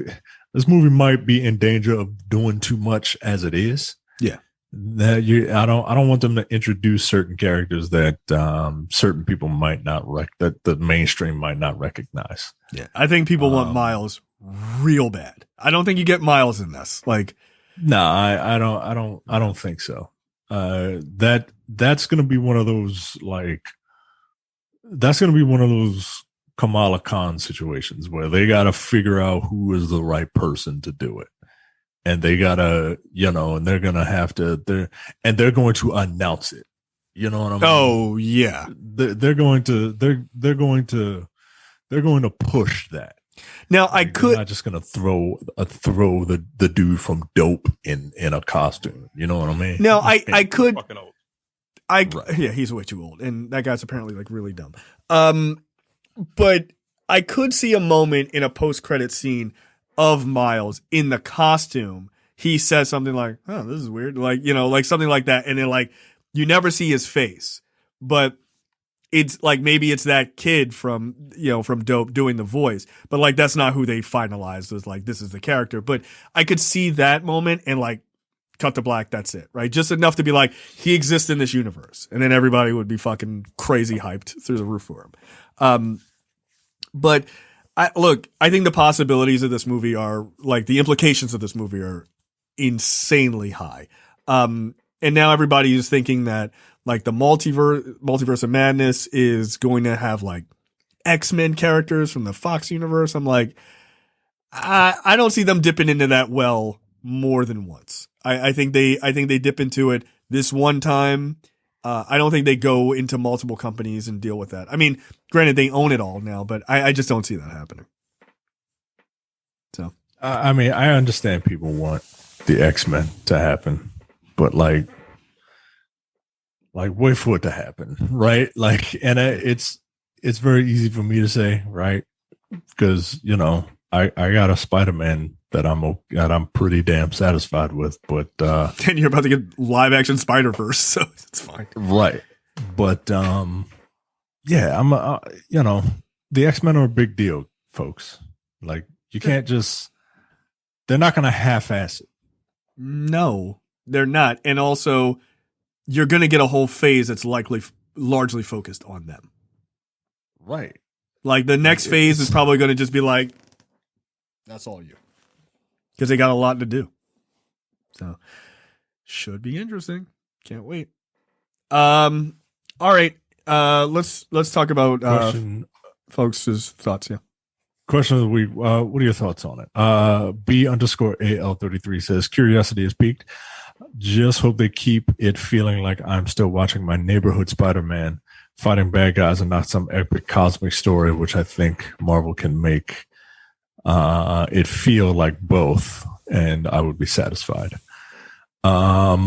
this movie might be in danger of doing too much as it is. Yeah, I don't want them to introduce certain characters that certain people might not that the mainstream might not recognize. Yeah, I think people want Miles real bad. I don't think you get Miles in this. Like, no, I don't think so. That's gonna be one of those Kamala Khan situations where they got to figure out who is the right person to do it. And they gotta, and they're going to have to, they're going to announce it. You know what I mean? Oh yeah. They're going to push that. Now they're not just going to throw the dude from Dope in a costume. You know what I mean? Now I could, Fucking old. yeah, he's way too old. And that guy's apparently like really dumb. But I could see a moment in a post-credit scene of Miles in the costume. He says something like, oh, this is weird. Like, like something like that. And then like, you never see his face, but it's like, maybe it's that kid from Dope doing the voice, but like, that's not who they finalized as like, this is the character. But I could see that moment and like cut to black. That's it. Right. Just enough to be like, he exists in this universe. And then everybody would be fucking crazy hyped through the roof for him. But I think the possibilities of this movie are like the implications of this movie are insanely high. And now everybody is thinking that like the multiverse of madness is going to have like X-Men characters from the Fox universe. I'm like, I don't see them dipping into that well more than once. I think they dip into it this one time. I don't think they go into multiple companies and deal with that. I mean, granted, they own it all now, but I just don't see that happening. So, I mean, I understand people want the X-Men to happen, but like wait for it to happen, right? Like, and it's very easy for me to say, right? Because I got a Spider-Man that I'm pretty damn satisfied with, but and you're about to get live action Spider-Verse, so it's fine, right? But yeah, I'm the X-Men are a big deal, folks. Like, you can't just, they're not gonna half-ass it. No, they're not, and also you're gonna get a whole phase that's largely focused on them, right? Like the next phase is probably gonna just be like, that's all you. Because they got a lot to do. So, should be interesting. Can't wait. All right. Let's talk about folks' thoughts. Yeah. Question of the week. What are your thoughts on it? B_AL33 says, curiosity has peaked. Just hope they keep it feeling like I'm still watching my neighborhood Spider-Man fighting bad guys and not some epic cosmic story, which I think Marvel can make it feel like both, and I would be satisfied. Yeah,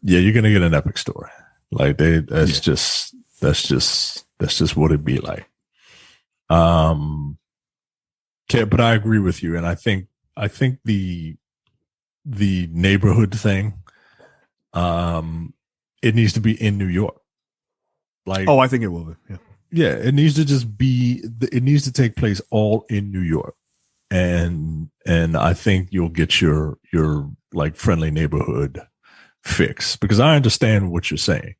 you're gonna get an epic story. Like that's just what it'd be like. Okay, but I agree with you, and I think the neighborhood thing, it needs to be in New York. Like, I think it will be. Yeah, it needs to just be. It needs to take place all in New York, and I think you'll get your like friendly neighborhood fix, because I understand what you're saying.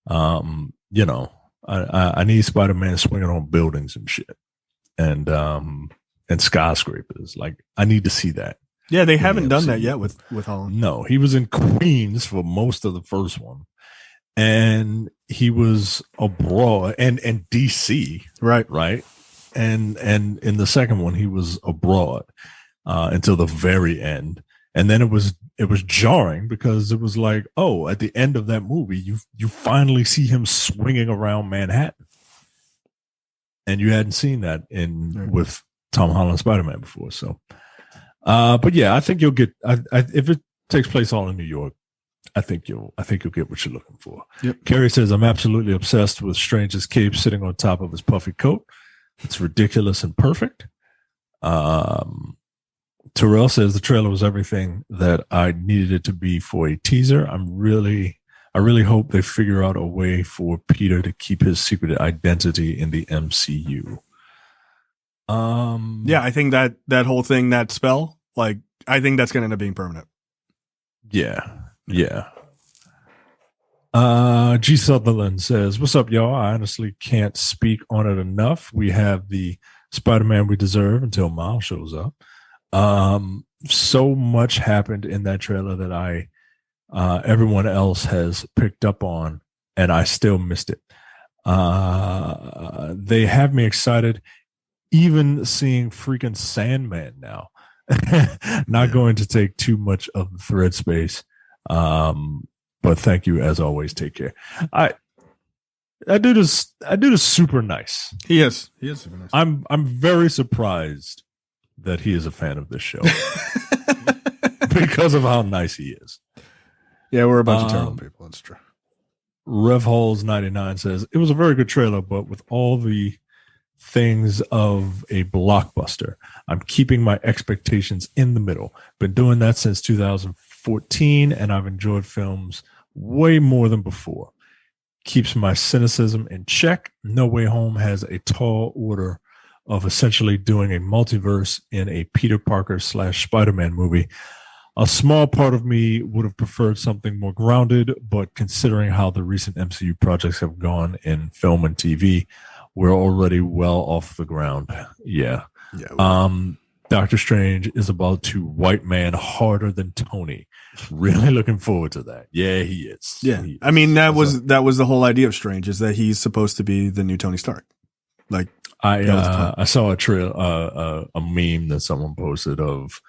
You know, I need Spider-Man swinging on buildings and shit, and skyscrapers. Like, I need to see that. Yeah, they haven't done that yet with Holland. No, he was in Queens for most of the first one, and he was abroad and DC, right, and in the second one he was abroad until the very end, and then it was jarring because it was like, oh, at the end of that movie you finally see him swinging around Manhattan, and you hadn't seen that with Tom Holland Spider-Man before. So but yeah, I think you'll get if it takes place all in New York, I think you'll get what you're looking for. Yep. Carrie says, I'm absolutely obsessed with Strange's cape sitting on top of his puffy coat. It's ridiculous and perfect. Terrell says the trailer was everything that I needed it to be for a teaser. I really hope they figure out a way for Peter to keep his secret identity in the MCU. Yeah, I think that whole thing, that spell, like, I think that's going to end up being permanent. Yeah. G Sutherland says, what's up, y'all? I honestly can't speak on it enough. We have the Spider-Man we deserve until Miles shows up. So much happened in that trailer that everyone else has picked up on, and I still missed it. They have me excited, even seeing freaking Sandman now. Not going to take too much of the thread space. But thank you as always. Take care. I do this super nice. He is super nice. I'm very surprised that he is a fan of this show because of how nice he is. Yeah, we're a bunch of terrible people. That's true. Rev Halls 99 says it was a very good trailer, but with all the things of a blockbuster, I'm keeping my expectations in the middle. Been doing that since 2014, and I've enjoyed films way more than before. Keeps my cynicism in check. No Way Home has a tall order of essentially doing a multiverse in a Peter Parker / Spider-Man movie. A small part of me would have preferred something more grounded, but considering how the recent MCU projects have gone in film and TV, we're already well off the ground. Yeah. Doctor Strange is about to white man harder than Tony. Really looking forward to that. Yeah, he is. Yeah. He is. I mean, that was the whole idea of Strange, is that he's supposed to be the new Tony Stark. Like, I saw a meme that someone posted of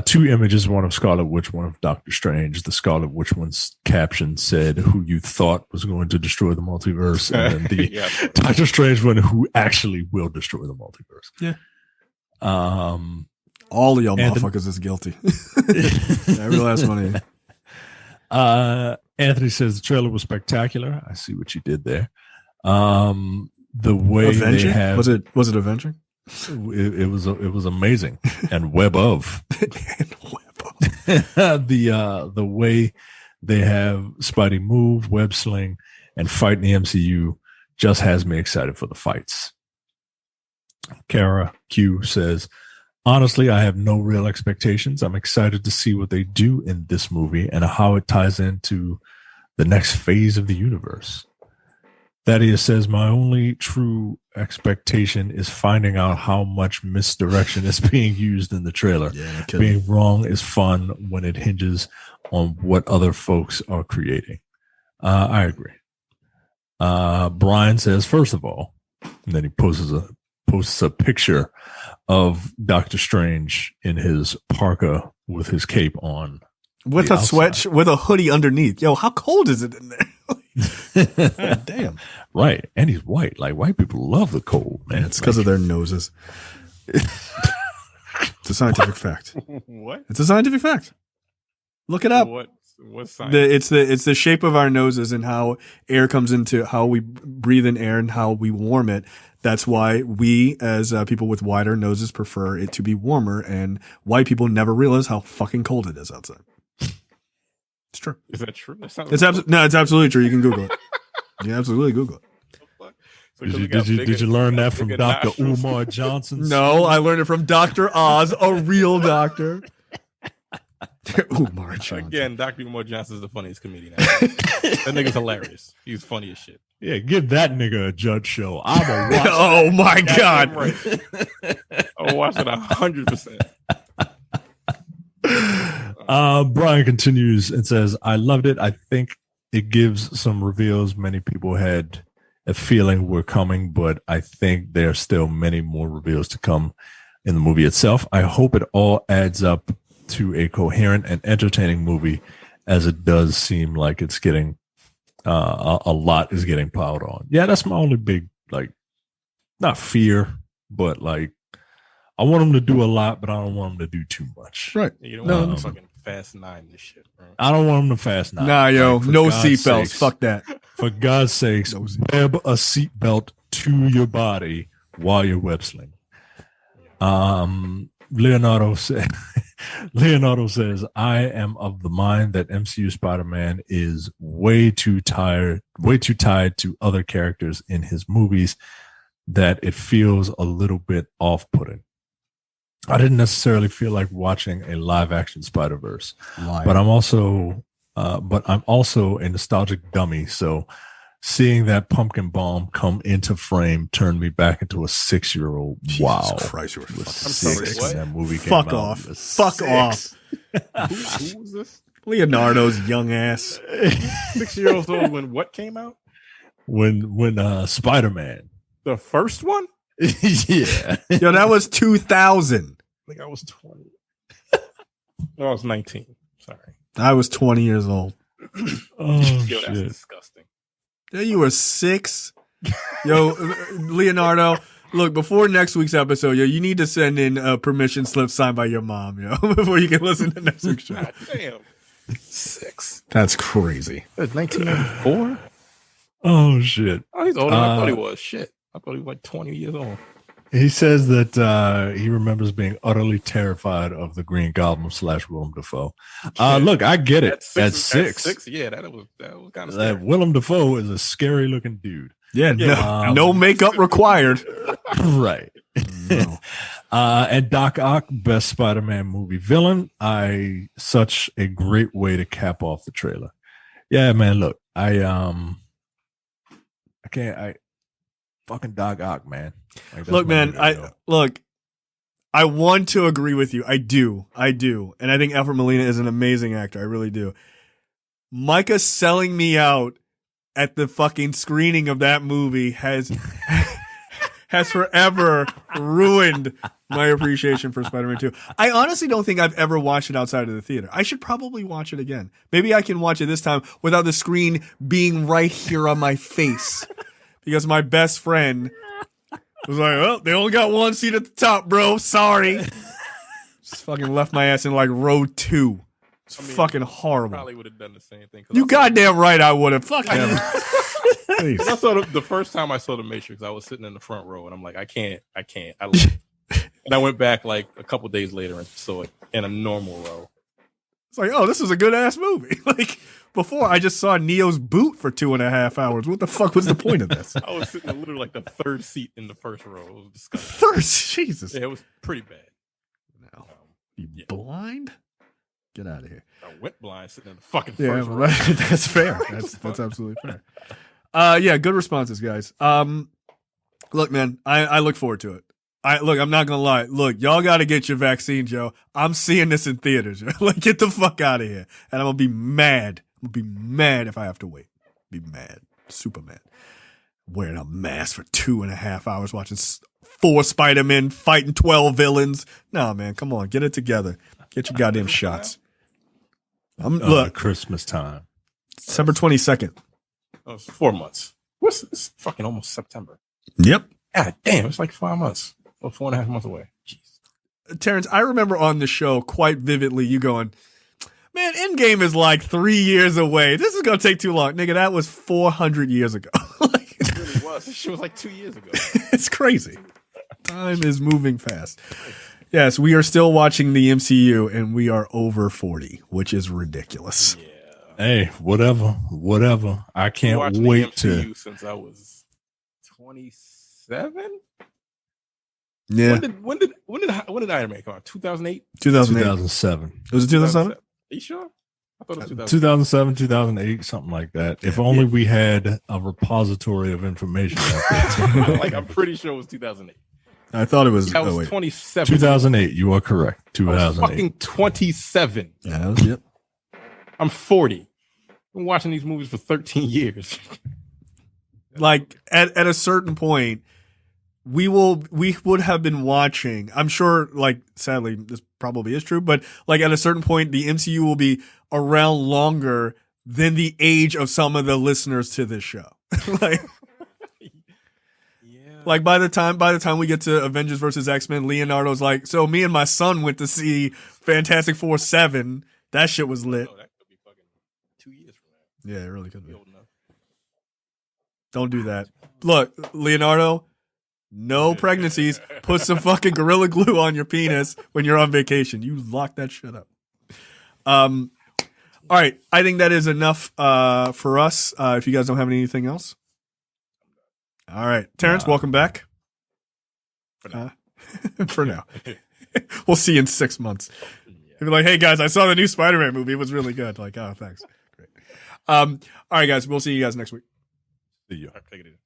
two images, one of Scarlet Witch, one of Doctor Strange. The Scarlet Witch one's caption said, who you thought was going to destroy the multiverse, and then the Doctor Strange one, who actually will destroy the multiverse. Yeah. All of y'all motherfuckers is guilty. Every last one of you. Anthony says the trailer was spectacular. I see what you did there. The way Avenging? They have was it Avenging? It was amazing. And web of the way they have Spidey move, web sling, and fight in the MCU just has me excited for the fights. Kara Q says, honestly, I have no real expectations. I'm excited to see what they do in this movie and how it ties into the next phase of the universe. Thaddeus says, my only true expectation is finding out how much misdirection is being used in the trailer. Yeah, being wrong is fun when it hinges on what other folks are creating. I agree. Brian says, first of all, and then he posts a picture of Doctor Strange in his parka with his cape on. With a sweat, with a hoodie underneath. Yo, how cold is it in there? God damn. Right. And he's white. Like, white people love the cold, man. It's because of their noses. It's a scientific fact. What? It's a scientific fact. Look it up. What science? It's the shape of our noses and how air comes into how we breathe in air and how we warm it. That's why we, as people with wider noses, prefer it to be warmer, and white people never realize how fucking cold it is outside. It's true. Is that true? That sounds It's absolutely true. You can Google it. You absolutely Google it. So Did you learn that from Dr. nostrils? Umar Johnson? No, I learned it from Dr. Oz, a real doctor. Umar Johnson. Again, Dr. Umar Johnson is the funniest comedian ever. That nigga's hilarious. He's funny as shit. Yeah, give that nigga a judge show. I'm a watch. Oh my Goddamn God. right. I'll watch it 100%. Brian continues and says, I loved it. I think it gives some reveals many people had a feeling were coming, but I think there are still many more reveals to come in the movie itself. I hope it all adds up to a coherent and entertaining movie, as it does seem like it's getting a lot is getting piled on. Yeah, that's my only big, like, not fear, but like, I want them to do a lot, but I don't want them to do too much. Right. You don't want to fucking Fast 9 this shit, bro. I don't want them to Fast 9. Nah, yo, Like, for no God's seatbelts. sakes. Fuck that. For God's sakes, web a seatbelt to your body while you're web slinging. Leonardo says, I am of the mind that MCU Spider-Man is way too tied to other characters in his movies that it feels a little bit off-putting. I didn't necessarily feel like watching a live-action Spider-Verse, but I'm also a nostalgic dummy. So seeing that pumpkin bomb come into frame turned me back into a 6-year-old. Wow. Jesus Christ, you were fucking sorry, six. what? That movie came Fuck out. off. Fuck Fuck off. Who was this? Leonardo's young ass. 6 years old when what came out? When Spider-Man. The first one? Yeah. Yo, that was 2000. I think I was 20. No, I was 19. Sorry. I was 20 years old. Oh, Yo, that's shit. disgusting. Yeah, you were 6. Yo, Leonardo, look, before next week's episode, yo, you need to send in a permission slip signed by your mom, yo, before you can listen to next week's show. God damn. 6. That's crazy. That's 1994? Oh, shit. Oh, he's older than I thought he was. Shit. I thought he was like 20 years old. He says that he remembers being utterly terrified of the Green Goblin / Willem Dafoe. Look, I get it. At 6. Yeah, that was kind of scary. Willem Dafoe is a scary looking dude. Yeah, no makeup required. Right. No. And Doc Ock, best Spider-Man movie villain. Such a great way to cap off the trailer. Yeah, man, look, I fucking Doc Ock, man. Like, Look, man, I want to agree with you. I do. And I think Alfred Molina is an amazing actor. I really do. Micah selling me out at the fucking screening of that movie has forever ruined my appreciation for Spider-Man 2. I honestly don't think I've ever watched it outside of the theater. I should probably watch it again. Maybe I can watch it this time without the screen being right here on my face. Because my best friend was like, well, they only got one seat at the top, bro. Sorry. Just fucking left my ass in like row 2. It's fucking horrible. Probably would have done the same thing. You goddamn right I would have. Fuck him. Please. I saw the first time I saw The Matrix, I was sitting in the front row, and I'm like, I can't. I left. And I went back like a couple days later and saw it in a normal row. It's like, oh, this is a good ass movie. Like before, I just saw Neo's boot for 2.5 hours. What the fuck was the point of this? I was sitting in literally like the third seat in the first row. It was disgusting. Thirst, Jesus. Yeah, it was pretty bad. No. You blind? Get out of here. I went blind sitting in the fucking Yeah, first row. that's fair. That's absolutely fair. Yeah, good responses, guys. Look, man, I look forward to it. I'm not gonna lie. Look, y'all got to get your vaccine, Joe. I'm seeing this in theaters. Like, get the fuck out of here. And I'm gonna be mad. I'm gonna be mad if I have to wait. Be mad. Superman. Wearing a mask for 2.5 hours, watching 4 Spider-Men fighting 12 villains. Nah, man, come on, get it together. Get your goddamn shots. Look, Christmas time. December 22nd. Oh, it's 4 months. It's fucking almost September. Yep. God damn, it's like 5 months. Or 4.5 months away. Jeez. Terrence, I remember on the show quite vividly you going, man, Endgame is like 3 years away. This is going to take too long. Nigga, that was 400 years ago. Like, It really was. This shit was like 2 years ago. it's crazy. Time is moving fast. Yes, we are still watching the MCU and we are over 40, which is ridiculous. Yeah. Hey, whatever. I can't wait to. Since I was 27. Yeah. When did Iron Man come out? 2008? 2007. Was it 2007? Are you sure? I thought it was 2007, 2008, something like that. If only we had a repository of information. Like, I'm pretty sure it was 2008. I thought it was. I was 27. 2008. You are correct. 2008. Fucking 27. Yeah, that was, yep. I'm 40. I've been watching these movies for 13 years. Like at a certain point, we would have been watching. I'm sure, like, sadly, this probably is true, but like at a certain point, the MCU will be around longer than the age of some of the listeners to this show. Like, Yeah. like by the time we get to Avengers versus X-Men, Leonardo's like, so me and my son went to see Fantastic Four 7. That shit was lit. No, that could be fucking 2 years from now. Yeah, it really could be. Old enough. Don't do that. Look, Leonardo, no pregnancies. Put some fucking Gorilla Glue on your penis when you're on vacation. You lock that shit up. All right. I think that is enough for us. If you guys don't have anything else. All right. Terrence, welcome back. For now. For now. We'll see you in 6 months. You'll be like, hey, guys, I saw the new Spider-Man movie. It was really good. Like, oh, thanks. Great. All right, guys. We'll see you guys next week. See you. All right, take it easy.